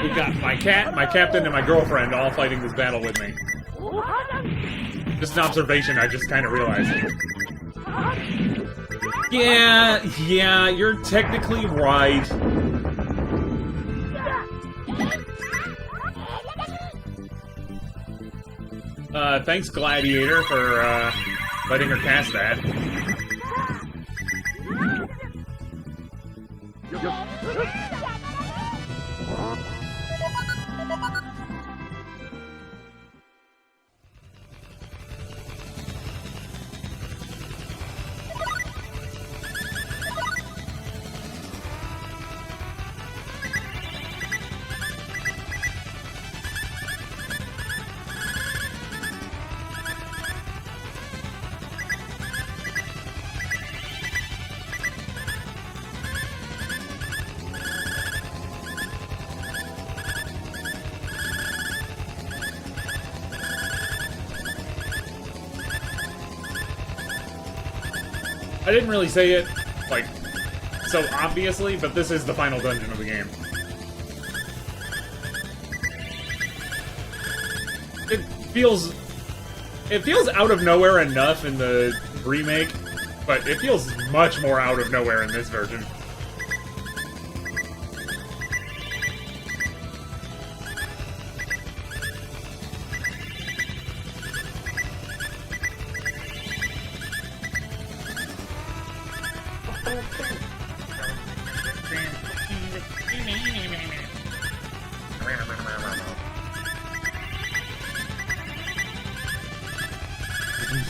We got my cat, my captain, and my girlfriend all fighting this battle with me. Just an observation I just kind of realized. Yeah, you're technically right. Thanks, Gladiator, for, letting her cast that. I didn't really say it, like, so obviously, but this is the final dungeon of the game. It feels out of nowhere enough in the remake, but it feels much more out of nowhere in this version.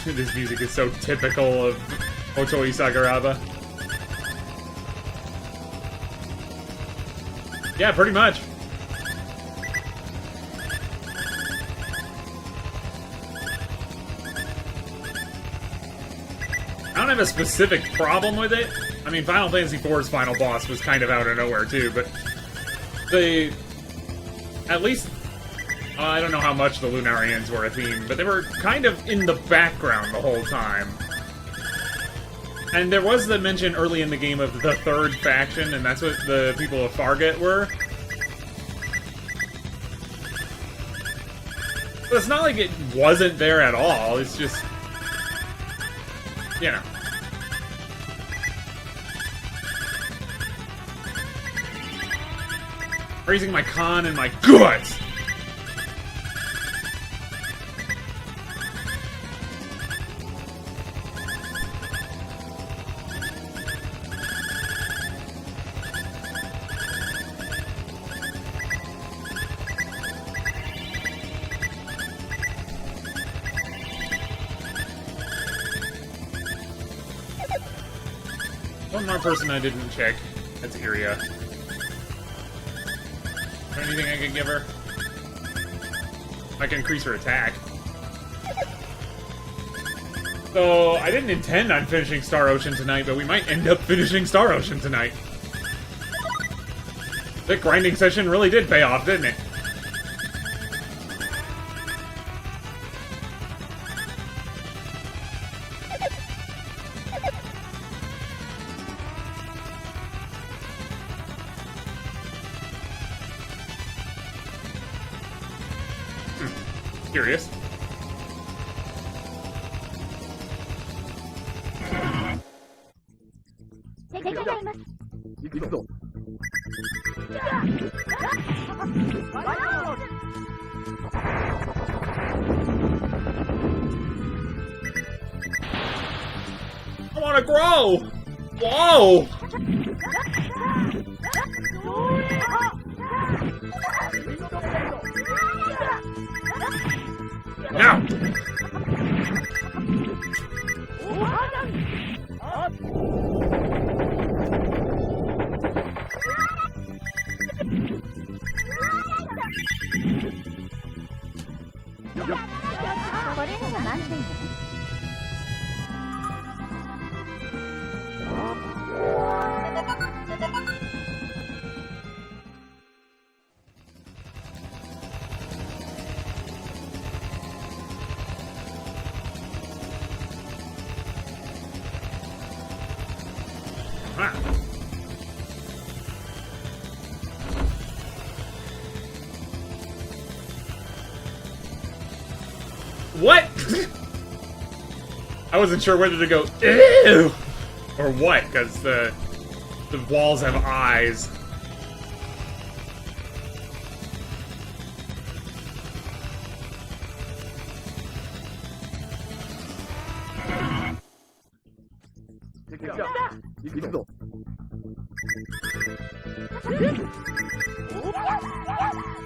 This music is so typical of Otoi Sakuraba. Yeah, pretty much. I don't have a specific problem with it. I mean, Final Fantasy IV's final boss was kind of out of nowhere too, but at least I don't know how much the Lunarians were a theme, but they were kind of in the background the whole time. And there was the mention early in the game of the third faction, and that's what the people of Fargett were. But it's not like it wasn't there at all, it's just, you know. Raising my con and my guts! One more person I didn't check. That's Iria. Is there anything I can give her? I can increase her attack. So, I didn't intend on finishing Star Ocean tonight, but we might end up finishing Star Ocean tonight. The grinding session really did pay off, didn't it? Curious. I want to grow! Whoa! Now! Ah. What? I wasn't sure whether to go ew or what, because the walls have eyes.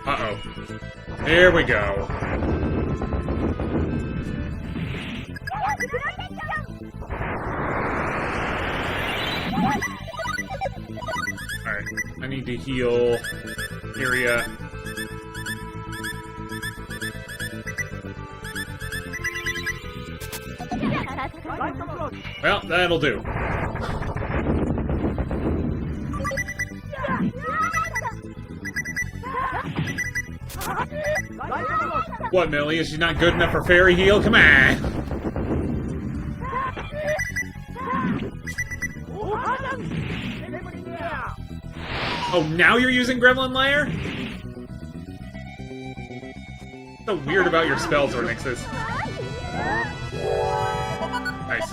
Uh-oh. Here we go. Alright, I need to heal area. Well, that'll do. What, Millie? Is she not good enough for fairy heal? Come on! Oh, now you're using Gremlin Lair? So weird about your spells, Ronixis. Nice.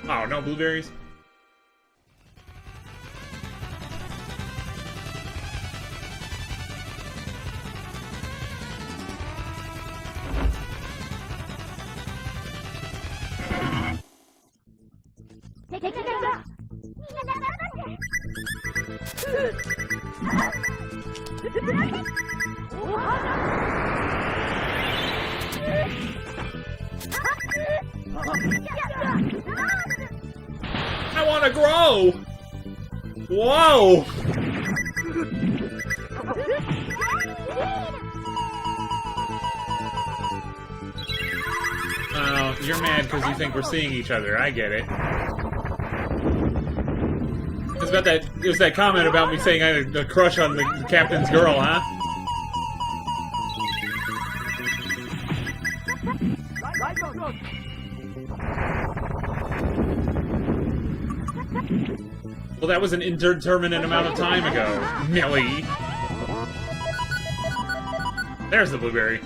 Oh, no blueberries? I want to grow! Whoa! Oh, you're mad because you think we're seeing each other. I get it. It was that comment about me saying I had a crush on the captain's girl, huh? Well, that was an indeterminate amount of time ago, Millie. There's the blueberry.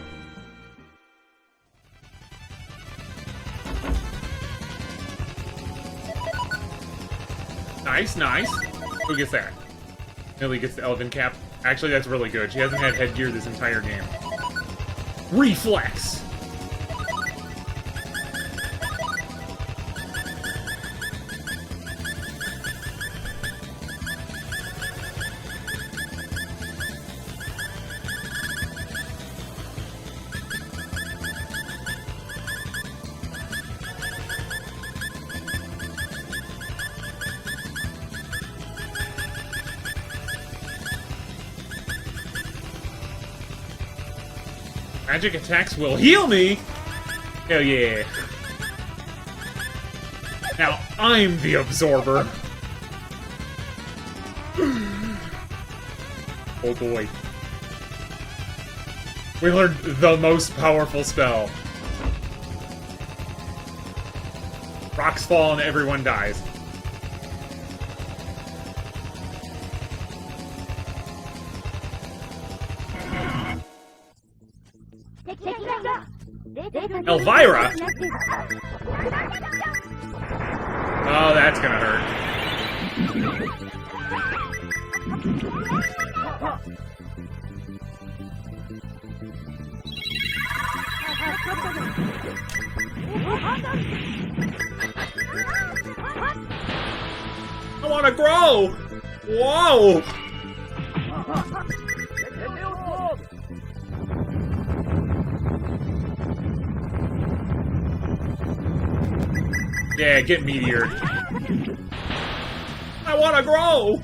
Nice, nice. Who gets that? Millie gets the elven cap. Actually, that's really good. She hasn't had headgear this entire game. Reflex! Magic attacks will heal me? Hell yeah. Now I'm the absorber. Oh boy. We learned the most powerful spell. Rocks fall and everyone dies. Elvira? Oh, that's gonna hurt. I wanna grow! Whoa! Yeah, get meteored. I wanna grow!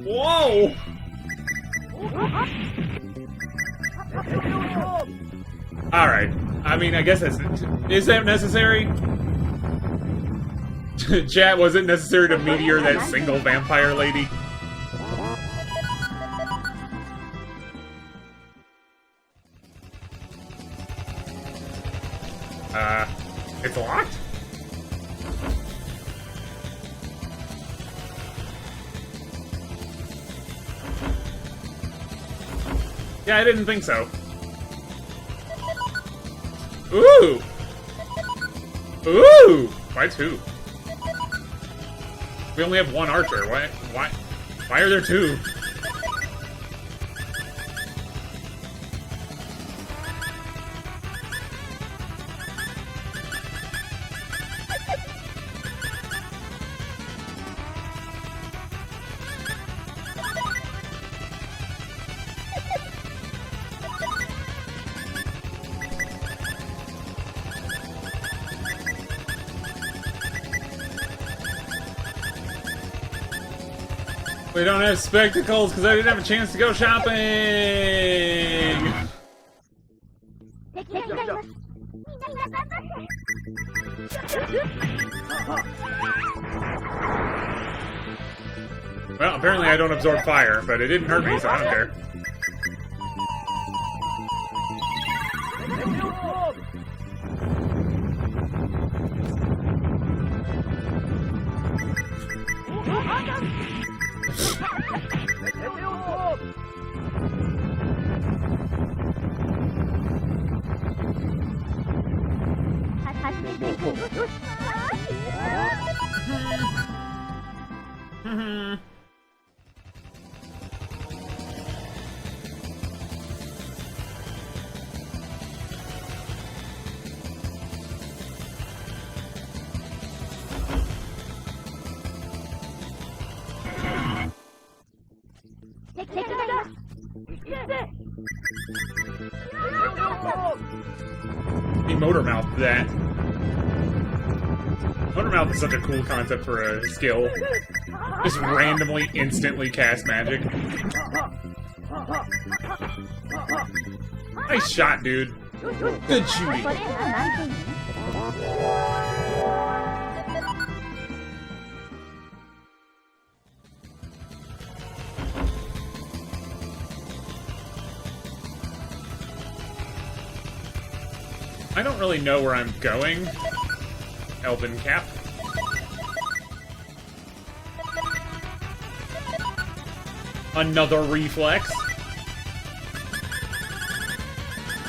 Whoa! Alright. I mean, I guess that's... Is that necessary? Chat, was it necessary to meteor that single vampire lady? It's locked? Yeah, I didn't think so. Ooh! Ooh! Why two? We only have one archer. Why are there two? We don't have spectacles because I didn't have a chance to go shopping! Well, apparently I don't absorb fire, but it didn't hurt me, so I don't care. He motor mouthed that. Motor mouth is such a cool concept for a skill. Just randomly, instantly cast magic. Nice shot, dude. Good shooting. I don't really know where I'm going. Elven Cap. Another reflex.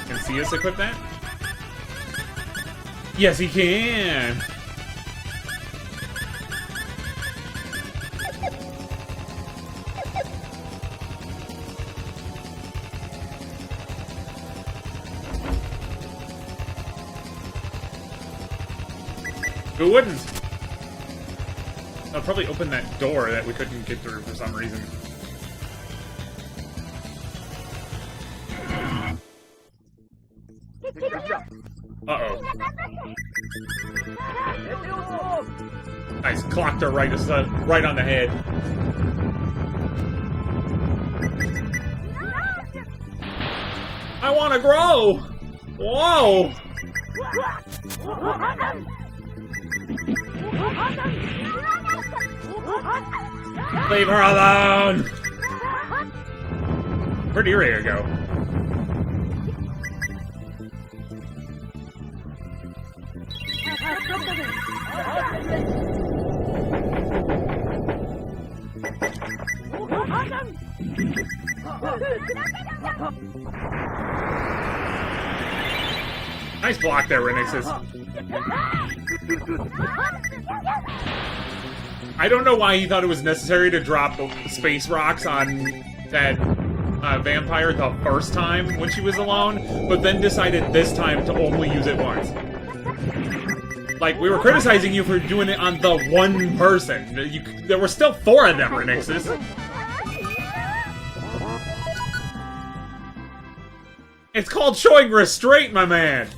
Can Cius equip that? Yes, he can! Who wouldn't? I'll probably open that door that we couldn't get through for some reason. Uh-oh. Nice, clocked her right on the head. I wanna grow! Whoa! Leave her alone! Where'd Iria go? Nice block there, Ronixis. I don't know why he thought it was necessary to drop space rocks on that vampire the first time when she was alone, but then decided this time to only use it once. Like, we were criticizing you for doing it on the one person. There were still 4 of them, Ronixis. It's called showing restraint, my man!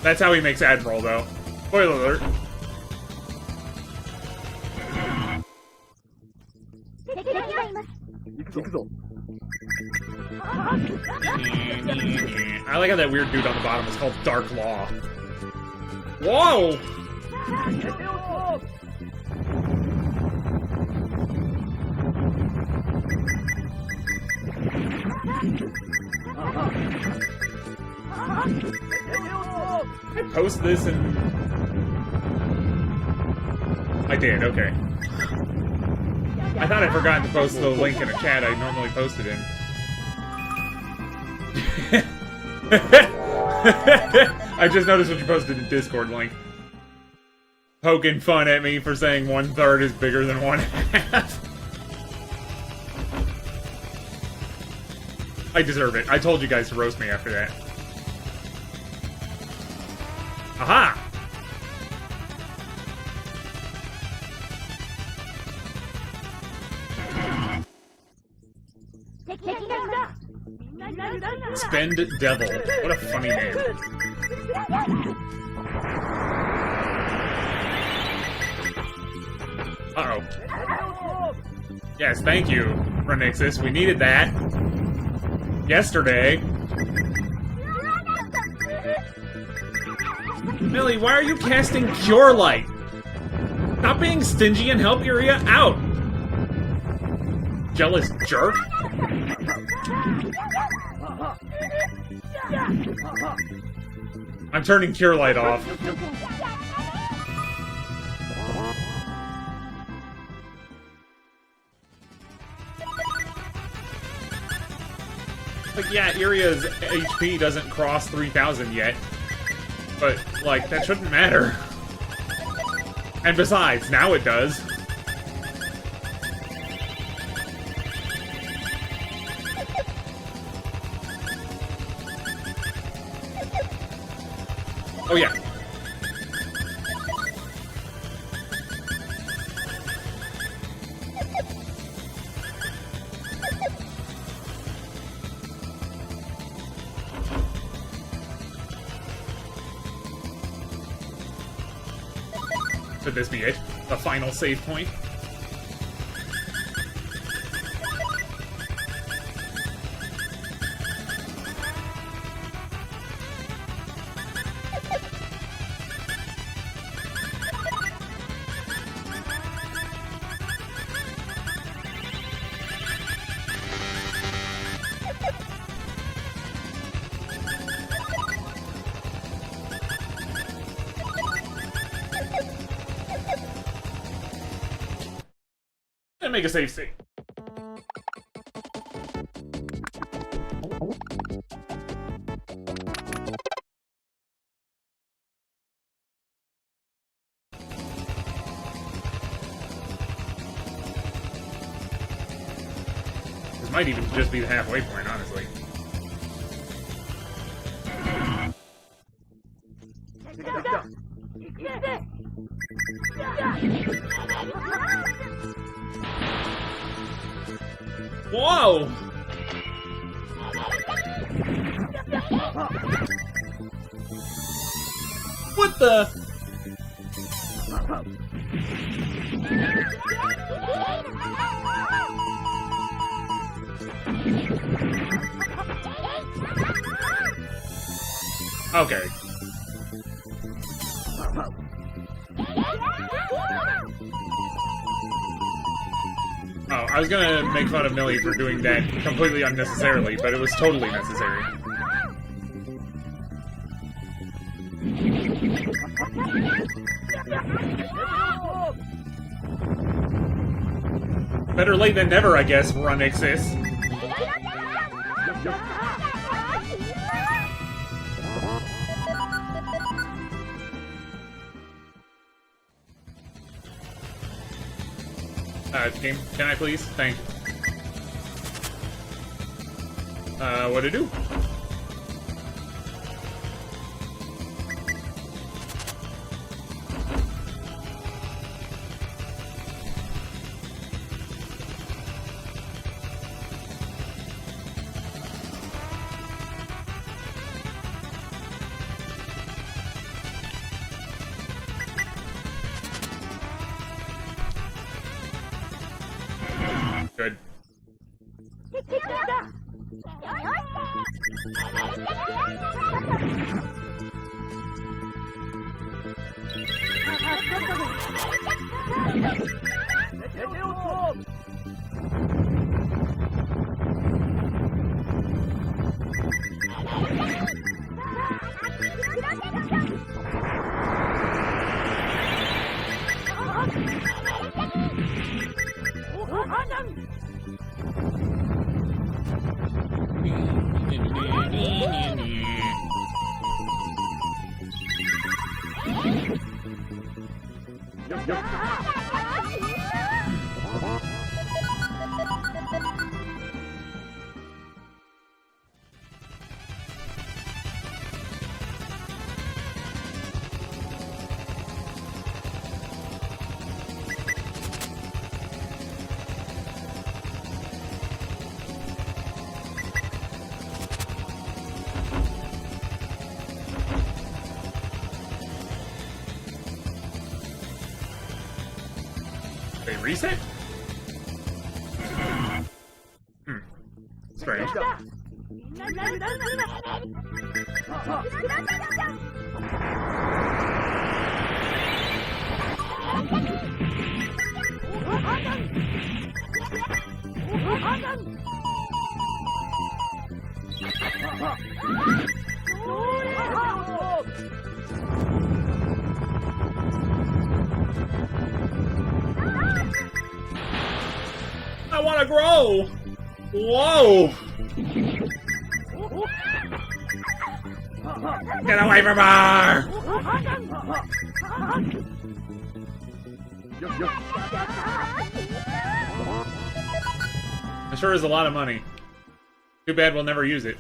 That's how he makes Admiral, though. Spoiler alert. I like how that weird dude on the bottom is called Dark Law. Whoa! I post this and... I did, okay. I thought I'd forgotten to post the link in a chat I normally post it in. I just noticed what you posted in Discord link. Poking fun at me for saying 1/3 is bigger than 1/2. I deserve it. I told you guys to roast me after that. Aha! Spend Devil. What a funny name. Uh-oh. Yes, thank you, Ronixis. We needed that. Yesterday. Millie, why are you casting Cure Light? Stop being stingy and help Iria out! Jealous jerk? I'm turning Cure Light off. Like, yeah, Iria's HP doesn't cross 3,000 yet. But, like, that shouldn't matter. And besides, now it does. Oh, yeah. Could this be it? The final save point? And make a save state. This might even just be the halfway point, honestly. Whoa! What the? Okay. Oh, I was gonna make fun of Millie for doing that completely unnecessarily, but it was totally necessary. Better late than never, I guess, Ronixis. Can I please? Thank you. What'd it do? Good. They reset? Strange. I want to grow! Whoa! Get away from her! That sure is a lot of money. Too bad we'll never use it.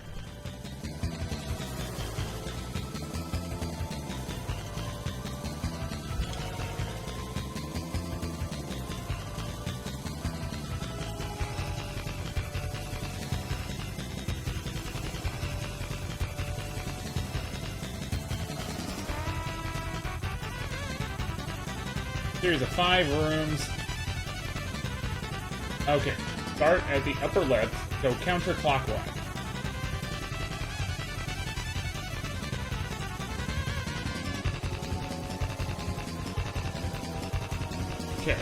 Series of 5 rooms. Okay. Start at the upper left, go counterclockwise. Okay.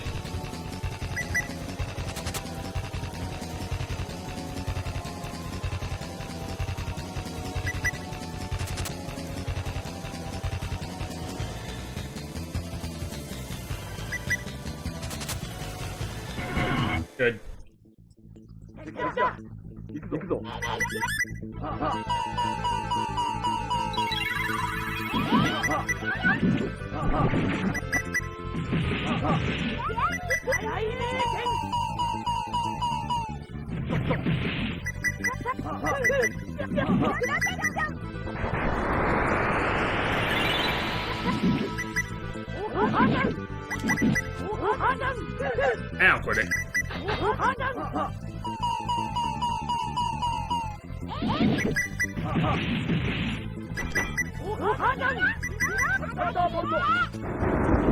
Good. Now quit it.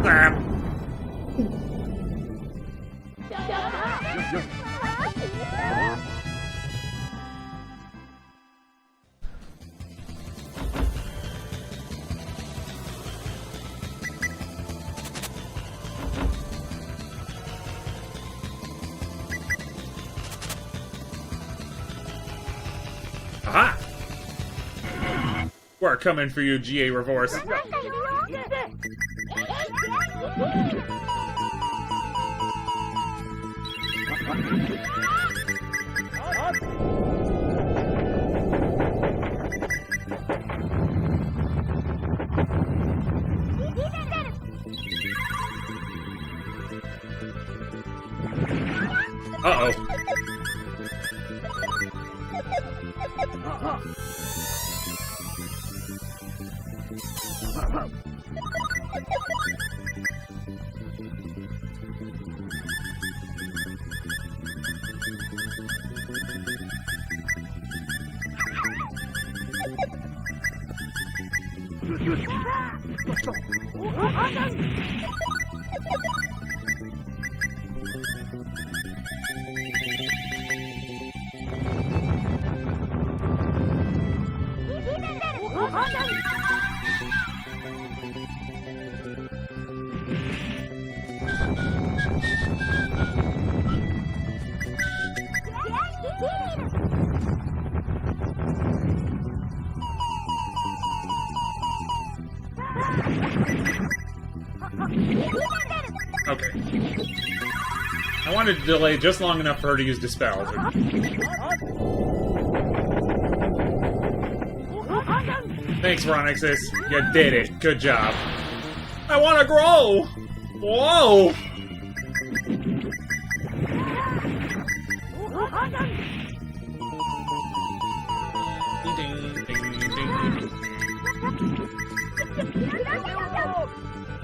Crap. Aha! We're coming for you, Jie Revorse. Uh-oh. Okay. I wanted to delay just long enough for her to use Dispel. But... Thanks, Ronixis. You did it. Good job. I want to grow! Whoa!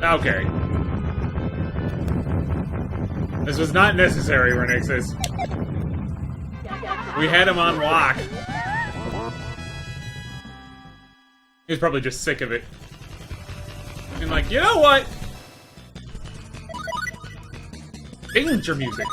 Okay. This was not necessary, Ronixis. We had him on lock. He was probably just sick of it. And like, you know what? Danger music.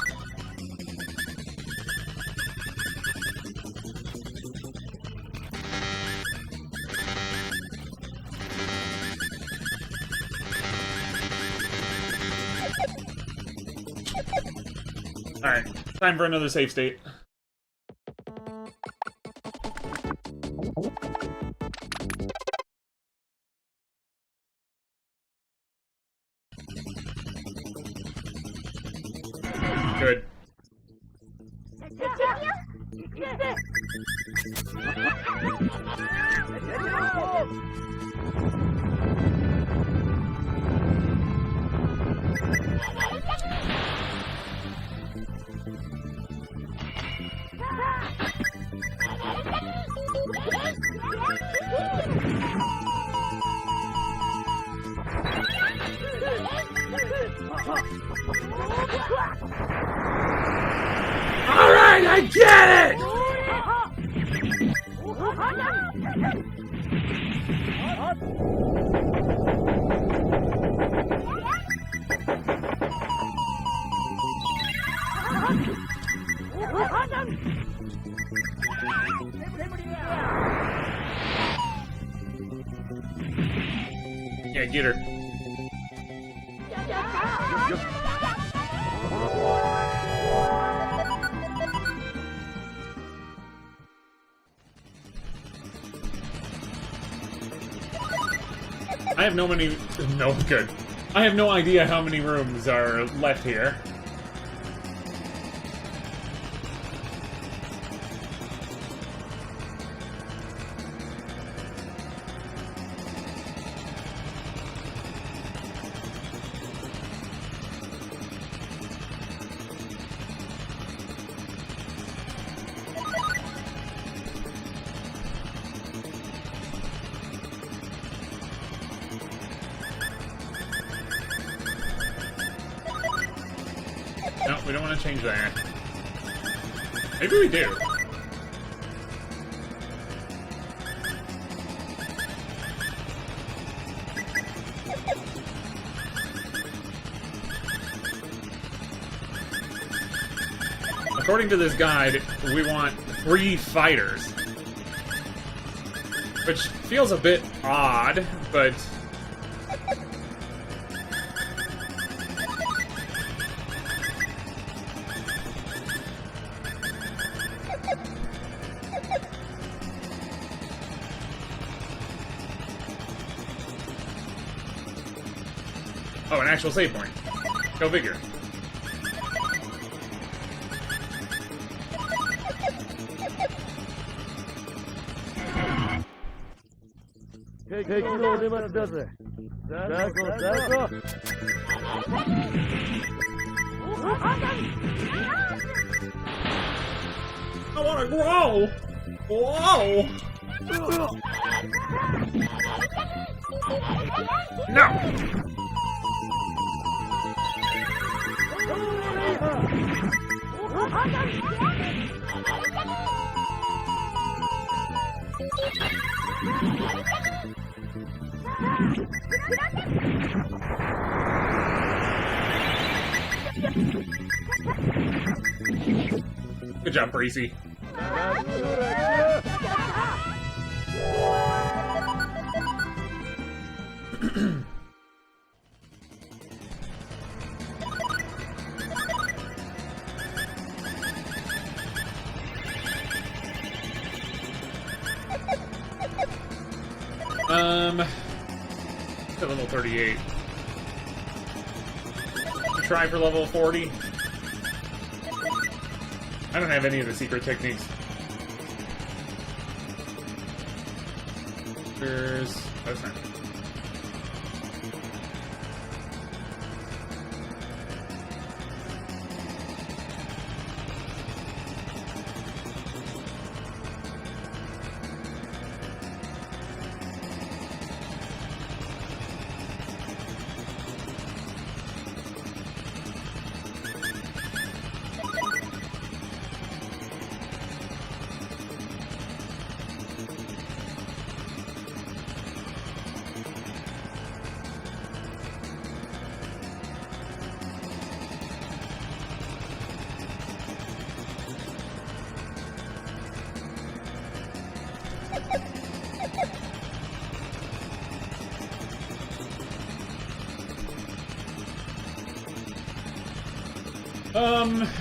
Alright, time for another save state. Good. Alright, I get it! Yeah, get her. I have no good. I have no idea how many rooms are left here. No, we don't want to change that. Maybe we do. According to this guide, we want 3 fighters. Which feels a bit odd, but... Oh, an actual save point. Go figure. I want to grow! Whoa! No! Good job, Breezy. To level 38. Try for level 40. I don't have any of the secret techniques. That's not.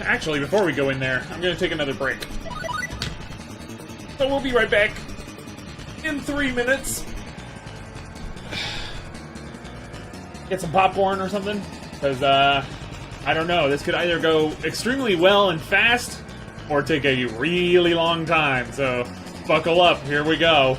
Actually, before we go in there, I'm gonna take another break. So we'll be right back in 3 minutes. Get some popcorn or something, because, I don't know, this could either go extremely well and fast, or take a really long time, so buckle up, here we go.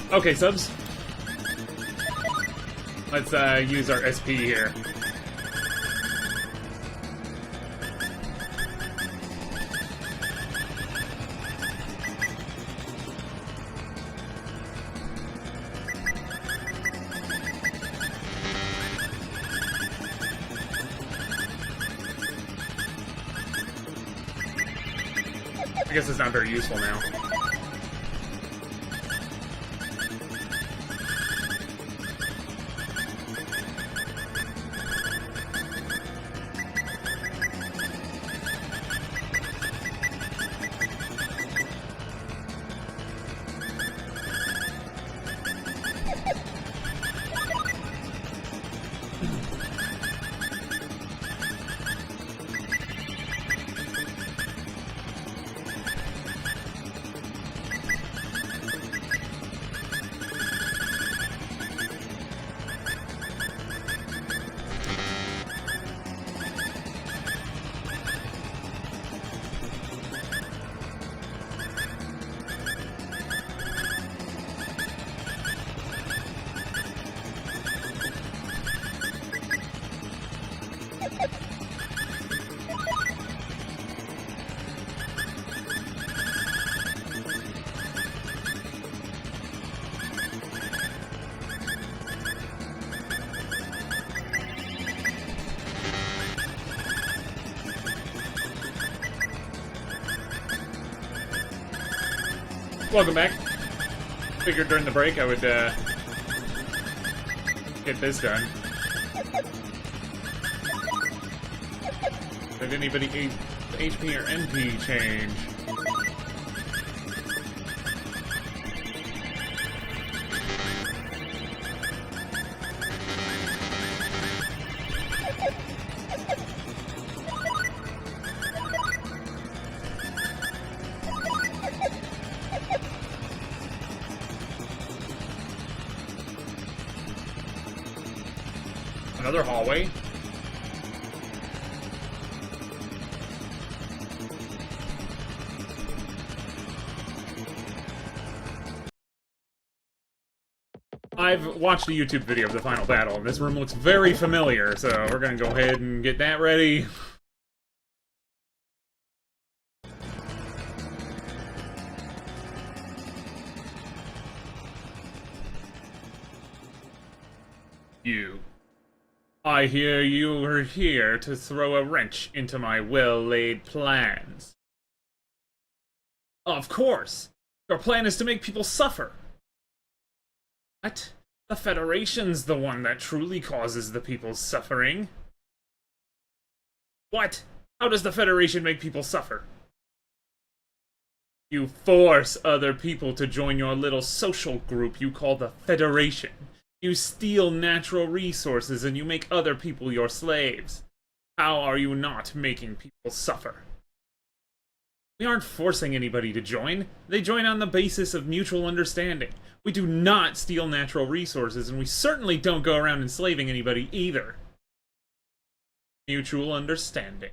Okay, subs. Let's use our SP here. I guess it's not very useful now. Welcome back. Figured during the break I would, get this done. Did anybody HP or MP change? Another hallway. I've watched a YouTube video of the final battle, and this room looks very familiar, so we're gonna go ahead and get that ready. You. I hear you are here to throw a wrench into my well-laid plans. Of course! Your plan is to make people suffer. What? The Federation's the one that truly causes the people's suffering. What? How does the Federation make people suffer? You force other people to join your little social group you call the Federation. You steal natural resources and you make other people your slaves. How are you not making people suffer? We aren't forcing anybody to join. They join on the basis of mutual understanding. We do not steal natural resources, and we certainly don't go around enslaving anybody either. Mutual understanding.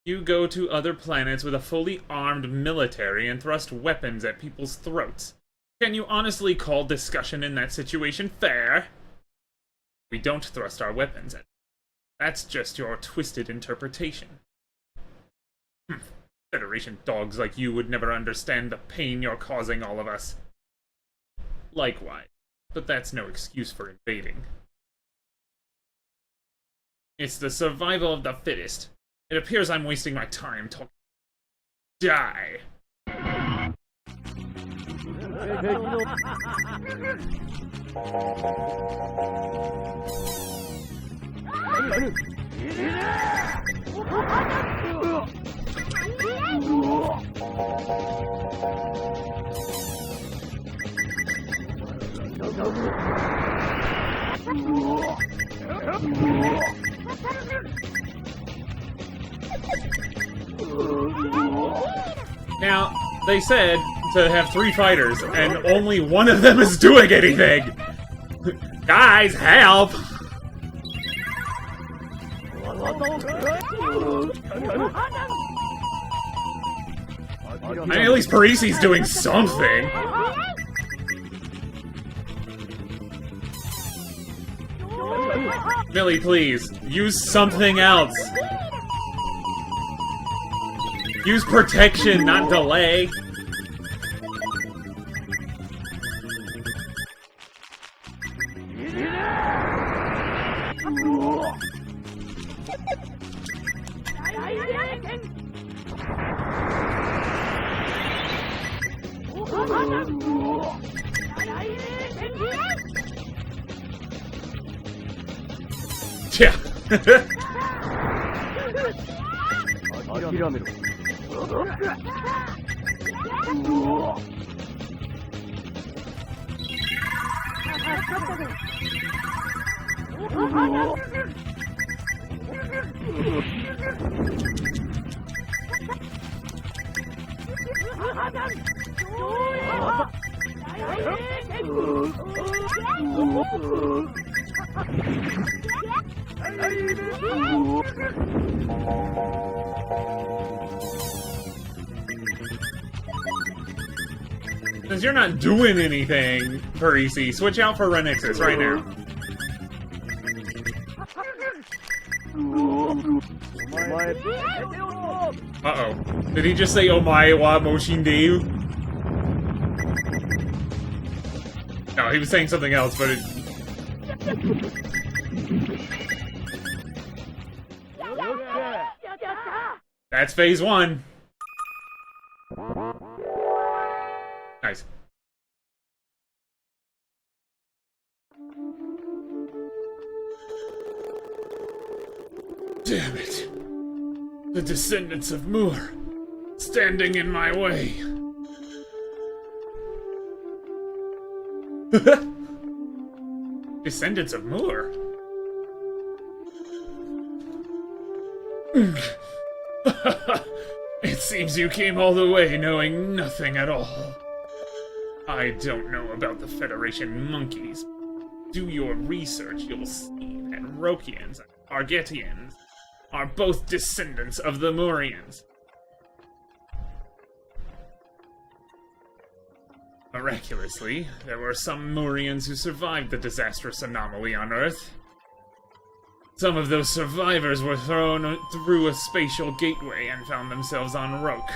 You go to other planets with a fully armed military and thrust weapons at people's throats. Can you honestly call discussion in that situation fair? We don't thrust our weapons at them. That's just your twisted interpretation. Federation dogs like you would never understand the pain you're causing all of us. Likewise, but that's no excuse for invading. It's the survival of the fittest. It appears I'm wasting my time talking. Die! Now, they said to have 3 fighters, and only one of them is doing anything! Guys, help! I mean, at least Parisi's doing something! Millie, please, use something else! Use protection, not delay! Yeah. Since you're not doing anything, Parisi, switch out for Ronixis right now. Uh-oh. Did he just say Omae wa Moshindeu? No, he was saying something else, but it... That's phase 1. Nice. Damn it. The descendants of Moor, standing in my way. Descendants of Moor? It seems you came all the way knowing nothing at all. I don't know about the Federation monkeys. Do your research, you'll see that Rokians and Fargettians are both descendants of the Moorians. Miraculously, there were some Moorians who survived the disastrous anomaly on Earth. Some of those survivors were thrown through a spatial gateway and found themselves on Roak,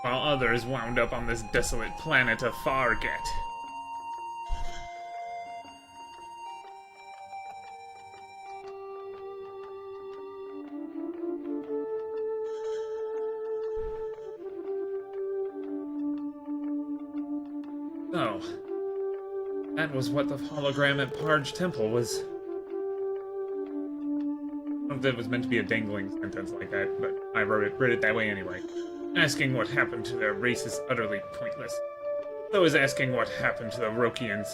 while others wound up on this desolate planet of Fargett. So, that was what the hologram at Parj Temple was. I don't know if that was meant to be a dangling sentence like that, but I read it that way anyway. Asking what happened to their race is utterly pointless. So is asking what happened to the Rokians,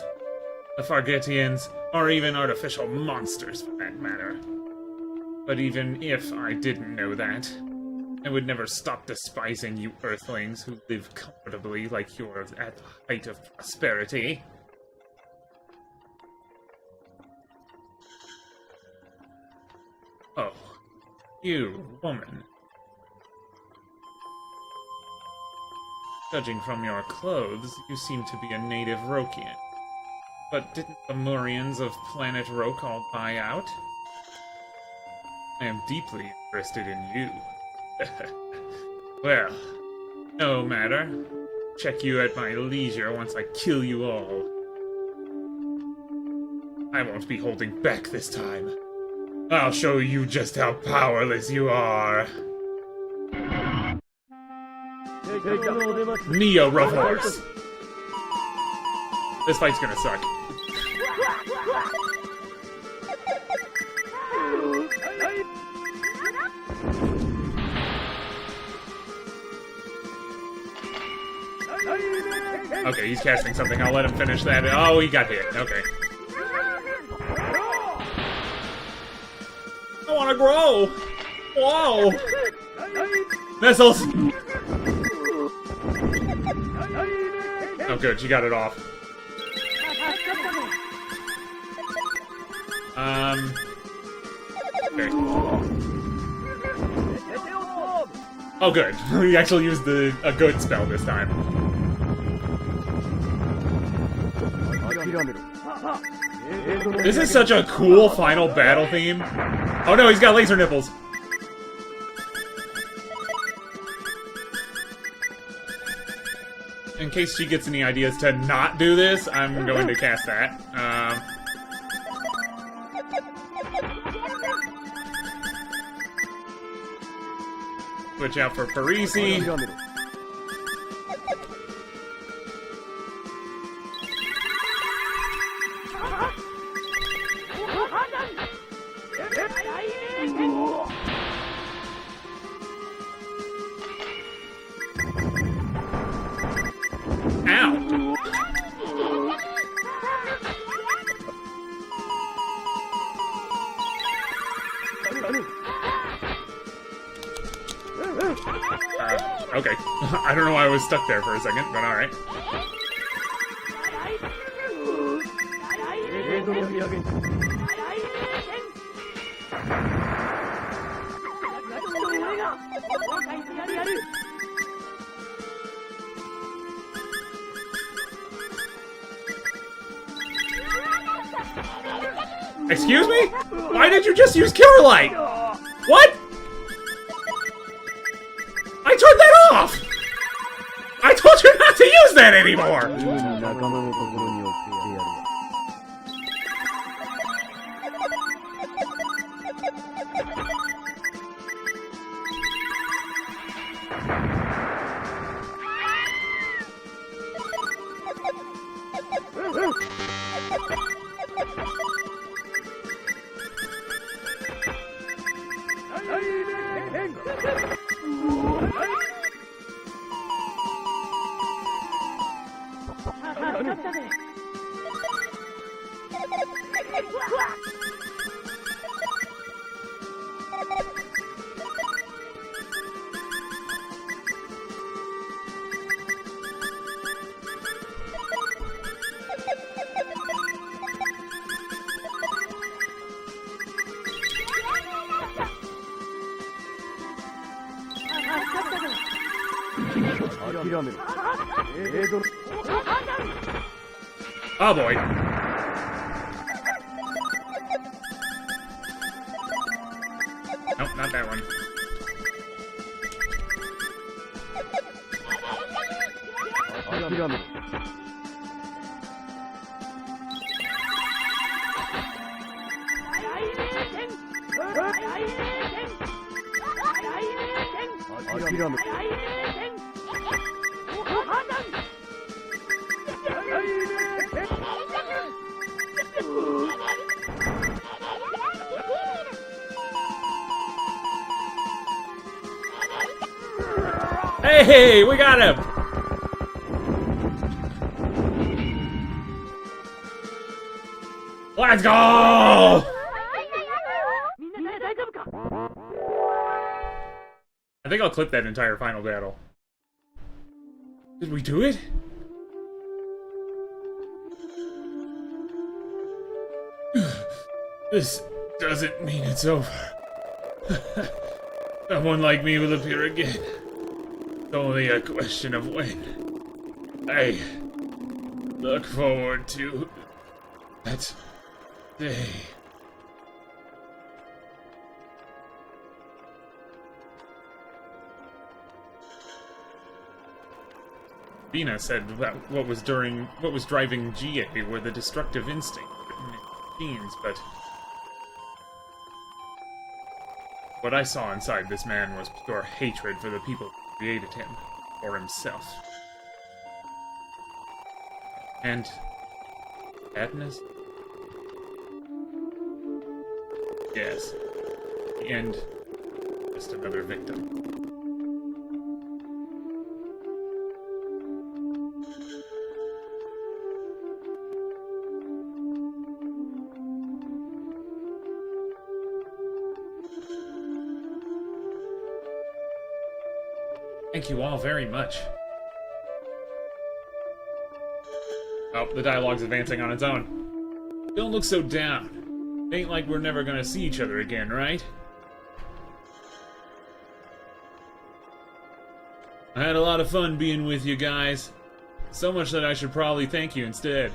the Fargettians, or even artificial monsters for that matter. But even if I didn't know that, I would never stop despising you Earthlings who live comfortably like you're at the height of prosperity. Oh, you, woman. Judging from your clothes, you seem to be a native Rokian. But didn't the Moorians of planet Roak all die out? I am deeply interested in you. Well, no matter. Check you at my leisure once I kill you all. I won't be holding back this time. I'll show you just how powerless you are. Jie Revorse. This fight's gonna suck. Okay, he's casting something. I'll let him finish that. Oh, he got hit. Okay. I wanna grow! Whoa! Missiles! Oh good, she got it off. Okay. Oh good, we actually used a good spell this time. This is such a cool final battle theme. Oh no, he's got laser nipples. In case she gets any ideas to not do this, I'm going to cast that. Switch out for Parisi. Okay. I don't know why I was stuck there for a second, but alright. Excuse me? Why did you just use Killer Light? What? I turned that off! I told you not to use that anymore! Oh boy. Nope, not that one. Hey, we got him! Let's go! I think I'll clip that entire final battle. Did we do it? This doesn't mean it's over. Someone like me will appear again. It's only a question of when. I look forward to that day. Bina said that what was driving Jie were the destructive instinct in genes, but what I saw inside this man was pure hatred for the people who created him, or himself. And sadness? Yes. The end. Just another victim. Thank you all very much. Oh, the dialogue's advancing on its own. Don't look so down. It ain't like we're never gonna see each other again, right? I had a lot of fun being with you guys. So much that I should probably thank you instead.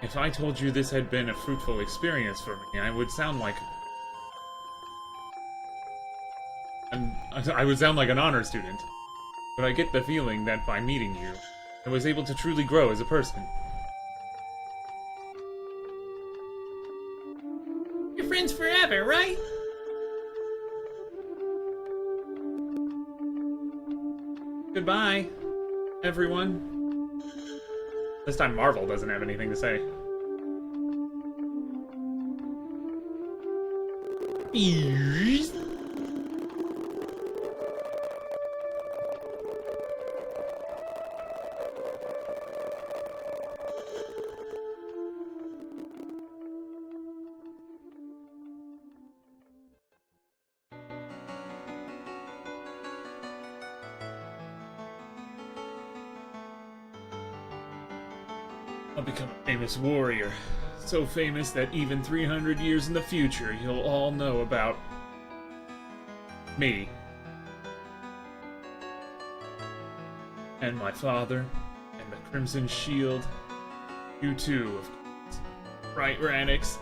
If I told you this had been a fruitful experience for me, I would sound like an honor student, but I get the feeling that by meeting you, I was able to truly grow as a person. You're friends forever, right? Goodbye, everyone. This time Marvel doesn't have anything to say. I'll become a famous warrior. So famous that even 300 years in the future, you'll all know about me. And my father, and the Crimson Shield. You too, of course. Right, Ronixis?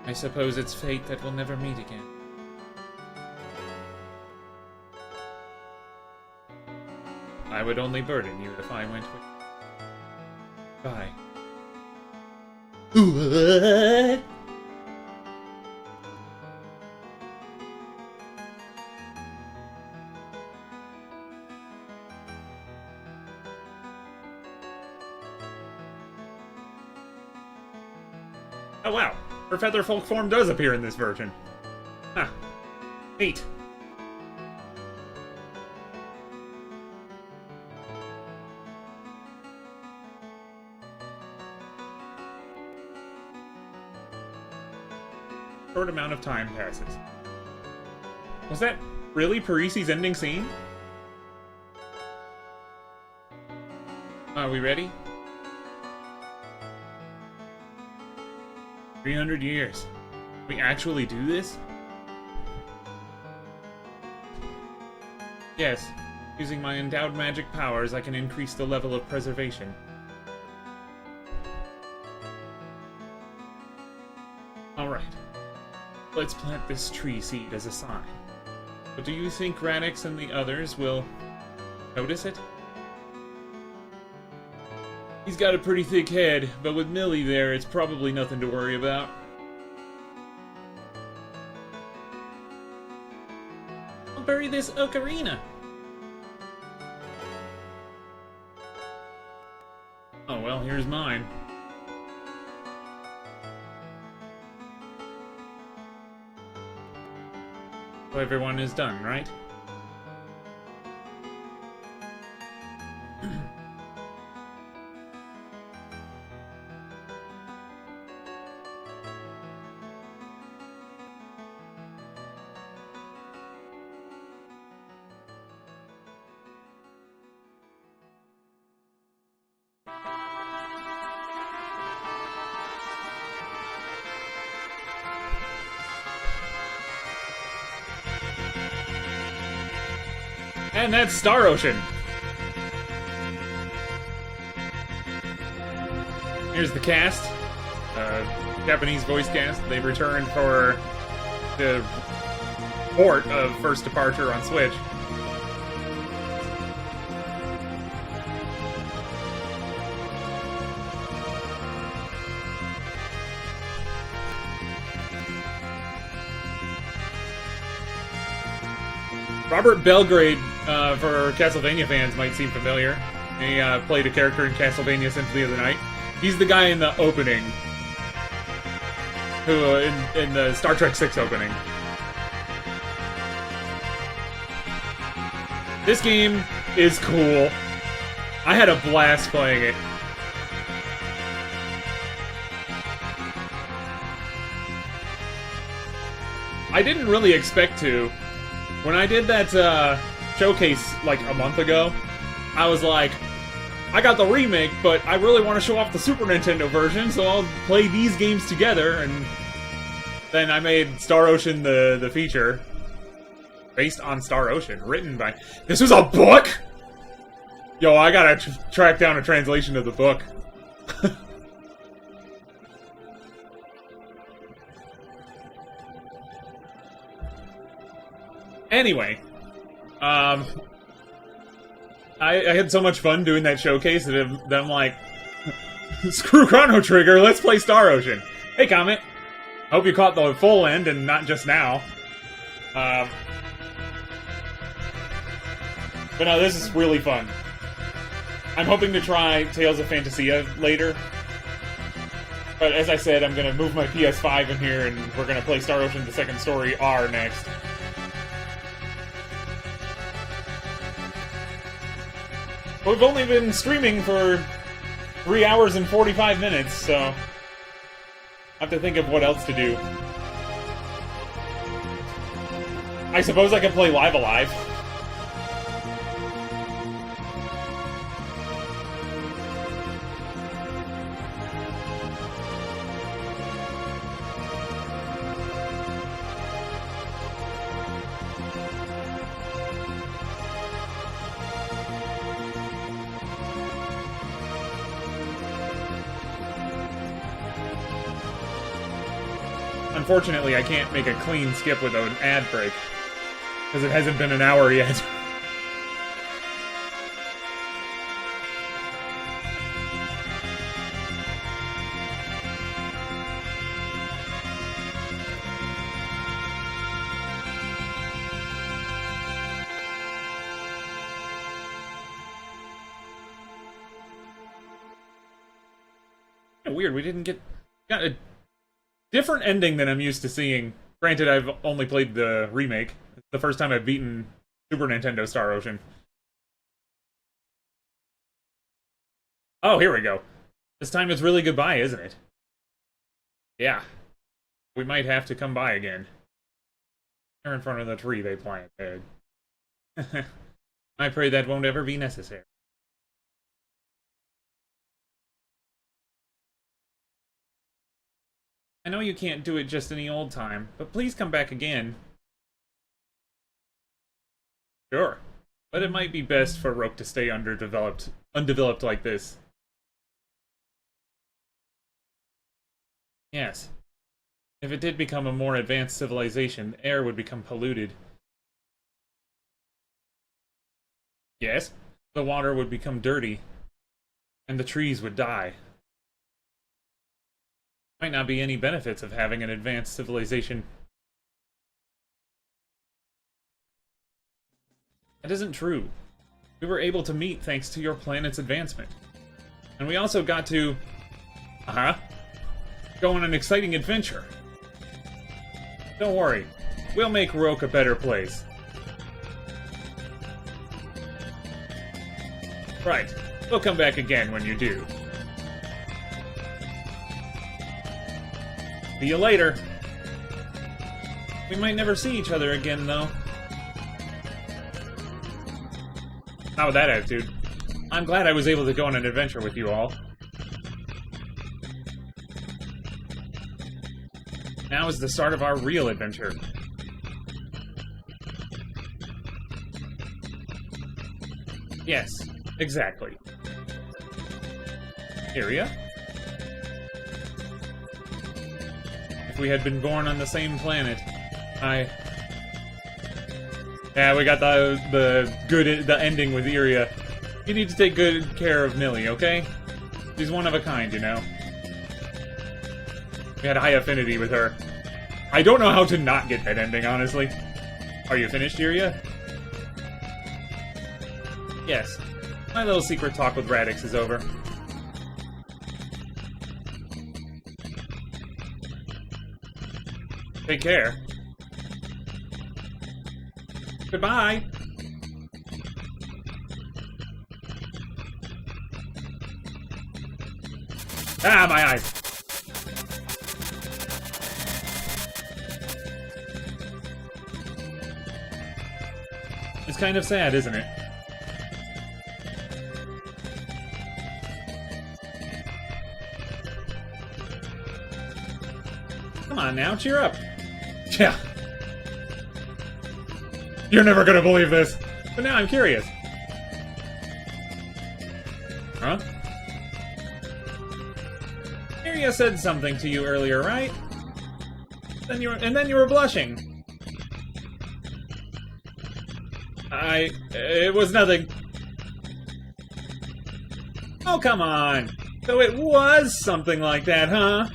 I suppose it's fate that we'll never meet again. I would only burden you if I went with you. Bye. What? Oh wow, her featherfolk form does appear in this version. Huh. Neat. Short amount of time passes. Was that really Parisi's ending scene? Are we ready? 300 years. We actually do this? Yes. Using my endowed magic powers, I can increase the level of preservation. Alright. Let's plant this tree seed as a sign. But do you think Radix and the others will notice it? He's got a pretty thick head, but with Millie there, it's probably nothing to worry about. I'll bury this ocarina. Oh well, here's mine. So everyone is done, right? And that's Star Ocean. Here's the cast. Japanese voice cast. They returned for the port of First Departure on Switch. Robert Belgrade, for Castlevania fans, might seem familiar. He played a character in Castlevania Symphony of the Night. He's the guy in the opening, who in the Star Trek VI opening. This game is cool. I had a blast playing it. I didn't really expect to. When I did that showcase like a month ago, I was like, I got the remake, but I really want to show off the Super Nintendo version, so I'll play these games together, and then I made Star Ocean the feature, based on Star Ocean, written by... This was a book?! Yo, I gotta track down a translation of the book. Anyway, I had so much fun doing that showcase that I'm like, screw Chrono Trigger, let's play Star Ocean. Hey, Comet. Hope you caught the full end and not just now. But no, this is really fun. I'm hoping to try Tales of Fantasia later. But as I said, I'm going to move my PS5 in here and we're going to play Star Ocean The Second Story R next. We've only been streaming for 3 hours and 45 minutes, so I have to think of what else to do. I suppose I could play Live Alive. Unfortunately, I can't make a clean skip with an ad break, because it hasn't been an hour yet. Weird, we didn't get... Got a Different ending than I'm used to seeing. Granted, I've only played the remake. It's the first time I've beaten Super Nintendo Star Ocean. Oh, here we go. This time it's really goodbye, isn't it? Yeah. We might have to come by again. They're in front of the tree they planted. I pray that won't ever be necessary. I know you can't do it just any old time, but please come back again. Sure. But it might be best for Roak to stay undeveloped like this. Yes. If it did become a more advanced civilization, the air would become polluted. Yes? The water would become dirty, and the trees would die. Might not be any benefits of having an advanced civilization. That isn't true. We were able to meet thanks to your planet's advancement. And we also got to... go on an exciting adventure. Don't worry. We'll make Roak a better place. Right. We'll come back again when you do. See you later. We might never see each other again, though. Not with that attitude. I'm glad I was able to go on an adventure with you all. Now is the start of our real adventure. Yes, exactly. Iria? If we had been born on the same planet, Yeah, we got the ending with Iria. You need to take good care of Millie, okay? She's one of a kind, you know? We had a high affinity with her. I don't know how to not get that ending, honestly. Are you finished, Iria? Yes. My little secret talk with Radix is over. Take care. Goodbye! Ah, my eyes! It's kind of sad, isn't it? Come on now, cheer up! Yeah. You're never gonna believe this! But now I'm curious. Huh? Iria said something to you earlier, right? Then you were blushing. It was nothing. Oh, come on! So it was something like that, huh?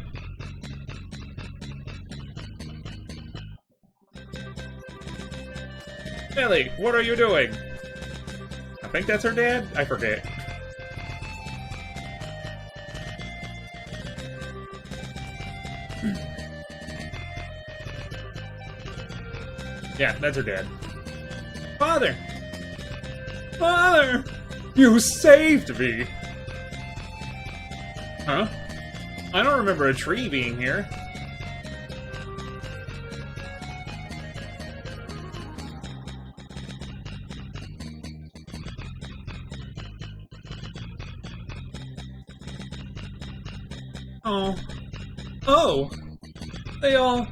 Millie, what are you doing? I think that's her dad? I forget. Yeah, that's her dad. Father! Father! You saved me! Huh? I don't remember a tree being here. Oh. Oh! They all...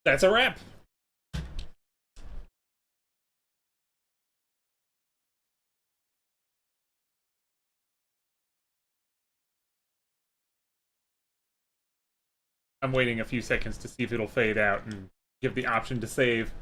That's a wrap. I'm waiting a few seconds to see if it'll fade out and give the option to save.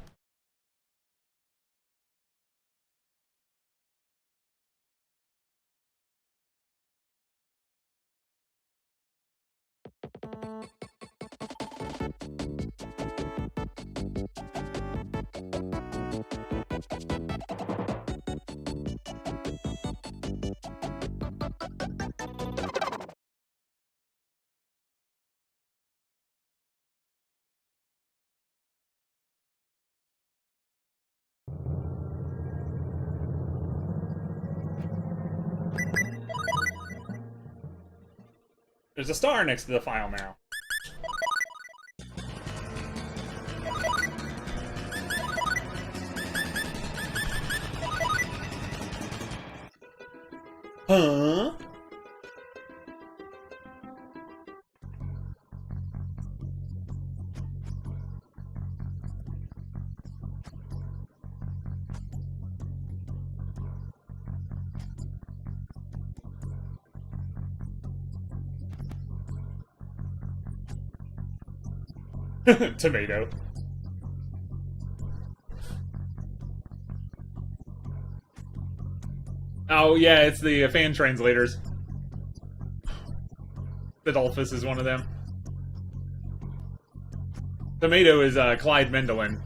There's a star next to the file now. Huh? Tomato. Oh, yeah, it's the fan translators. Adolphus is one of them. Tomato is Clyde Mendelin.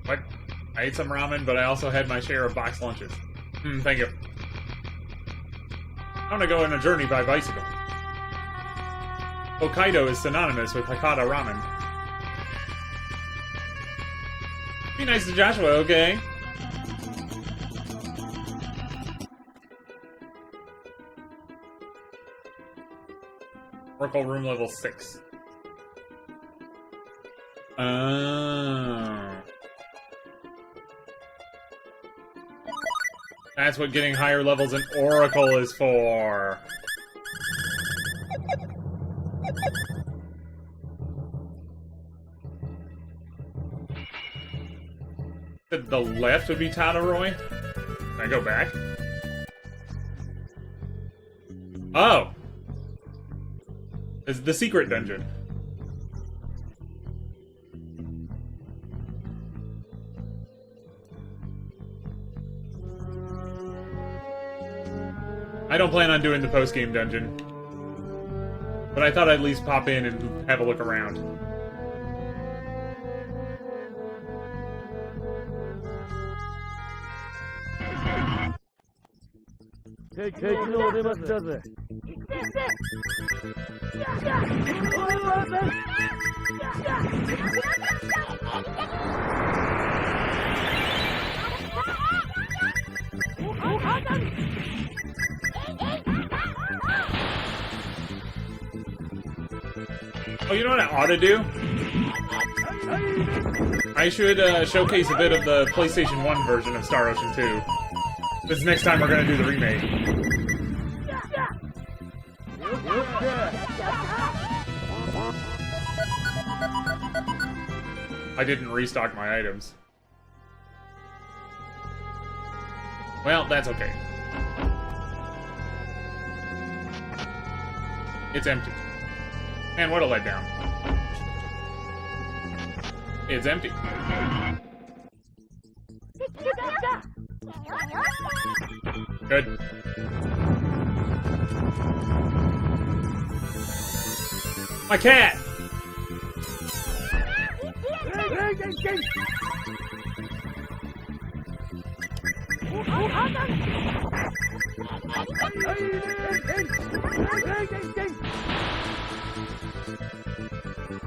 What? I ate some ramen, but I also had my share of boxed lunches. Thank you. I'm gonna go on a journey by bicycle. Hokkaido is synonymous with Hakata ramen. Be nice to Joshua, okay? Oracle room level 6. Oh. That's what getting higher levels in Oracle is for. The left would be Tadoroy? Can I go back? Oh! It's the secret dungeon. I don't plan on doing the post-game dungeon. But I thought I'd at least pop in and have a look around. Oh, you know what I ought to do? I should showcase a bit of the PlayStation 1 version of Star Ocean 2. This next time we're gonna do the remake. I didn't restock my items. Well, that's okay. It's empty. Man, what a letdown. It's empty. Good. My cat!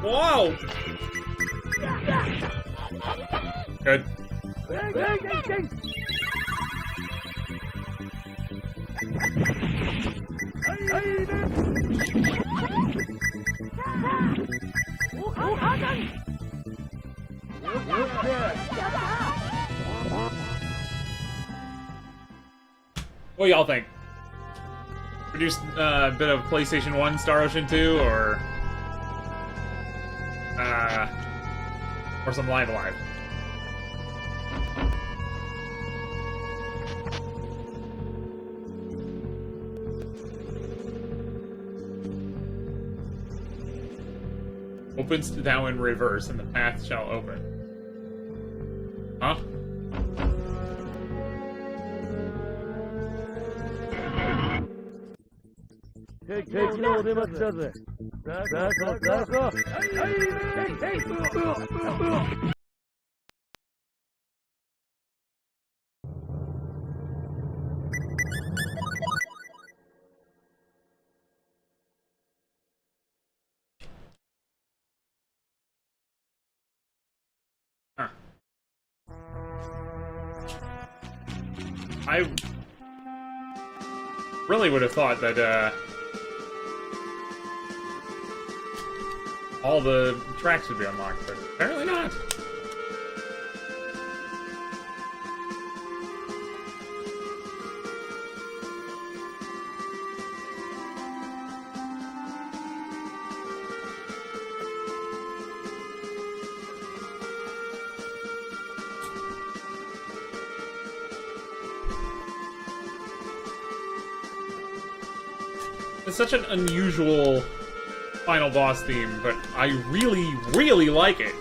Whoa! Good. What do y'all think? Produced a bit of PlayStation 1 Star Ocean 2, or some Live Alive? Opens now in reverse, and the path shall open. Huh? Huh. I really would have thought that, all the tracks would be unlocked, but apparently not. It's such an unusual final boss theme, but I really, really like it.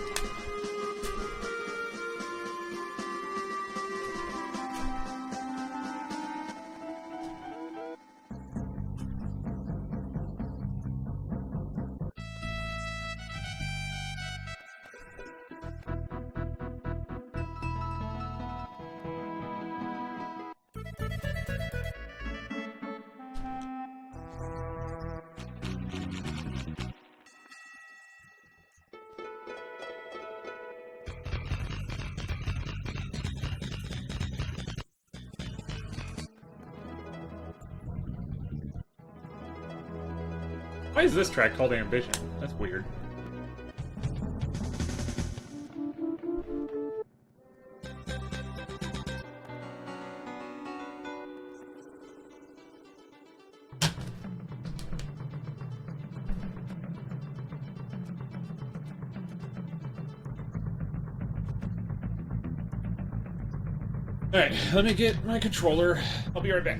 Why is this track called Ambition? That's weird. Alright, let me get my controller. I'll be right back.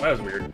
That was weird.